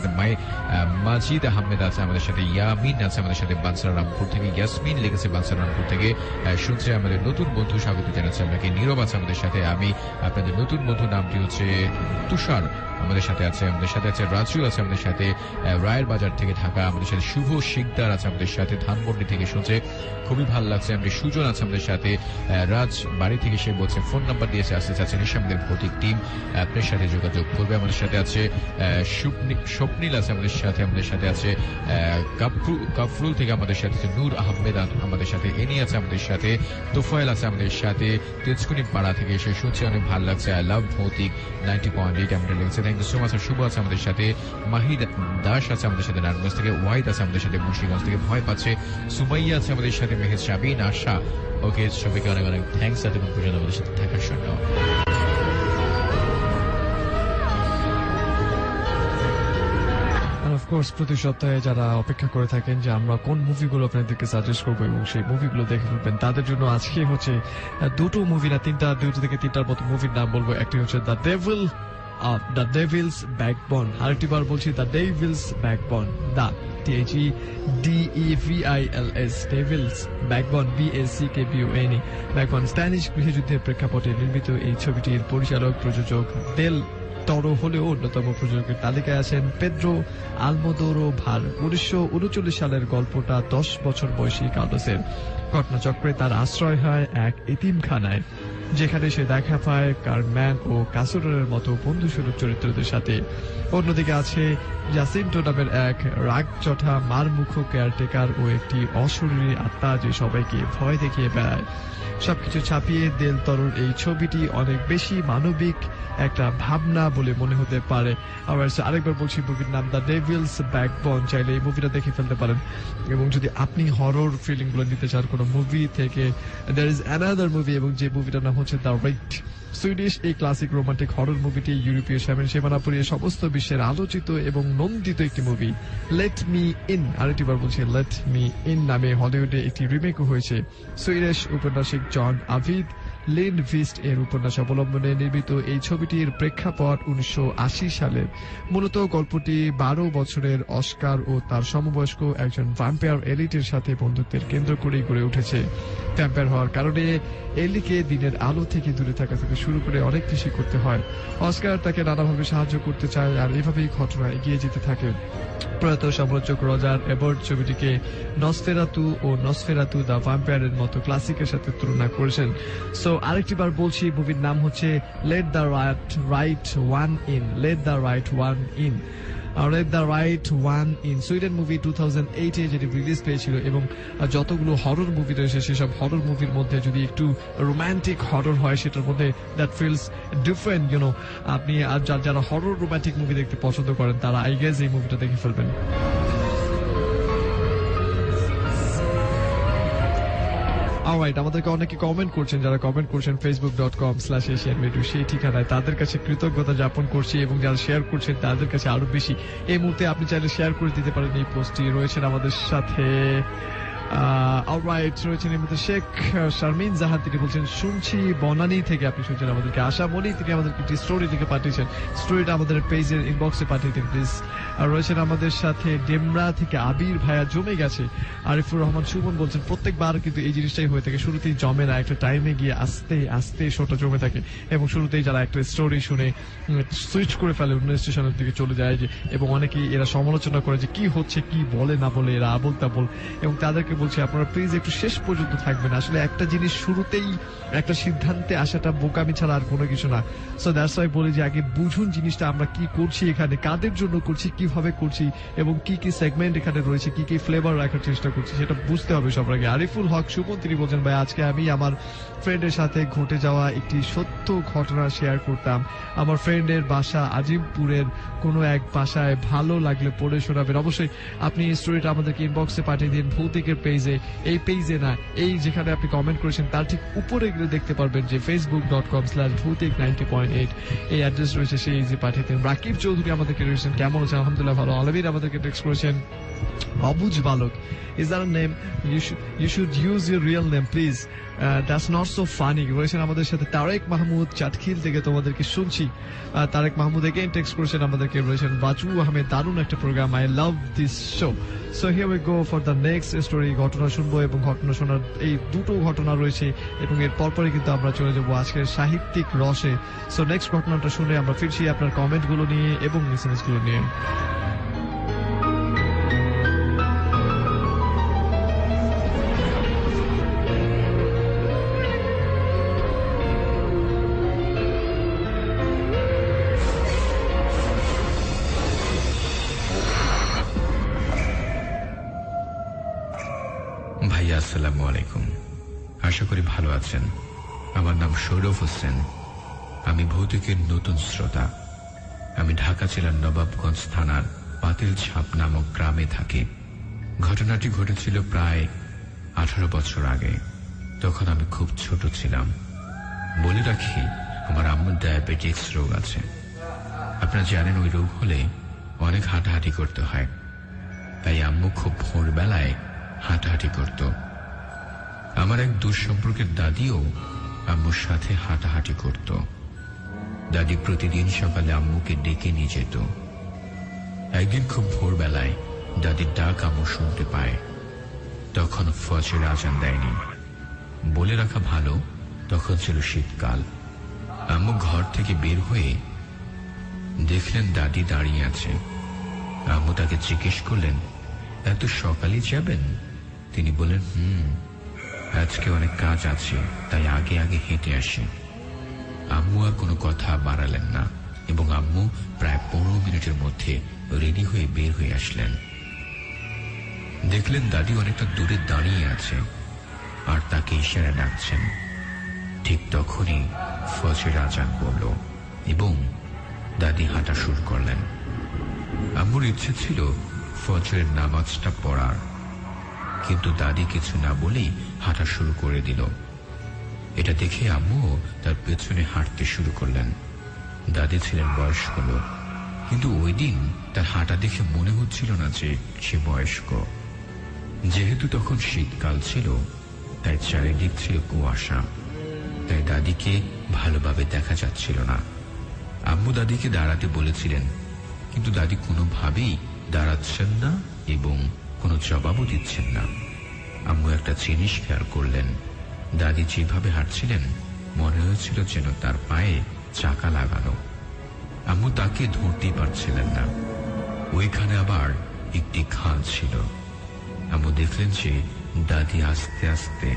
মাজিদ আহমেদ আছে আমাদের সাথে, ইয়ামিন আছে আমাদের সাথে বানসারা রামপুর থেকে, ইয়াসমিন লিখেছে বানসারা রামপুর থেকে শুনছে আমাদের নতুন বন্ধু, স্বাগত জানাচ্ছে আপনাকে। নীরব আছে আমাদের সাথে, আমি আপনাদের নতুন বন্ধু, নামটি হচ্ছে তুষার, আমাদের সাথে আছে রাজু আছে আমাদের সাথে রায়ের বাজার থেকে ঢাকা, আমাদের সাথে শুভ শিকদার আছে আমাদের সাথে ধানমন্ডি থেকে শুনছে, খুবই ভালো লাগছে। আমাদের সুজন আছে আমাদের সাথে, রাজ বাড়ি থেকে সে বলছে ফোন নাম্বার দিয়েছে, আসতে চাচ্ছেন আমাদের ভৌতিক টিম আপনার সাথে যোগাযোগ করবে। আমাদের সাথে আছে স্বপ্নিল আছে আমাদের সাথে আছে কাফরুল থেকে আমাদের সাথে আছে নূর আহমেদ আমাদের সাথে, এনি আছে আমাদের সাথে, তোফায়েল আছে আমাদের সাথে তেজকুনি পাড়া থেকে এসে শুনছে, অনেক ভালো লাগছে। আই লাভ ভৌতিক 90.8 আমাদের লেগেছে, থ্যাংক ইউ সো মাচ। শুভ আছে আমাদের সাথে, মাহিদ দাস আছে আমাদের সাথে নারায়ণগঞ্জ থেকে, ওয়াহিদ আছে আমাদের সাথে মুন্সিগঞ্জ থেকে ভয় পাচ্ছে, সুমাইয়া আছে আমাদের সাথে, মেহেজ শাবিন, আশা। ওকে, সবাইকে অনেক অনেক থ্যাংকস এতক্ষণ পর্যন্ত আমাদের সাথে থাকার জন্য। অফকোর্স প্রতি সপ্তাহে যারা অপেক্ষা করে থাকেন যে আমরা কোন মুভিগুলো আপনাদেরকে সাজেস্ট করবো এবং সেই মুভিগুলো দেখে ফেলবেন, তাদের জন্য আজকে হচ্ছে দুটো মুভি না দুটো থেকে তিনটার মতো মুভির নাম বলবো। একটি হচ্ছে দ্য ডেভিলস ব্যাকবোন, আরেকটি বার বলছি the Devil's backbone, the DEVILS Devil's backbone BACKBON backbone. Spanish গৃহযুদ্ধের প্রেক্ষাপটে নির্মিত এই ছবিটির পরিচালক প্রযোজক দেল তরো হলেও অন্যতম প্রযোজকের তালিকায় আছেন পেদ্রো আলমোদোভার। 1939 সালের গল্পটা 10 বছর বয়সী কার্লোসের। ঘটনাচক্রে তার আশ্রয় হয় এক এতিমখানায়, যেখানে সে দেখা পায় কারম্যান ও কাসুরের মতো বন্ধুস্বরূপ চরিত্রদের সাথে। অন্যদিকে আছে জাসিন্টো নামের এক রাগচটা মারমুখ কেয়ারটেকার ও একটি অশরীরী আত্মা যে সবাইকে ভয় দেখিয়ে বেড়ায়। সবকিছু ছাপিয়ে দেল তরোর এই ছবিটি অনেক বেশি মানবিক একটা ভাবনা বলে মনে হতে পারে। আবার আরেকবার বলছি, মুভির নাম দ্য ডেভিলস ব্যাকবোন। চাইলে এই মুভিটা দেখে ফেলতে পারেন। এবং যদি আপনি হরর ফিলিং গুলো নিতে চান কোন মুভি থেকে, দেয়ার ইজ অ্যানাদার মুভি, এবং যে মুভিটার নাম হচ্ছে দ্য রাইট। সুইডিশ এই ক্লাসিক রোমান্টিক হরর মুভিটি ইউরোপীয় সেবানা পরিয়ে সমস্ত বিশ্বের আলোচিত এবং নন্দিত একটি মুভি। লেট মি ইন, আরেকটিবার বলছি লেট মি ইন নামে হলিউডে একটি রিমেকও হয়েছে। সুইডিশ উপন্যাসিক জন আভিদ লিন্ডভিস্ট এর উপন্যাস অবলম্বনে নির্মিত এই ছবিটির প্রেক্ষাপট 1980 সালের। মূলত গল্পটি 12 বছরের অস্কার ও তার সমবয়স্ক একজন ভ্যাম্পায়ার এলিটের সাথে বন্ধুত্বের কেন্দ্র করেই গড়ে উঠেছে। ভ্যাম্পায়ার হওয়ার কারণে এলিকে দিনের আলো থেকে দূরে থাকা থেকে শুরু করে অনেক কিছু করতে হয়। অস্কার তাকে নানাভাবে সাহায্য করতে চায়, আর এভাবেই ঘটনা এগিয়ে যেতে থাকে। প্রয়াত সমালোচক রজার এবার্ট ছবিটিকে নসফেরাতু দ্য ভ্যাম্পায়ারের মতো ক্লাসিকের সাথে তুলনা করেছেন। সো আরেকটি বার বলছি, মুভির নাম হচ্ছে let the right one in. Let the right one in let the right one in Sweden movie 2008 যেটি রিলিজ পেয়েছিল। এবং যতগুলো হরর মুভি রয়েছে সেসব হরর মুভির মধ্যে যদি একটু রোমান্টিক হরর হয়, সেটার মধ্যে দ্যাট ফিলস ডিফারেন্ট। আপনি যারা হরর রোমান্টিক মুভি দেখতে পছন্দ করেন তারা আই গেস এই মুভিটা দেখে ফেলবেন। অলরাইট, আমাদেরকে অনেকে কমেন্ট করছেন, যারা কমেন্ট করছেন facebook.com/asianradio সেই ঠিকানায়, তাদের কাছে কৃতজ্ঞতা জ্ঞাপন করছি। এবং যারা শেয়ার করছেন তাদের কাছে আরো বেশি। এই মুহূর্তে আপনি চাইলে শেয়ার করে দিতে পারেন এই পোস্টটি। রয়েছেন আমাদের সাথে অলরাইট, রয়েছেন এর মধ্যে শেখ শারমিন জাহান, তিনি বলছেন শুনছি বনানী থেকে আপনি শুনছেন আমাদেরকে। আশা মনি, তিনি আমাদেরকে একটি স্টোরি থেকে পাঠিয়েছেন, স্টোরিটা আমাদের পেজের ইনবক্সে পাঠিয়ে দিন প্লিজ। আর রয়েছেন আমাদের সাথে ডেমরা থেকে আবির ভাইয়া, জমে গেছে। আরিফুর রহমান সুমন বলছেন প্রত্যেকবার কিন্তু এই জিনিসটাই হয়ে থাকে, শুরুতেই জমে না, একটা টাইমে গিয়ে আস্তে আস্তে শোটা জমে থাকে। এবং শুরুতেই যারা একটা স্টোরি শুনে সুইচ করে ফেলে, অন্য স্টেশনের দিকে চলে যায়, এবং অনেকেই এরা সমালোচনা করে যে কি হচ্ছে, কি বলে না বলে, এরা আবল তাবল। এবং তাদেরকে বলছি আপনারা প্লিজ একটু শেষ পর্যন্ত থাকবেন। আসলে একটা জিনিস শুরুতেই একটা সিদ্ধান্তে আসাটা বোকামি ছাড়া আর কোনো কিছু না। সো দ্যাটস ওয়াই বলি যে আগে বুঝুন জিনিসটা আমরা কি করছি, এখানে কাদের জন্য করছি, কিভাবে করছি, এবং কি কি সেগমেন্ট এখানে রয়েছে, কি কি ফ্লেভার রাখার চেষ্টা করছি সেটা বুঝতে হবে সবার আগে। আরিফুল হক সুমন, তিনি বলছেন ভাই আজকে আমি আমার ফ্রেন্ডের সাথে ঘটে যাওয়া একটি সত্য ঘটনা শেয়ার করতাম। আমার ফ্রেন্ডের বাসা আজিমপুরের কোনো এক বাসায়, ভালো লাগলে পড়ে শোনাবেন। অবশ্যই আপনি এই স্টোরিটা আমাদেরকে ইনবক্সে পাঠিয়ে দিন, ভৌতিকের পেজে। এই পেজে না, এই যেখানে আপনি কমেন্ট করেছেন তার ঠিক উপরে গেলে দেখতে পারবেন যে facebook.com/bhutik90.8 এই অ্যাড্রেস রয়েছে, সেই ইজি পাঠিয়ে দিন। রাকিব চৌধুরী আমাদেরকে রয়েছেন, কেমন আছেন? আলহামদুলিল্লাহ ভালো। আলমির আমাদেরকে টেক্সট করেছেন অবুজ বালক, is that a name? You should use your real name please. That's not so funny. রয়েছেন আমাদের সাথে তারেক মাহমুদ চাটখিল থেকে, তোমাদেরকে শুনছি। তারেক মাহমুদ এগেইন টেক্সট করেছেন আমাদেরকে। রয়েছেন বাজু আহমেদ, দারুণ একটা programme, I love this show. So here we go for the next story. ঘটনা শুনবো এবং ঘটনা শোনার এই দুটো ঘটনা রয়েছে এবং এর পরপরই কিন্তু আমরা চলে যাবো আজকের সাহিত্যিক রসে। সো নেক্সট ঘটনাটা শুনে আমরা ফিরছি আপনার কমেন্টগুলো নিয়ে এবং এসএমএস গুলো নিয়ে। ভাইয়া আসসালামু আলাইকুম, আশা করি ভালো আছেন। আমার নাম সৌরভ হোসেন, আমি ভৌতিকের নতুন শ্রোতা। আমি ঢাকা জেলার নবাবগঞ্জ থানার পাতিল ছাপ নামক গ্রামে থাকি। ঘটনাটি ঘটেছিল প্রায় 18 বছর আগে। তখন আমি খুব ছোট ছিলাম। বলে রাখি, আমার আম্মুর ডায়াবেটিক্স রোগ আছে। আপনারা জানেন ওই রোগ হলে অনেক হাঁটাহাঁটি করতে হয়, তাই আম্মু খুব ভোরবেলায় হাঁটাহাঁটি করত। আমার এক দূর সম্পর্কের দাদিও আম্মুর সাথে হাঁটাহাঁটি করত। দাদি প্রতিদিন সকালে আম্মুকে ডেকে নিয়ে যেত। একদিন খুব ভোরবেলায় দাদির ডাক আম্মু শুনতে পায়। তখন ফজরের আজান দেয়নি। বলে রাখা ভালো, তখন ছিল শীতকাল। আম্মু ঘর থেকে বের হয়ে দেখলেন দাদি দাঁড়িয়ে আছে। আম্মু তাকে জিজ্ঞেস করলেন, এত সকালে যাবেন? তিনি বললেন, আজকে অনেক কাজ আছে, তাই আগে আগে হেঁটে আসি। আম্মু আর কোনো কথা বাড়ালেন না এবং আম্মু প্রায় 15 মিনিটের মধ্যে রেডি হয়ে বের হয়ে আসলেন। দেখলেন দাদি অনেকটা দূরে দাঁড়িয়ে আছে আর তাকে ইশারা ডাকছেন। ঠিক তখনই ফজরের আজান পড়ল এবং দাদি হাঁটা শুরু করলেন। আম্মুর ইচ্ছে ছিল ফজরের নামাজটা পড়ার, কিন্তু দাদি কিছু না বলেই হাঁটা শুরু করে দিল। এটা দেখে আম্মু তার পেছনে হাঁটতে শুরু করলেন। দাদি ছিলেন বয়স্ক লোক, কিন্তু ওই দিন তার হাঁটা দেখে মনে হচ্ছিল না যে সে বয়স্ক। যেহেতু তখন শীতকাল ছিল, তাই চারিদিক ছিল কুয়াশা, তাই দাদিকে ভালোভাবে দেখা যাচ্ছিল না। আম্মু দাদিকে দাঁড়াতে বলেছিলেন, কিন্তু দাদি কোনোভাবেই দাঁড়াচ্ছেন না এবং কোনো জবাবও দিচ্ছেন না। আম্মু একটা জিনিস খেয়াল করলেন, দাদি যেভাবে হাঁটছিলেন মনে হয়েছিল যেন তার পায়ে চাকা লাগানো। আম্মু তাকে ধরতেই পারছিলেন না। ওইখানে আবার একটি খাল ছিল। আম্মু দেখলেন যে দাদি আস্তে আস্তে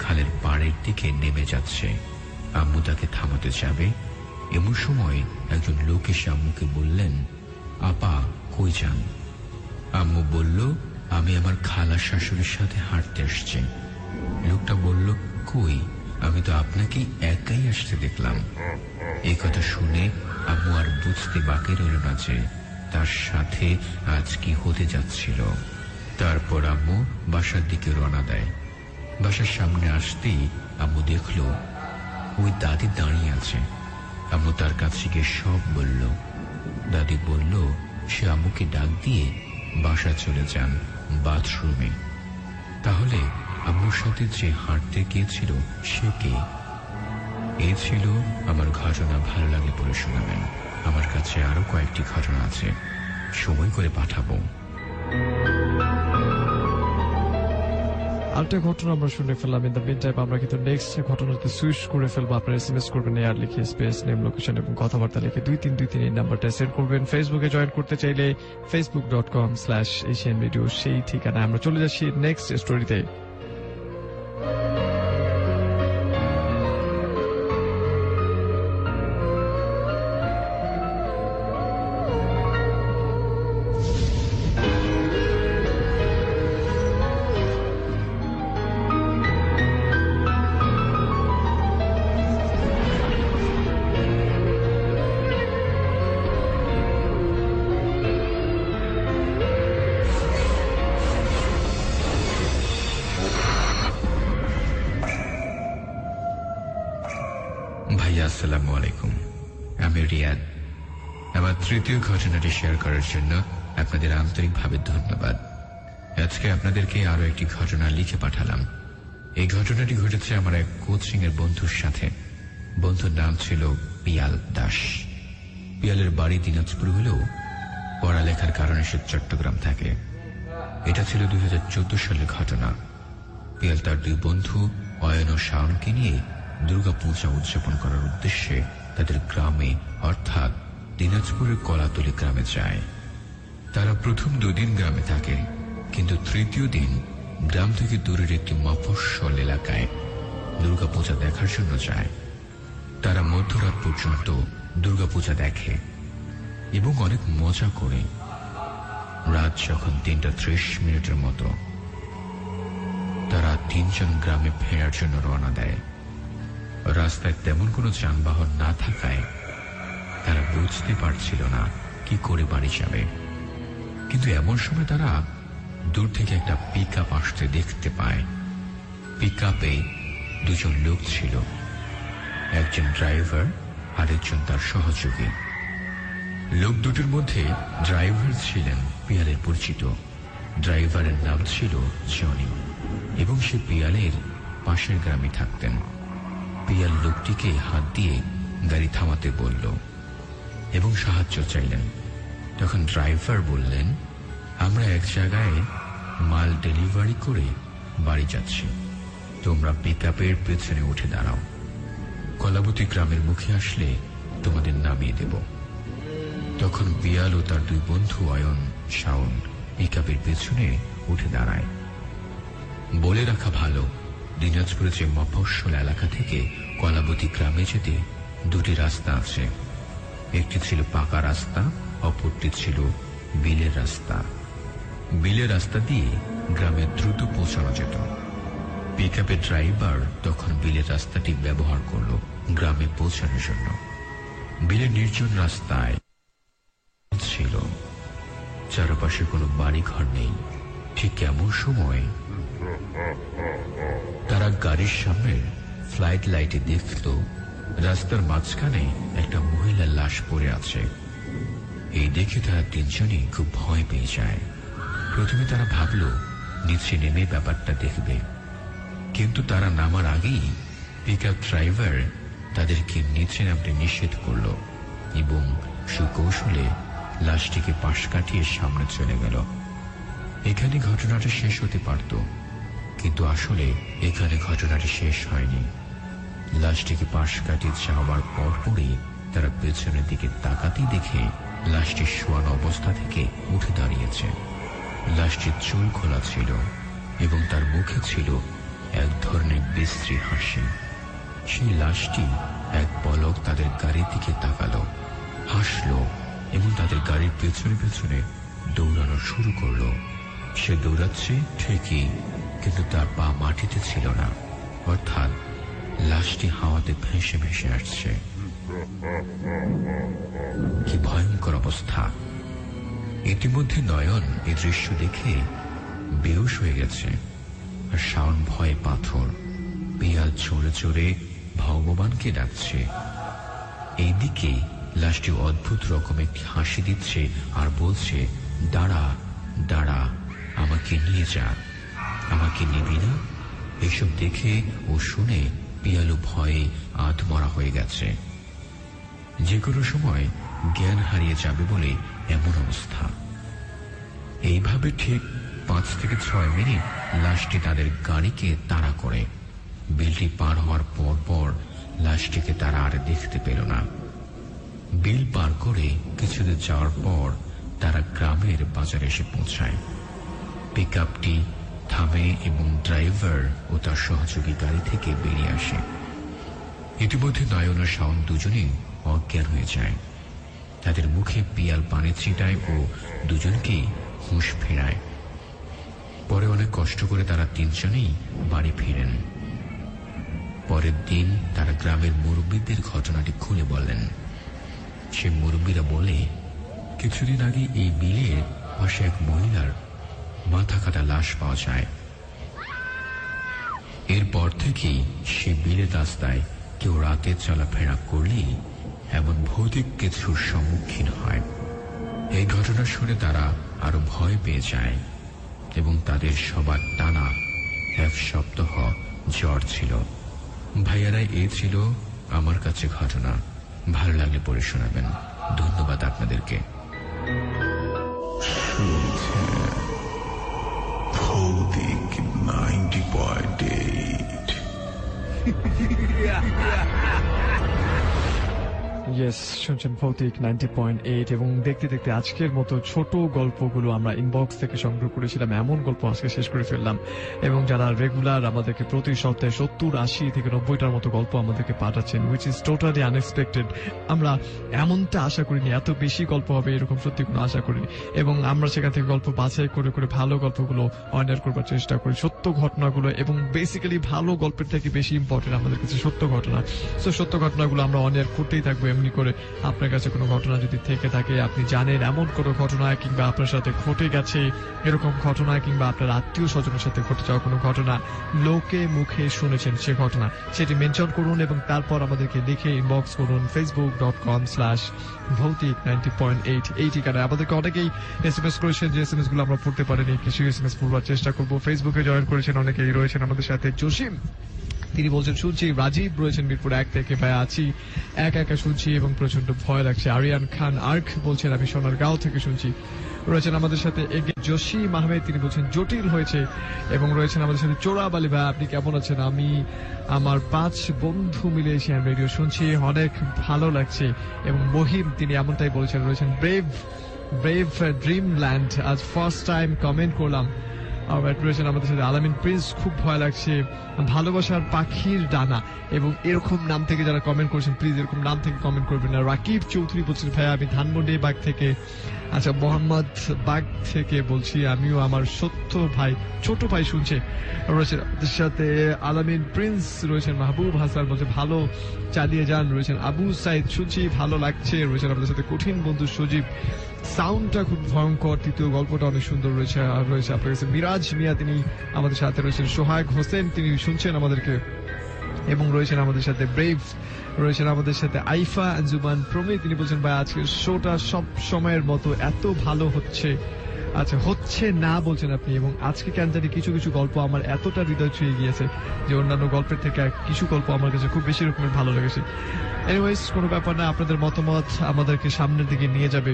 খালের পাড়ের দিকে নেমে যাচ্ছে। আম্মু তাকে থামাতে যাবে, এমন সময় একজন লোক এসে আম্মুকে বললেন, আপা কই যান? আম্মু বলল, আমি আমার খালা শাশুড়ির সাথে হাঁটতে আসছি। লোকটা বলল, কই, আমি তো আপনাকে একাই আসতে দেখলাম। এই কথা শুনে আম্মু আর বুঝতে বাকি রইল না যে তার সাথে আজ কি হতে যাচ্ছিল। তারপর আম্মু বাসার দিকে রওনা দেয়। বাসার সামনে আসতেই আম্মু দেখল ওই দাদি দাঁড়িয়ে আছে। আম্মু তার কাছে গিয়ে সব বলল। দাদি বলল সে আম্মুকে ডাক দিয়ে বাসা চলে যান বাথরুমে। তাহলে আম্মুর সাথে যে হাঁটতে গিয়েছিল সে কে? এ ছিল আমার ঘটনা। ভালো লাগলে পড়ে শোনাবেন। আমার কাছে আরো কয়েকটি ঘটনা আছে, সময় করে পাঠাবো। আরেকটা ঘটনা আমরা শুনে ফেললাম। ইন দ্য মিন টাইম আমরা কিন্তু নেক্সট ঘটনাতে সুইচ করে ফেলবো। আপনারা এসএমএস করবেন এয়ার লিখে স্পেস নেম লোকেশন এবং কথাবার্তা লিখে 2323 এই নাম্বারটা সেন্ড করবেন। ফেসবুকে জয়েন করতে চাইলে facebook.com/Asian Radio সেই ঠিকানা। আমরা চলে যাচ্ছি নেক্সট স্টোরিতে। ভাইয়া আসসালামু আলাইকুম, আমি রিয়াদ। আমার তৃতীয় ঘটনাটি শেয়ার করার জন্য আপনাদের আন্তরিকভাবে ধন্যবাদ। আজকে আপনাদেরকে আরো একটি ঘটনা লিখে পাঠালাম। এই ঘটনাটি ঘটেছে আমার এক কোচিং এর বন্ধুর সাথে। বন্ধুর নাম ছিল পিয়াল দাস। পিয়ালের বাড়ি দিনাজপুর হলেও পড়ালেখার কারণে সে চট্টগ্রাম থাকে। এটা ছিল 2014 সালের ঘটনা। পিয়াল তার দুই বন্ধু অয়ন ও শাওনকে নিয়ে দুর্গাপূজা উদযাপন করার উদ্দেশ্যে তাদের গ্রামে অর্থাৎ দিনাজপুরের কলাতলি গ্রামে যায়। তারা প্রথম 2 দিন গ্রামে থাকে, কিন্তু তৃতীয় দিন গ্রাম থেকে দূরের একটি মফস্বল এলাকায় দুর্গাপূজা দেখার জন্য যায়। তারা মধ্যরাত পর্যন্ত দুর্গাপূজা দেখে এবং অনেক মজা করে। রাত যখন 3:30 মতো তারা 3 জন গ্রামে ফেরার জন্য রওনা দেয়। রাস্তায় তেমন কোনো যানবাহন না থাকায় তারা বুঝতে পারছিল না কি করে বাড়ি যাবে, কিন্তু এমন সময় তারা দূর থেকে একটা পিকআপ আসতে দেখতে পায়। পিকআপে 2 জন লোক ছিল, একজন ড্রাইভার আর একজন তার সহযোগী। লোক দুটির মধ্যে ড্রাইভার ছিলেন পিয়ালের পরিচিত। ড্রাইভারের নাম ছিল জনি এবং সে পিয়ালের পাশের গ্রামে থাকতেন। পিয়াল লোকটিকে হাত দিয়ে গাড়ি থামাতে বলল এবং সাহায্য চাইলেন। তখন ড্রাইভার বললেন, আমরা এক জায়গায় মাল ডেলিভারি করে বাড়ি যাচ্ছি, তোমরা পিকআপের পেছনে উঠে দাঁড়াও। কলাবতী গ্রামের মুখে আসলে তোমাদের নামিয়ে দেব। তখন পিয়াল ও তার 2 বন্ধু অয়ন শাওন পিকআপের পেছনে উঠে দাঁড়ায়। বলে রাখা ভালো, দিনাজপুরের যে মফস্বল এলাকা থেকে কলাবতী গ্রামে যেতে 2টি রাস্তা আছে। একটি ছিল পাকা রাস্তা, অপরটি ছিল বিলের রাস্তা। বিলের রাস্তা দিয়ে গ্রামে দ্রুত পৌঁছানো যেত। পিকআপের ড্রাইভার তখন বিলের রাস্তাটি ব্যবহার করল গ্রামে পৌঁছানোর জন্য। বিলের নির্জন রাস্তায় ছিল, চারপাশে কোনো বাড়ি ঘর নেই। ঠিক এমন সময় তারা গাড়ির সামনে ফ্লাইট লাইটে দেখল রাস্তার মাঝখানে একটা মহিলার লাশ পড়ে আছে। এই দেখে তারা 3 জনই খুব ভয় পেয়ে যায়। প্রথমে তারা ভাবল নিচে নেমে ব্যাপারটা দেখবে, কিন্তু তারা নামার আগেই পিকআপ ড্রাইভার তাদেরকে নিচে নামতে নিষেধ করল এবং সুকৌশলে লাশটিকে পাশ কাটিয়ে সামনে চলে গেল। এখানে ঘটনাটা শেষ হতে পারত, কিন্তু আসলে এখানে ঘটনাটি শেষ হয়নি। লাশটিকে পাশ কাটিয়ে যাওয়ার পরপরই তারা পেছনের দিকে তাকাতেই দেখে লাশটি শোয়ানো অবস্থা থেকে উঠে দাঁড়িয়েছে। লাশটির চুল খোলা ছিল এবং তার মুখে ছিল এক ধরনের বিশ্রী হাসি। সেই লাশটি এক পলক তাদের গাড়ির দিকে তাকালো, হাসলো এবং তাদের গাড়ির পেছনে পেছনে দৌড়ানো শুরু করলো। সে দৌড়াচ্ছে ঠিকই, কিন্তু তার পা মাটিতে ছিল না, অর্থাৎ লাশটি হাওয়াতে ভেসে ভেসে আসছে। কি ভয়ঙ্কর অবস্থা! ইতিমধ্যে নয়ন এই দৃশ্য দেখে বেহুশ হয়ে গেছে, আর শাওন ভয়ে পাথর। পিয়াল চড়ে চড়ে ভগবানকে ডাকছে। এইদিকে লাশটি অদ্ভুত রকম একটি হাসি দিচ্ছে আর বলছে, দাঁড়া দাঁড়া, আমাকে নিয়ে যা, আমাকে নিবি না? এসব দেখে ও শুনে পিয়ালু ভয়ে আধমরা হয়ে গেছে। যে কোনো সময় জ্ঞান হারিয়ে যাবে বলে এমন অবস্থা। এইভাবে ঠিক 5 থেকে 6 মিনিট লাশটি তাদের গাড়িকে তাড়া করে। বিলটি পার হওয়ার পর লাশটিকে তারা আর দেখতে পেল না। বিল পার করে কিছুদূর যাওয়ার পর তারা গ্রামের বাজারে এসে পৌঁছায়। পিকআপটি থামে এবং ড্রাইভার ও তার সহযোগী গাড়ি থেকে বেরিয়ে আসে। ইতিমধ্যে নয়ন ও শাওন 2 জনেই অজ্ঞান হয়ে যায়। তাদের মুখে পিয়াল পানি ছিটায় ও 2 জনকেই হুঁশ ফেরায়। পরে অনেক কষ্ট করে তারা 3 জনেই বাড়ি ফিরেন। পরের দিন তারা গ্রামের মুরব্বীদের ঘটনাটি খুলে বলেন। সে মুরব্বীরা বলে, কিছুদিন আগে এই বিলের পাশে এক মহিলার মাথা কাটা লাশ পাওয়া যায়। এরপর থেকেই সে বিলের রাস্তায় কেউ রাতে চলাফেরা করলেই এমন ভৌতিক কিছুর সম্মুখীন হয়। এই ঘটনা শুনে তারা আরো ভয় পেয়ে যায় এবং তাদের সবার টানা 1 সপ্তাহ জ্বর ছিল। ভাইয়ারা, এই ছিল আমার কাছে ঘটনা। ভালো লাগলে পড়ে শোনাবেন। ধন্যবাদ আপনাদেরকে। 90.8. ইয়েস, শুনছেন ভৌতিক 90.8 এবং দেখতে দেখতে আজকের মতো ছোট গল্পগুলো আমরা ইনবক্স থেকে সংগ্রহ করেছিলাম, এমন গল্প আজকে শেষ করে ফেললাম। এবং যারা রেগুলার আমাদেরকে প্রতি সপ্তাহে 70, 80 থেকে 90টার মতো গল্প আমাদেরকে পাঠাচ্ছেন, উইচ ইজ টোটালি আনএক্সপেক্টেড। আমরা এমনটা আশা করিনি, এত বেশি গল্প হবে এরকম সত্যি কোনো আশা করিনি। এবং আমরা সেখান থেকে গল্প বাছাই করে করে ভালো গল্পগুলো অনার করবার চেষ্টা করি, সত্য ঘটনাগুলো। এবং বেসিক্যালি ভালো গল্পের থেকে বেশি ইম্পর্টেন্ট আমাদের কাছে সত্য ঘটনা। সো সত্য ঘটনাগুলো আমরা অনার করতেই থাকবো। এমনি করে আপনার কাছে কোনো ঘটনা যদি থেকে থাকে, আপনি জানেন এমন কোনো ঘটনা কিংবা আপনার সাথে ঘটে গেছে এরকম ঘটনা, কিংবা আপনার আত্মীয় স্বজনের সাথে ঘটে যাওয়া কোনো ঘটনা, লোকে মুখে শুনেছেন সে ঘটনা, সেটি মেনশন করুন এবং তারপর আমাদেরকে লিখে ইনবক্স করুন facebook.com/ভৌতিক90.8 এই ঠিকানায়। আমাদেরকে অনেকেই SMS করেছেন, যে SMS গুলো আমরা পড়তে পারিনি, কিছু SMS পড়বার চেষ্টা করবো। ফেসবুকে জয়েন করেছেন অনেকেই রয়েছেন আমাদের সাথে। জসিম তিনি বলছেন শুনছি, রাজীব রয়েছেন মিরপুর 1 থেকে, ভাই আছি একা একা শুনছি এবং প্রচন্ড ভয় লাগছে। আরিয়ান খান আর্ক বলছেন আমি সোনারগাঁও থেকে শুনছি, রয়েছেন আমাদের সাথে। জসিম আহমেদ তিনি বলছেন জটিল হয়েছে, এবং রয়েছেন আমাদের সাথে চোরাব আলী, ভাই আপনি কেমন আছেন? আমি আমার 5 বন্ধু মিলে এশিয়ান রেডিও শুনছি, অনেক ভালো লাগছে। এবং মহিম তিনি এমনটাই বলছেন। রয়েছেন ব্রেভ ড্রিমল্যান্ড, আজ ফার্স্ট টাইম কমেন্ট করলাম। রয়েছেন আমাদের সাথে আলামিন প্রিন্স, খুব ভয় লাগছে, ভালোবাসার পাখির ডানা। এবং এরকম নাম থেকে যারা কমেন্ট করছেন প্লিজ এরকম নাম থেকে কমেন্ট করবেন না। রাকিব চৌধুরী বলছেন ভাইয়া আমি ধানমন্ডি বাগ থেকে, আচ্ছা মোহাম্মদ বাগ থেকে বলছি, আমিও আমার ছোট ভাই শুনছে। রয়েছেন আমাদের সাথে আলামিন প্রিন্স, রয়েছেন মাহবুব হাসান বলছে ভালো চালিয়ে যান। রয়েছেন আবু সাইদ শুনছি ভালো লাগছে। রয়েছেন আমাদের সাথে কঠিন বন্ধু সজীব, সাউন্ডটা খুব ভয়ঙ্কর, তৃতীয় গল্পটা অনেক সুন্দর রয়েছে। আর রয়েছে আপনার কাছে মিরাজ মিয়া, তিনি আমাদের সাথে রয়েছেন। সোহাগ হোসেন তিনি শুনছেন আমাদেরকে, এবং রয়েছেন আমাদের সাথে ব্রেভ, রয়েছেন আমাদের সাথে আইফা আঞ্জুমান প্রমি, তিনি বলছেন ভাই আজকের শোটা সব সময়ের মতো এত ভালো হচ্ছে। আচ্ছা হচ্ছে না বলছেন আপনি, এবং আজকে কেন জানি কিছু কিছু গল্প আমার এতটা হৃদয় ছুঁয়ে গিয়েছে যে অন্যান্য গল্পের থেকে কিছু গল্প আমার কাছে খুব বেশি রকমের ভালো লেগেছে। এনিওয়েজ কোনো ব্যাপার না, আপনাদের মতামত আমাদেরকে সামনের দিকে নিয়ে যাবে।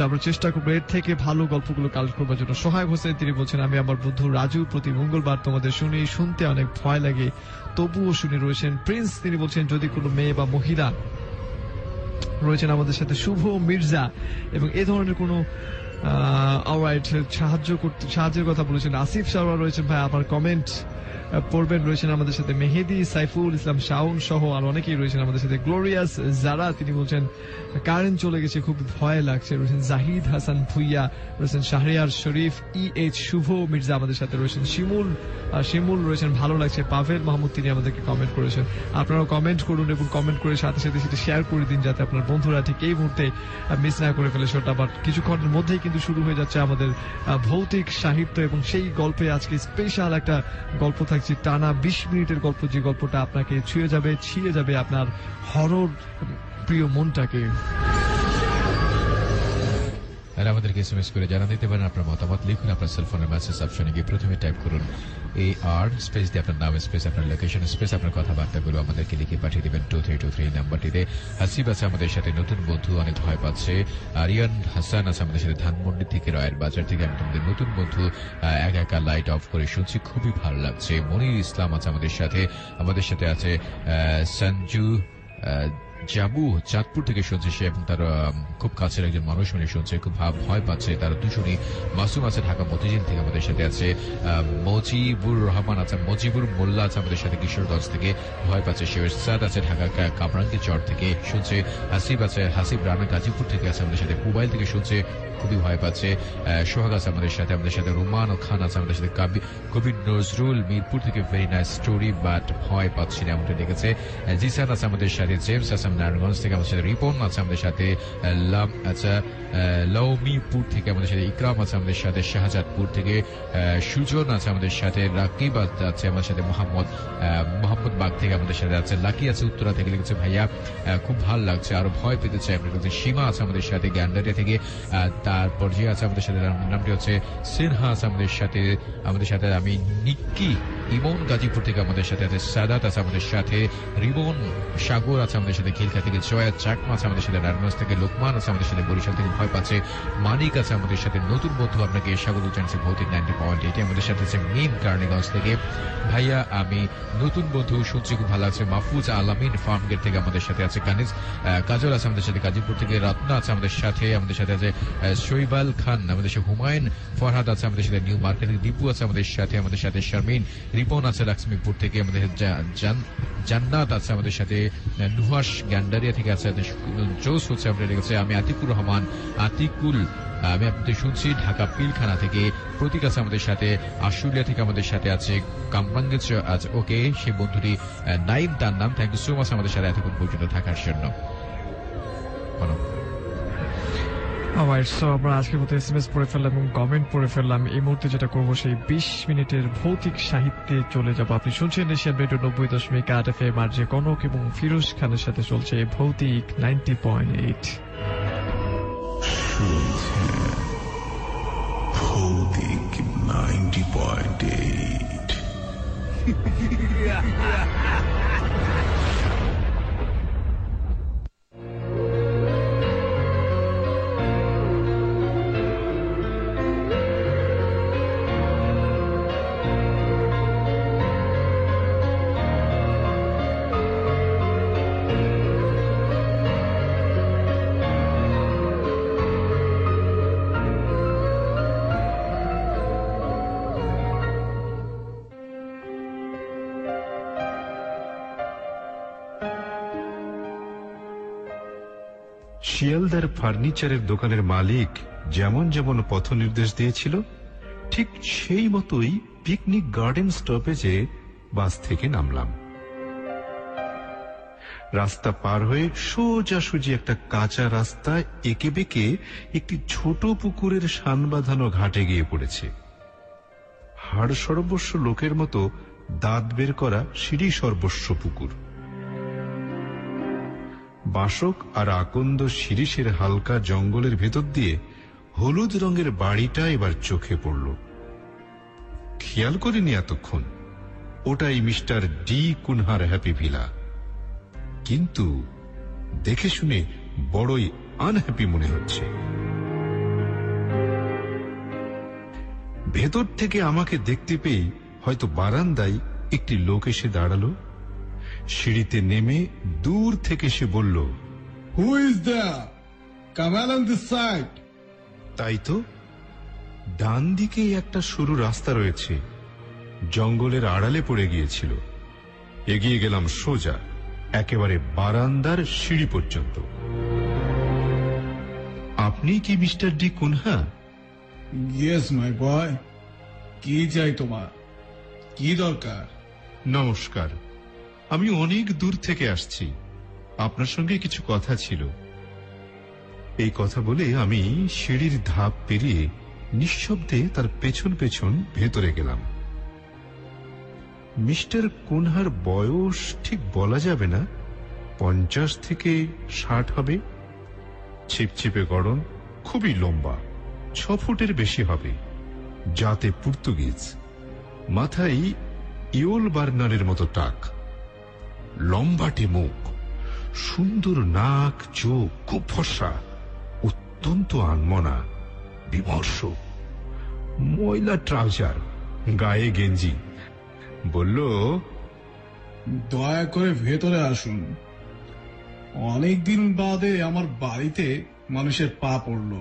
আমরা চেষ্টা করবো এর থেকে ভালো গল্পগুলো কালেক্ট করবার জন্য। সোহাগ হোসেন তিনি বলছেন আমি আমার বন্ধু রাজু প্রতি মঙ্গলবার তোমাদের শুনতে অনেক ভয় লাগে তবুও শুনে। রয়েছেন প্রিন্স, তিনি বলছেন যদি কোনো মেয়ে বা মহিলা রয়েছেন আমাদের সাথে শুভ মির্জা, এবং এ ধরনের কোনো সাহায্যের কথা বলেছেন। আসিফ সারওয়া রয়েছেন ভাই আমার কমেন্ট পড়বেন। রয়েছেন আমাদের সাথে মেহেদি, সাইফুল ইসলাম শাওন সহ আর অনেকেই রয়েছেন আমাদের সাথে। গ্লোরিয়াস যারা তিনি বলছেন কারেন্ট চলে গেছে খুব ভয় লাগছে। রয়েছেন জাহিদ হাসান ভুইয়া, রয়েছেন শাহরিয়ার শরীফ, EH শুভ মির্জা আমাদের সাথে রয়েছেন। শিমুল রয়েছেন ভালো লাগছে। পাভেল মাহমুদ তিনি আমাদেরকে কমেন্ট করেছেন। আপনারাও কমেন্ট করুন এবং কমেন্ট করে সাথে সাথে সেটা শেয়ার করে দিন, যাতে আপনার বন্ধুরা ঠিক এই মুহূর্তে মিস না করে ফেলে শোটা। বাট কিছুক্ষণের মধ্যেই কিন্তু শুরু হয়ে যাচ্ছে আমাদের ভৌতিক সাহিত্য, এবং সেই গল্পে আজকে স্পেশাল একটা গল্প থাকছে, টানা 20 মিনিটের গল্প, যে গল্পটা আপনাকে ছিঁড়ে যাবে আপনার হরর প্রিয় মনটাকে। আর আমাদেরকে SMS করে জানা দিতে পারেন আপনার মতামত। লিখুন আপনার সেলফোনের মেসেজ অপশনে গিয়ে প্রথমে টাইপ করুন AR স্পেস দিয়ে আপনার নাম স্পেস আপনার লোকেশন স্পেস আপনার কথাবার্তাগুলো আমাদেরকে লিখে পাঠিয়ে দিবেন 2323 নাম্বারটিতে। হাসিব আছে আমাদের সাথে, নতুন বন্ধু অনেক ভয় পাচ্ছে। আরিয়ান হাসান আছে আমাদের সাথে ধানমন্ডি থেকে, রয়ের বাজার থেকে, আমি তোমাদের নতুন বন্ধু একা একা লাইট অফ করে শুনছি, খুবই ভালো লাগছে। মনির ইসলাম আছে আমাদের সাথে আছে সঞ্জু জাবু চাঁদপুর থেকে শুনছে সে, এবং তার খুব কাছের একজন মানুষ মিলে শুনছে, খুব ভয় পাচ্ছে তারা দুজনই। মাসুম আছে ঢাকা মতিঝিল থেকে আমাদের সাথে আছে। মজিবুর রহমান আছে, মজিবুর মোল্লা আছে আমাদের সাথে কিশোরগঞ্জ থেকে, ভয় পাচ্ছে। শেরসাদ আছে ঢাকা কামরাঙ্গি চর থেকে শুনছে। হাসিব রানা গাজীপুর থেকে আছে আমাদের সাথে, মোবাইল থেকে শুনছে, খুবই ভয় পাচ্ছে। সোহাগ আছে আমাদের সাথে রুমান ও খান আছে আমাদের সাথে। কবি নজরুল মিরপুর থেকে, ভেরি নাইস স্টোরি বাট ভয় পাচ্ছি না এমনটা দেখেছে। জিসান আছে আমাদের সাথে। জেমস আছে নারায়ণগঞ্জ থেকে আমাদের সাথে। রিপন আছে আমাদের সাথে। লৌমিপুর থেকে আমাদের সাথে। ইকরাম আছে আমাদের সাথে শাহজাদপুর থেকে। সুজন আছে আমাদের সাথে। রাকিব আছে আমাদের সাথে। মোহাম্মদ বাগ থেকে আমাদের সাথে আছে। লাকি আছে উত্তরা থেকে, লিখেছে ভাইয়া খুব ভালো লাগছে, আরো ভয় পেতে চাই আপনার কাছে। সীমা আছে আমাদের সাথে গ্যান্ডারিয়া থেকে। তারপর যে আছে আমাদের সাথে, নামটি হচ্ছে সিনহা আছে আমাদের সাথে। আমি নিক্কি ইমন গাজীপুর থেকে আমাদের সাথে আছে, সাদাত আছে আমাদের সাথে, রিবন সাগর আছে আমাদের সাথে, খিলখা থেকে জয়া চাকমা আছে আমাদের সাথে, নারায়ণগঞ্জ থেকে লোকমান আছে আমাদের সাথে, বরিশাল থেকে ভয় পাচ্ছে মানিক আছে আমাদের সাথে, নতুন বন্ধু আপনাকে স্বাগত জানাচ্ছি ভৌতিক 90.8। আমাদের সাথে আছে মিম কার্নিগঞ্জ থেকে, ভাইয়া আমি নতুন বন্ধু শুনছি খুব ভালো আছে। মাহফুজ আলামিন ফার্মগেট থেকে আমাদের সাথে আছে, কাজল আছে আমাদের সাথে গাজীপুর থেকে, রত্না আছে আমাদের সাথে আছে শৈবাল খান আমাদের সাথে, হুমায়ুন ফরহাদ আছে আমাদের সাথে নিউ মার্কেট, দীপু আছে আমাদের সাথে শারমিন, রিপন আছে লক্ষ্মীপুর থেকে আমাদের, জান্নাত আছে আমাদের সাথে, নুহাস গ্যান্ডারিয়া থেকে আছে, জোস হচ্ছে আমাদের কাছে। আমি আতিকুর রহমান আমি আপনাদের শুনছি ঢাকা পিলখানা থেকে। প্রতীক আছে আমাদের সাথে, আশুলিয়া থেকে আমাদের সাথে আছে, কামরাঙ্গেজ আছে ওকে সেই বন্ধুটি নাইম তার নাম। থ্যাংক ইউ সো মাচ আমাদের সাথে এতক্ষণ পর্যন্ত থাকার জন্য। আমরা আজকের মতো SMS পড়ে ফেললাম এবং কমেন্ট পড়ে ফেললাম। এই মুহূর্তে যেটা করবো সেই 20 মিনিটের ভৌতিক সাহিত্যে চলে যাব। আপনি শুনছেন এশিয়ান রেডিও 90.8 FM, আর যে কনক এবং ফিরোজ খানের সাথে চলছে ভৌতিক 90.8। ভৌতিক 90.8। শিয়ালদার ফার্নিচারের দোকানের মালিক যেমন যেমন পথ নির্দেশ দিয়েছিল ঠিক সেই মতোই পিকনিক গার্ডেন স্টপেজে বাস থেকে নামলাম। রাস্তা পার হয়ে সোজাসুজি একটা কাঁচা রাস্তা এঁকে বেঁকে একটি ছোট পুকুরের শান বাঁধানো ঘাটে গিয়ে পড়েছে। হাড় সর্বস্ব লোকের মতো দাঁত বের করা সিঁড়ি সর্বস্ব পুকুর। বাসক আর আকন্দ শিরিষের হালকা জঙ্গলের ভেতর দিয়ে হলুদ রঙের বাড়িটা এবার চোখে পড়ল। খেয়াল করিনি এতক্ষণ ওটাই মিস্টার ডি কুনহার হ্যাপি ভিলা, কিন্তু দেখে শুনে বড়ই আনহ্যাপি মনে হচ্ছে। ভেতর থেকে আমাকে দেখতে পেয়ে হয়তো বারান্দায় একটি লোক এসে দাঁড়ালো। সিঁড়িতে নেমে দূর থেকে সে বলল, who is there? Come along this side. তাই তো, ডান দিকে একটা সরু রাস্তা রয়েছে, জঙ্গলের আড়ালে পড়ে গিয়েছিল। এগিয়ে গেলাম সোজা একেবারে বারান্দার সিঁড়ি পর্যন্ত। আপনি কি mister D Cunha? Yes my boy. কি চাই তোমার? কি দরকার? নমস্কার, আমি অনেক দূর থেকে আসছি, আপনার সঙ্গে কিছু কথা ছিল। এই কথা বলে আমি সিঁড়ির ধাপ পেরিয়ে নিঃশব্দে তার পেছন পেছন ভেতরে গেলাম। মিস্টার কুনহার বয়স ঠিক বলা যাবে না, 50 থেকে 60 হবে। ছিপছিপে গড়ন, খুবই লম্বা, 6 ফুটের বেশি হবে, জাতে পর্তুগিজ। মাথায় ইওল বার্নারের মতো টাক, লম্বাটে মুখ, সুন্দর নাক, চোখ, খুব ফর্সা, অত্যন্ত আনমনা, বিমর্ষ, ময়লা ট্রাউজার, গায়ে গেঞ্জি। বলল, দয়া করে ভেতরে আসুন। অনেকদিন বাদে আমার বাড়িতে মানুষের পা পড়ল।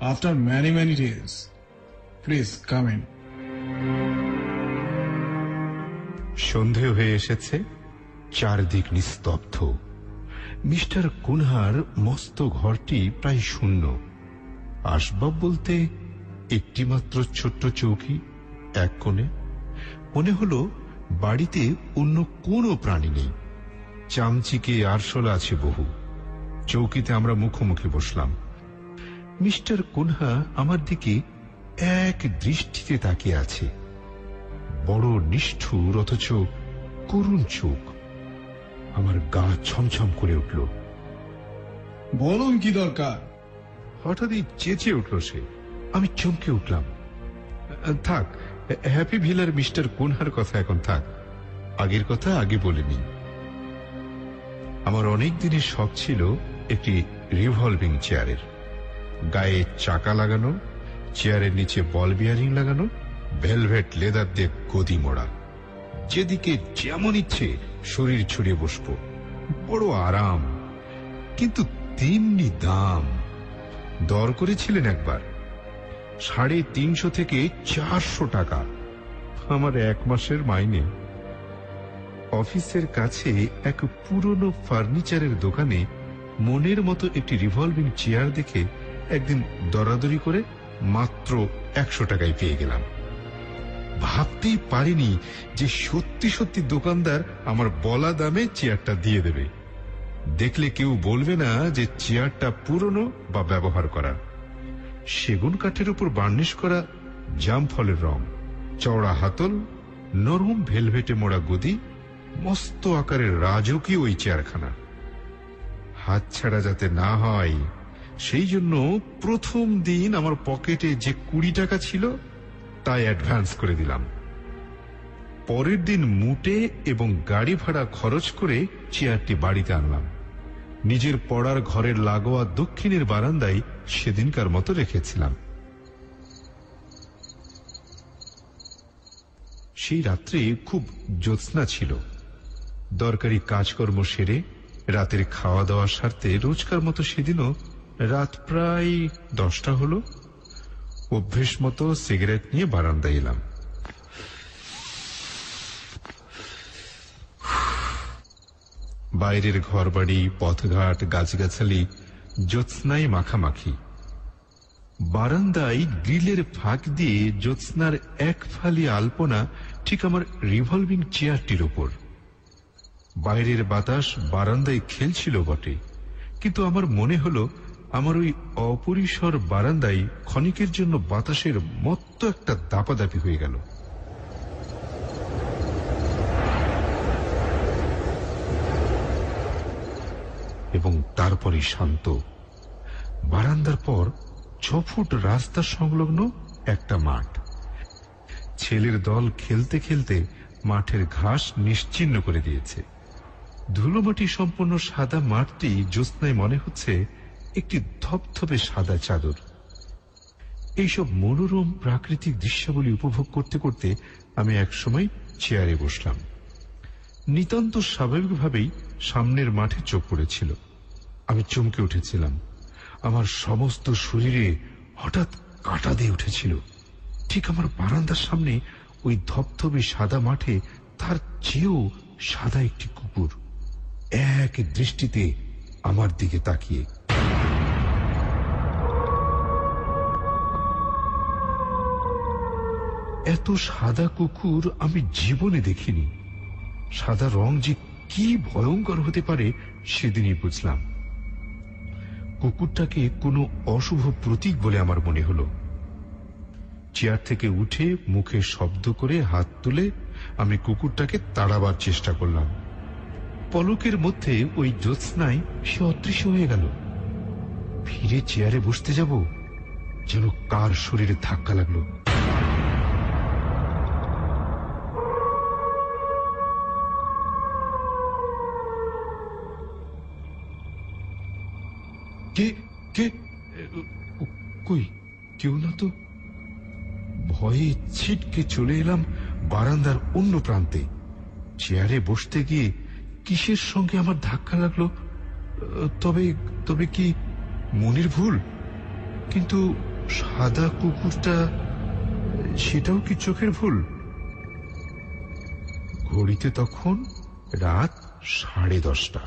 After many many days, please come in. সন্ধে হয়ে এসেছে, চারদিক নিস্তব্ধ। মিস্টার কুনহার মস্ত ঘরটি প্রায় শূন্য। আসবাব বলতে একটি মাত্র ছোট্ট চৌকি এক কোণে। মনে হলো বাড়িতে অন্য কোনো প্রাণী নেই। চামচিকে আরশোলা আছে বহু। চৌকিতে আমরা মুখোমুখি বসলাম। মিস্টার কুনহা আমার দিকে এক দৃষ্টিতে তাকিয়ে আছে। বড় নিষ্ঠুর অথচ করুণ চোখ। আমার গা ছমছম করে উঠল। বলুন কি দরকার? হঠাৎই চেঁচিয়ে উঠল সে। আমি চমকে উঠলাম। থাক, হ্যাপি ভিলার মিস্টার কুনহার কথা এখন থাক, আগের কথা আগে বলিনি। আমার অনেক দিনের শখ ছিল একটি রিভলভিং চেয়ারের, গায়ে চাকা লাগানো, চেয়ারের নিচে বল বিয়ারিং লাগানো, ভেলভেট লেদার দিয়ে গদি মোড়া, যেদিকে যেমন ইচ্ছে শরীর ছড়িয়ে বসবো, বড় আরাম। কিন্তু তেমনি দাম। দর করেছিলেন একবার 350 থেকে 400 টাকা, আমার 1 মাসের মাইনে। অফিসের কাছে এক পুরনো ফার্নিচারের দোকানে মনের মতো একটি রিভলভিং চেয়ার দেখে একদিন দরাদরি করে মাত্র 100 টাকায় পেয়ে গেলাম। ভাবতেই পারিনি যে সত্যি সত্যি দোকানদার আমার বলা দামে চেয়ারটা দিয়ে দেবে। দেখলে কেউ বলবে না যে চেয়ারটা পুরনো বা ব্যবহার করা। সেগুন কাঠের উপর বার্নিশ করা জাম ফলের রং, চওড়া হাতল, নরম ভেলভেটে মোড়া গদি, মস্ত আকারের রাজকীয় ওই চেয়ারখানা। হাত ছাড়া যাতে না হয় সেই জন্য প্রথম দিন আমার পকেটে যে 20 টাকা ছিল তাই অ্যাডভান্স করে দিলাম। পরের দিন মুটে এবং গাড়ি ভাড়া খরচ করে চেয়ারটি বাড়িতে আনলাম। নিজের পড়ার ঘরের লাগোয়া দক্ষিণের বারান্দায় সেদিনকার মতো রেখেছিলাম। সেই রাত্রে খুব জ্যোৎস্না ছিল। দরকারি কাজকর্ম সেরে রাতের খাওয়া দাওয়ার স্বার্থে রোজকার মতো সেদিনও রাত প্রায় 10টা হলো। অভ্যেস মতো সিগারেট নিয়ে বারান্দায় এলাম। বাইরের ঘরবাড়ি, পথঘাট, গাছগাছালি জ্যোৎস্নায় মাখামাখি। বারান্দায় গ্রিলের ফাঁক দিয়ে জ্যোৎস্নার এক ফালি আলপনা ঠিক আমার রিভলভিং চেয়ারটির ওপর। বাইরের বাতাস বারান্দায় খেলছিল বটে, কিন্তু আমার মনে হলো আমার ওই অপরিসর বারান্দায় ক্ষণিকের জন্য বাতাসের মত্ত একটা দাপাদাপি হয়ে গেল। এবং তারপরে শান্ত। বারান্দার পর 6 ফুট রাস্তা সংলগ্ন একটা মাঠ। ছেলের দল খেলতে খেলতে মাঠের ঘাস নিশ্চিহ্ন করে দিয়েছে। ধুলোমাটি সম্পন্ন সাদা মাঠটি জ্যোৎস্নায় মনে হচ্ছে একটি ধপধপে সাদা চাদর। এইসব মনোরম প্রাকৃতিক দৃশ্যাবলী উপভোগ করতে করতে আমি একসময় চেয়ারে বসলাম। নিতান্ত স্বাভাবিকভাবেই সামনের মাঠে চোখ পড়েছিল। আমি চমকে উঠেছিলাম। আমার সমস্ত শরীরে হঠাৎ কাঁটা দিয়ে উঠেছিল। ঠিক আমার বারান্দার সামনে ওই ধপধপে সাদা মাঠে তার চেয়েও সাদা একটি কুকুর এক দৃষ্টিতে আমার দিকে তাকিয়ে। এত সাদা কুকুর আমি জীবনে দেখিনি। সাদা রং যে কি ভয়ঙ্কর হতে পারে সেদিনই বুঝলাম। কুকুরটাকে কোনো অশুভ প্রতীক বলে আমার মনে হলো। চেয়ার থেকে উঠে মুখে শব্দ করে হাত তুলে আমি কুকুরটাকে তাড়াবার চেষ্টা করলাম। পলকের মধ্যে ওই জ্যোৎস্নায় সে অদৃশ্য হয়ে গেল। ফিরে চেয়ারে বসতে যাব, যেন কার শরীরে ধাক্কা লাগলো। কে কে কই, কেউ না তো। ভয়ে ছিটকে চলে এলাম বারান্দার অন্য প্রান্তে। চেয়ারে বসতে গিয়ে কিসের সঙ্গে আমার ধাক্কা লাগলো। তবে তবে কি মনের ভুল? কিন্তু সাদা কুকুরটা, সেটাও কি চোখের ভুল? ঘড়িতে তখন রাত 10:30।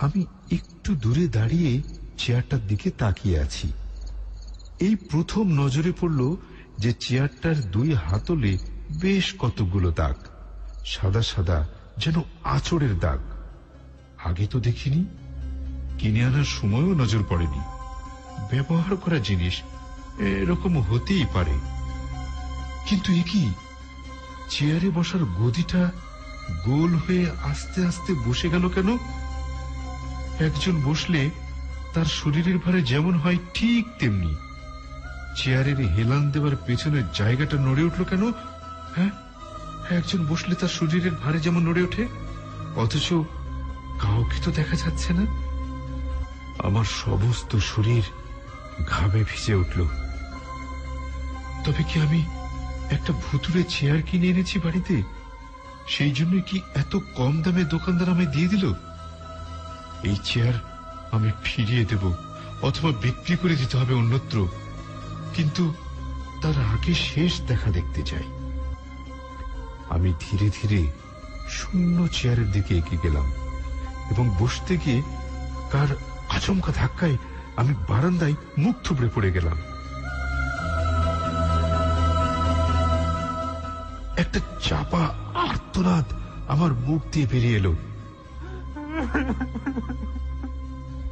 আমি একটু দূরে দাঁড়িয়ে চেয়ারটার দিকে তাকিয়ে আছি। এই প্রথম নজরে পড়ল যে চেয়ারটার 2 হাতলে বেশ কতগুলো দাগ, সাদা সাদা, যেন আঁচড়ের দাগ। আগে তো দেখিনি, কিনে আনার সময়ও নজর পড়েনি। ব্যবহার করা জিনিস, এরকম হতেই পারে। কিন্তু এ কি, চেয়ারে বসার গদিটা গোল হয়ে আস্তে আস্তে বসে গেল কেন? একজন বসলে তার শরীরের ভারে যেমন হয় ঠিক তেমনি চেয়ারের হেলান দেওয়ার পেছনের জায়গাটা নড়ে উঠল কেন? হ্যাঁ, একজন বসলে তার শরীরের ভারে যেমন নড়ে ওঠে, অথচ কাউকে তো দেখা যাচ্ছে না। আমার সমস্ত শরীর ঘামে ভিজে উঠল। তবে কি আমি একটা ভুতুড়ে চেয়ার কিনে এনেছি বাড়িতে? সেই জন্য কি এত কম দামে দোকানদার আমায় দিয়ে দিল? এই চেয়ার আমি ফিরিয়ে দেব অথবা বিক্রি করে দিতে হবে অন্যত্র, কিন্তু তার আগে শেষ দেখা দেখতে চাই। আমি ধীরে ধীরে শূন্য চেয়ারের দিকে এগিয়ে গেলাম এবং বসতে গিয়ে কার আচমকা ধাক্কায় আমি বারান্দায় মুখ থুবড়ে পড়ে গেলাম। একটা চাপা আর্তনাদ আমার মুখ দিয়ে বেরিয়ে এলো।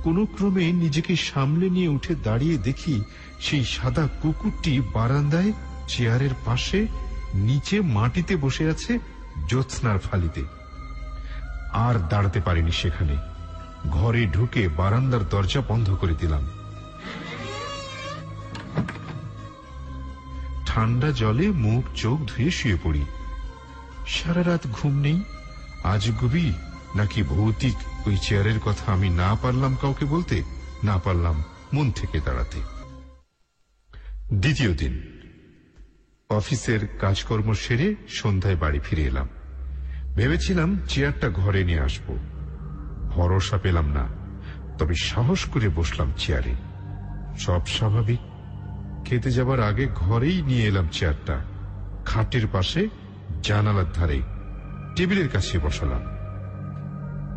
কোন ক্রমে নিজেকে সামলে নিয়ে উঠে দাঁড়িয়ে দেখি সেই সাদা কুকুরটি বারান্দায় চেয়ারের পাশে নিচে মাটিতে বসে আছে জ্যোৎস্নার ফালিতে। আর দাঁড়াতে পারিনি সেখানে, ঘরে ঢুকে বারান্দার দরজা বন্ধ করে দিলাম। ঠান্ডা জলে মুখ চোখ ধুয়ে শুয়ে পড়ি। সারা রাত ঘুম নেই। আজগুবি নাকি ভৌতিক ওই চেয়ারের কথা আমি না পারলাম কাউকে বলতে, না পারলাম মন থেকে দাঁড়াতে। দ্বিতীয় দিন অফিসের কাজকর্ম সেরে সন্ধ্যায় বাড়ি ফিরে এলাম। ভেবেছিলাম চেয়ারটা ঘরে নিয়ে আসব, ভরসা পেলাম না। তবে সাহস করে বসলাম চেয়ারে। সব স্বাভাবিক। খেতে যাবার আগে ঘরেই নিয়ে এলাম চেয়ারটা। খাটের পাশে জানালার ধারে টেবিলের কাছে বসালাম।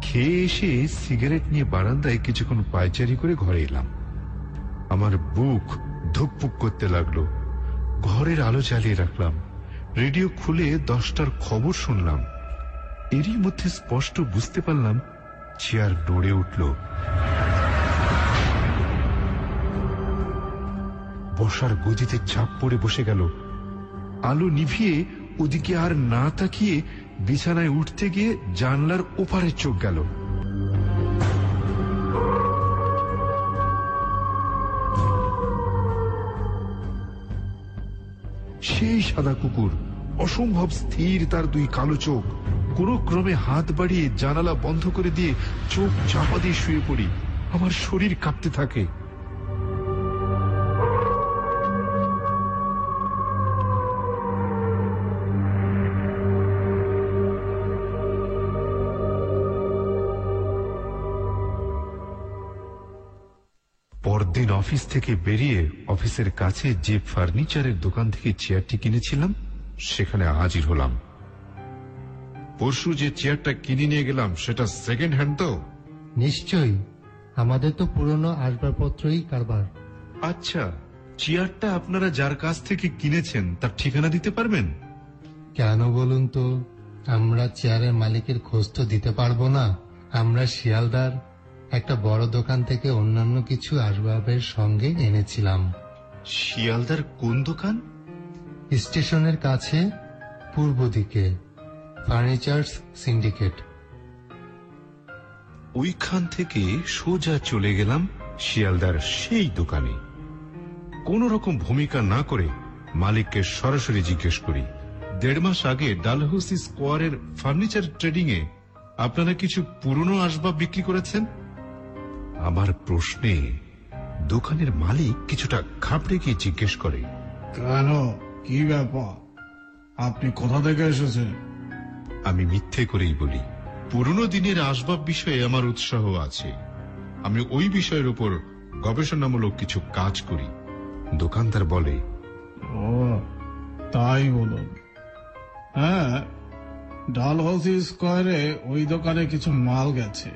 খেয়ে এসে সিগারেট নিয়ে বারান্দায় কিছুক্ষণ পায়চারি করে ঘরে এলাম। আমার বুক ধুকপুক করতে লাগলো। ঘরের আলো জ্বালিয়ে রাখলাম। রেডিও খুলে 10টার খবর শুনলাম। এরই মধ্যে স্পষ্ট বুঝতে পারলাম চেয়ার নড়ে উঠল। বসার গদিতে চাপ পড়ে বসে গেল। আলো নিভিয়ে ওদিকে আর না তাকিয়ে বিছানায় উঠতে গিয়ে জানলার ওপারে চোখ গেল। সেই সাদা কুকুর, অসম্ভব স্থির তার দুই কালো চোখ। কোন ক্রমে হাত বাড়িয়ে জানালা বন্ধ করে দিয়ে চোখ চাপা দিয়ে শুয়ে পড়ি। আমার শরীর কাঁপতে থাকে। পরদিন অফিস থেকে বেরিয়ে অফিসের কাছে যে ফার্নিচারের দোকান থেকে চেয়ারটি কিনেছিলাম সেখানে হাজির হলাম। পরশু যে চেয়ারটা কিনে নিয়ে গেলাম সেটা সেকেন্ড হ্যান্ড তো? নিশ্চয়ই, আমাদের তো পুরনো আসবাবপত্রই কারবার। আচ্ছা, চেয়ারটা আপনারা যার কাছ থেকে কিনেছেন তার ঠিকানা দিতে পারবেন? কেন বলুন তো? আমরা চেয়ারের মালিকের খোঁজ তো দিতে পারবো না। আমরা শিয়ালদার একটা বড় দোকান থেকে অন্যান্য কিছু আসবাবের সঙ্গে এনেছিলাম। শিয়ালদার কোন দোকান? স্টেশনের কাছে পূর্ব দিকে, ফার্নিচার্স সিন্ডিকেট। ওইখান থেকে সোজা চলে গেলাম শিয়ালদার সেই দোকানে। কোন রকম ভূমিকা না করে মালিককে সরাসরি জিজ্ঞেস করি, 1.5 মাস আগে ডালহৌসি স্কোয়ারের ফার্নিচার ট্রেডিং এ আপনারা কিছু পুরনো আসবাব বিক্রি করেছেন? আমার প্রশ্নে দোকানের মালিক কিছুটা ঘাবড়ে গিয়ে জিজ্ঞেস করে, কেন, কি ব্যাপার? আপনি কোথা থেকে এসেছেন? আমি মিথ্যে করেই বলি, পুরনো দিনের আসবাব বিষয়ে আমার উৎসাহ আছে। আমি ওই বিষয়ের উপর গবেষণামূলক কিছু কাজ করি। দোকানদার বলে, ও তাই বলুন। হ্যাঁ, ডালহৌসি স্কোয়ারে ওই দোকানে কিছু মাল গেছে।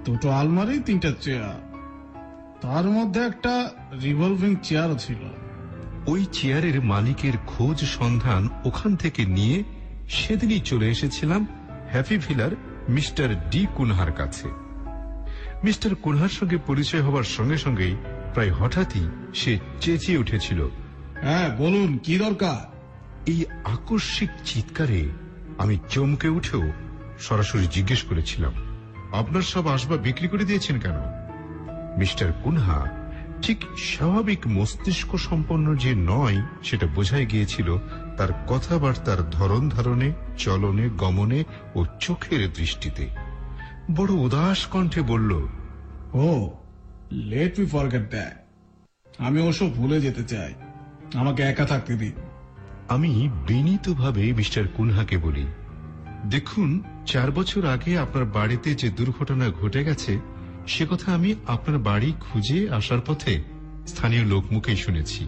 2টো আলমারি, 3টা চেয়ার, তার মধ্যে একটা রিভলভিং চেয়ারও ছিল। ওই চেয়ারের মালিকের খোঁজ সন্ধান ওখান থেকে নিয়ে সেদিনই চলে এসেছিলাম হ্যাপি ভিলার মিস্টার ডি কুনহার কাছে। মিস্টার কুনহার সঙ্গে পরিচয় হবার সঙ্গে সঙ্গেই প্রায় হঠাৎই সে চেঁচিয়ে উঠেছিল, হ্যাঁ বলুন, কি দরকার? এই আকস্মিক চিৎকারে আমি চমকে উঠেও সরাসরি জিজ্ঞেস করেছিলাম, আপনার সব আসবাব বিক্রি করে দিয়েছেন কেন? মিস্টার কুনহা ঠিক স্বাভাবিক মস্তিষ্ক সম্পন্ন যে নয় সেটা বোঝাই গিয়েছিল তার কথাবার্তার ধরন ধারণে, চলনে, গমনে ও চোখের দৃষ্টিতে। বড় উদাস কণ্ঠে বলল, ও লেট মি ফরগেট দ্যাট। আমি ওসব ভুলে যেতে চাই, আমাকে একা থাকতে দিন। আমি বিনীতভাবে মিস্টার কুনহাকে বলি, দেখুন, 4 বছর আগে আপনার বাড়িতে যে দুর্ঘটনা ঘটে গেছে সে কথা আমি আপনার বাড়ি খুঁজে আসার পথে স্থানীয় লোকমুখেই শুনেছি।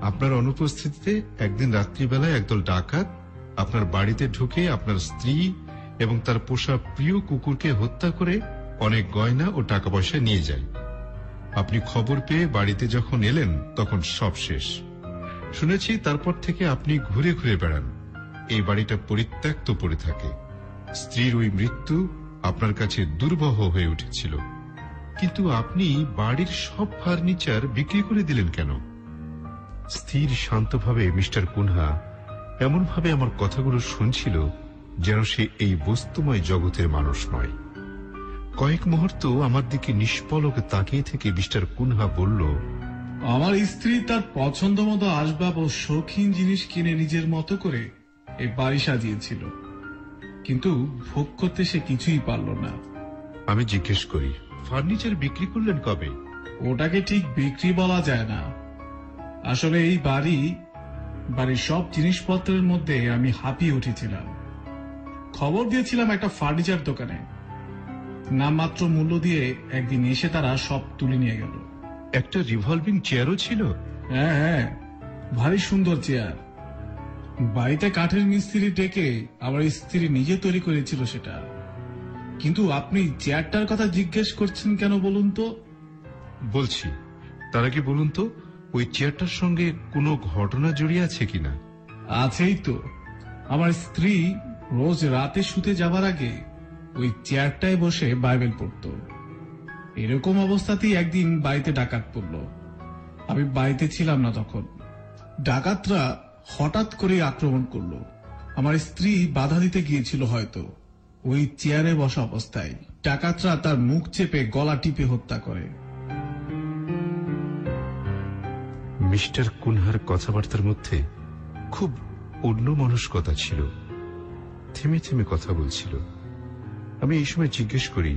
আপনার অনুপস্থিতিতে একদিন রাত্রিবেলায় একদল ডাকাত আপনার বাড়িতে ঢুকে আপনার স্ত্রী এবং তার পোষা প্রিয় কুকুরকে হত্যা করে অনেক গয়না ও টাকা পয়সা নিয়ে যায়। আপনি খবর পেয়ে বাড়িতে যখন এলেন তখন সব শেষ। শুনেছি তারপর থেকে আপনি ঘুরে ঘুরে বেড়ান, এই বাড়িটা পরিত্যক্ত পড়ে থাকে। স্ত্রীর ওই মৃত্যু আপনার কাছে দুর্বহ হয়ে উঠেছিল, কিন্তু আপনি বাড়ির সব ফার্নিচার বিক্রি করে দিলেন কেন? স্থির শান্তভাবে মিস্টার কুনহা এমনভাবে আমার কথাগুলো শুনছিল যেন সে এই বস্তুময় জগতের মানুষ নয়। কয়েক মুহূর্ত আমার দিকে নিষ্পলকে তাকিয়ে থেকে মিস্টার কুনহা বলল, আমার স্ত্রী তার পছন্দ মতো আসবাব ও শৌখিন জিনিস কিনে নিজের মতো করে এই বাড়ি সাজিয়েছিল, কিন্তু ভোগ করতে সে কিছুই পারল না। আমি জিজ্ঞেস করি, ফার্নিচার বিক্রি করলেন কবে? ওটাকে ঠিক বিক্রি বলা যায় না। আসলে এই বাড়ির সব জিনিসপত্রের মধ্যে আমি হাঁপিয়ে উঠেছিলাম। খবর দিয়েছিলাম একটা ফার্নিচার দোকানে, নামমাত্র মূল্য দিয়ে একদিন এসে তারা সব তুলে নিয়ে গেল। একটা রিভলভিং চেয়ারও ছিল? হ্যাঁ হ্যাঁ, ভারী সুন্দর চেয়ার। বাড়িতে কাঠের মিস্ত্রি ডেকে আমার স্ত্রী নিজে তৈরি করেছিল সেটা। কিন্তু আপনি চেয়ারটার কথা জিজ্ঞেস করছেন কেন বলুন তো? বলছি, তার আগে বলুন তো, ওই চেয়ারটার সঙ্গে কোনো ঘটনা জড়িয়ে আছে কিনা? আছেই তো। আমার স্ত্রী রোজ রাতে শুতে যাবার আগে ওই চেয়ারটায় বসে বাইবেল পড়ত। এরকম অবস্থাতেই একদিন বাড়িতে ডাকাত পড়ল। আমি বাড়িতে ছিলাম না তখন। ডাকাতরা হঠাৎ করে আক্রমণ করলো। আমার স্ত্রী বাধা দিতে গিয়েছিল হয়তো। ওই চেয়ারে বসা অবস্থায় ডাকাতরা তার মুখ চেপে গলা টিপে হত্যা করে। মিস্টার কুনহার কথাবার্তার মধ্যে খুব অন্যমনস্কতা ছিল, থেমে থেমে কথা বলছিল। আমি এই সময় জিজ্ঞেস করি,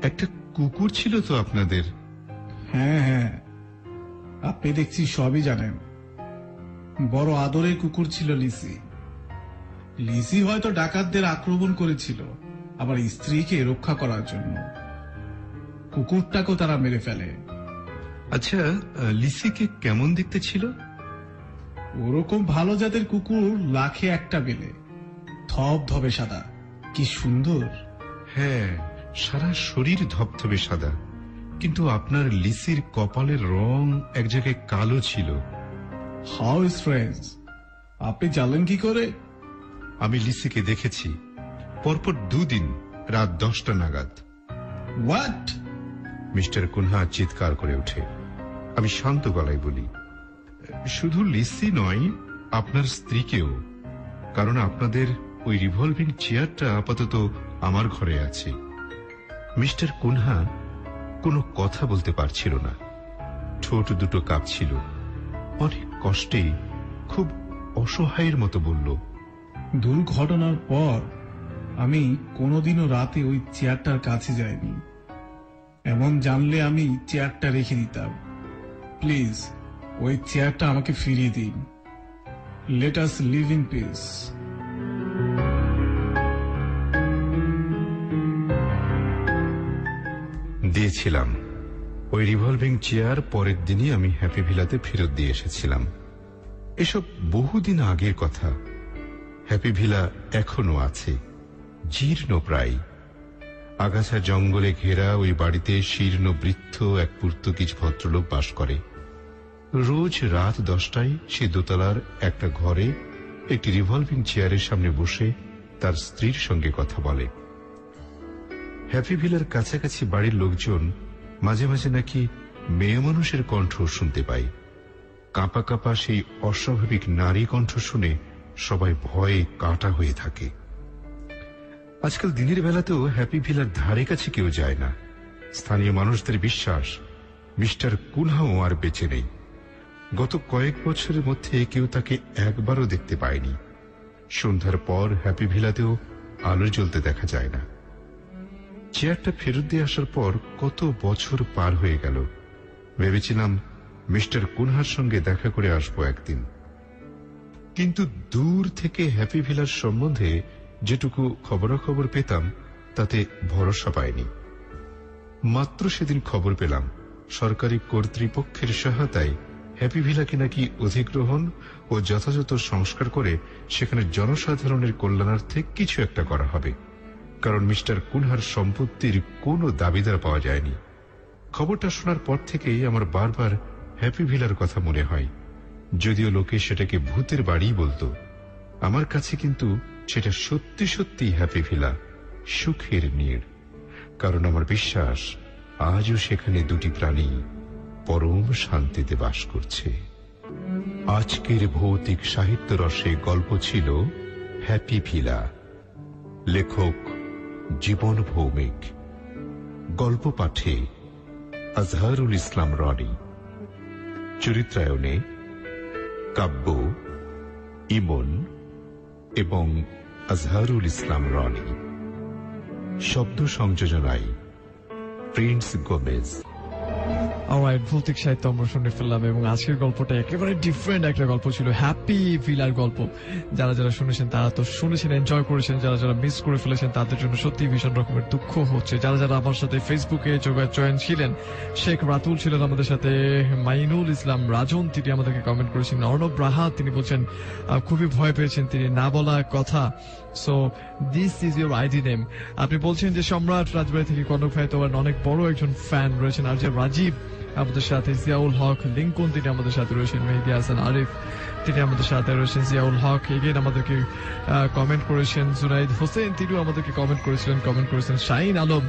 একটা কুকুর ছিল তো আপনাদের? হ্যাঁ হ্যাঁ, আপনি দেখছি সবই জানেন। বড় আদরের কুকুর ছিল লিসি। লিসি হয়তো ডাকাতদের আক্রমণ করেছিল আমার স্ত্রীকে রক্ষা করার জন্য। কুকুরটাকেও তারা মেরে ফেলে। আচ্ছা, লিসিকে কেমন দেখতে ছিল? ওরকম ভালো জাতের কুকুর লাখে একটা পেলে। ধবধবে সাদা, কি সুন্দর। হ্যাঁ, সারা শরীর ধবধবে সাদা, কিন্তু আপনার লিসির কপালের রং এক জায়গায় কালো ছিল। How strange! আপনি জানলেন কি করে? আমি লিসিকে দেখেছি পরপর 2 দিন রাত 10টা নাগাদ। হোয়াট? মিস্টার কুনহা চিৎকার করে ওঠে। আমি শান্ত গলায় বলি, শুধু লিসি নয়, আপনার স্ত্রীকেও, কারণ আপনাদের ওই রিভলভিং চেয়ারটা আপাতত আমার ঘরে আছে। মিস্টার কুনহা কোনো কথা বলতে পারছিল না, ঠোঁট দুটো কাঁপছিল। অনেক কষ্টে, খুব অসহায়ের মতো বলল, দুর্ঘটনার পর আমি কোনোদিনও রাতে ওই চেয়ারটার কাছে যাইনি। এমন জানলে আমি চেয়ারটা রেখে দিতাম। প্লিজ, ওই চেয়ারটা আমাকে ফিরিয়ে দিন। Let us live in peace. দিয়েছিলাম। ওই রিভলভিং চেয়ার পরের দিনই আমি হ্যাপি ভিলাতে ফেরত দিয়ে এসেছিলাম। এসব বহুদিন আগের কথা। হ্যাপি ভিলা এখনো আছে, জীর্ণ প্রায়। আগাছা জঙ্গলে ঘেরা ওই বাড়িতে শীর্ণ বৃদ্ধ এক পর্তুগিজ ভদ্রলোক বাস করে। রোজ রাত 10টায় সে দোতলার একটা ঘরে একটি রিভলভিং চেয়ারের সামনে বসে তার স্ত্রীর সঙ্গে কথা বলে। হ্যাপি ভিলার কাছাকাছি বাড়ির লোকজন মাঝে মাঝে নাকি মেয়ে মানুষের কণ্ঠ শুনতে পায়। কাঁপা কাঁপা সেই অস্বাভাবিক নারী কণ্ঠ শুনে সবাই ভয়ে কাঁটা হয়ে থাকে। আজকাল দিনের বেলাতেও হ্যাপি ভিলার ধারে কাছে কেউ যায় না। স্থানীয় মানুষদের বিশ্বাস মিস্টার কুনহাও আর বেঁচে নেই। গত কয়েক বছরের মধ্যে কেউ তাকে একবারও দেখতে পায়নি। সন্ধ্যার পর হ্যাপি ভিলাতেও আলো জ্বলতে দেখা যায় না। চেয়ারটা ফেরত দিয়ে আসার পর কত বছর পার হয়ে গেল। ভেবেছিলাম মিস্টার কুনহার সঙ্গে দেখা করে আসবো একদিন, কিন্তু দূর থেকে হ্যাপি ভিলার সম্বন্ধে যেটুকু খবরাখবর পেতাম তাতে ভরসা পাইনি। মাত্র সেদিন খবর পেলাম সরকারি কর্তৃপক্ষের সহায়তায় হ্যাপি ভিলাকে নাকি অধিগ্রহণ ও যথাযথ সংস্কার করে সেখানে জনসাধারণের কল্যাণার্থে কিছু একটা করা হবে, কারণ মিস্টার কুনহার সম্পত্তির কোনো দাবিদার পাওয়া যায়নি। খবরটা শোনার পর থেকেই আমার বারবার হ্যাপি ভিলার কথা মনে হয়। যদিও লোকে সেটাকে ভূতের বাড়ি বলতো, আমার কাছে কিন্তু সেটা সত্যি সত্যি হ্যাপি ভিলা, সুখের নীড়। কারণ আমার বিশ্বাস আজও সেখানে দুটি প্রাণী পরম শান্তিতে বাস করছে। আজকের ভৌতিক সাহিত্য রসে গল্প ছিল হ্যাপি ভিলা। লেখক জীবন ভৌমিক, গল্প পাঠে আজহারুল ইসলাম রনি, চরিত্রায়নে কাব্য, ইমন এবং আজহারুল ইসলাম রনি, শব্দ সংযোজনায় প্রিন্স গোমেজ। অলরাইট, ভৌতিক সাহিত্য আমরা শুনে ফেললাম এবং আজকের গল্পটা একেবারে ডিফারেন্ট একটা গল্প ছিল, হ্যাপি ভিলার গল্প। যারা যারা শুনেছেন তারা তো শুনেছেন, এনজয় করেছেন। যারা যারা মিস করে ফেলেছেন তাদের জন্য সত্যি ভীষণ রকমের দুঃখ হচ্ছে। যারা যারা আমার সাথে ফেসবুকে জয়েন ছিলেন, শেখ রাতুল ছিলেন আমাদের সাথে, মাইনুল ইসলাম রাজন তিনি আমাদেরকে কমেন্ট করেছেন, অর্ণব রাহা তিনি বলছেন খুবই ভয় পেয়েছেন তিনি, না বলা কথা। So this is your ID name. আপনি বলছেন যে সম্রাট রাজবাড়ি থেকে কনক ভাই তোমার অনেক বড় একজন ফ্যান রয়েছেন। আর যে রাজীব আমাদের সাথে, জিয়াউল হক লিঙ্কন তিনি আমাদের সাথে রয়েছেন, মেহেদি হাসান আরিফ তিনি আমাদের সাথে রয়েছেন, জিয়াউল হক এগেন আমাদেরকে কমেন্ট করেছেন, জুনাইদ হোসেন তিনিও আমাদেরকে কমেন্ট করেছিলেন, শাহিন আলম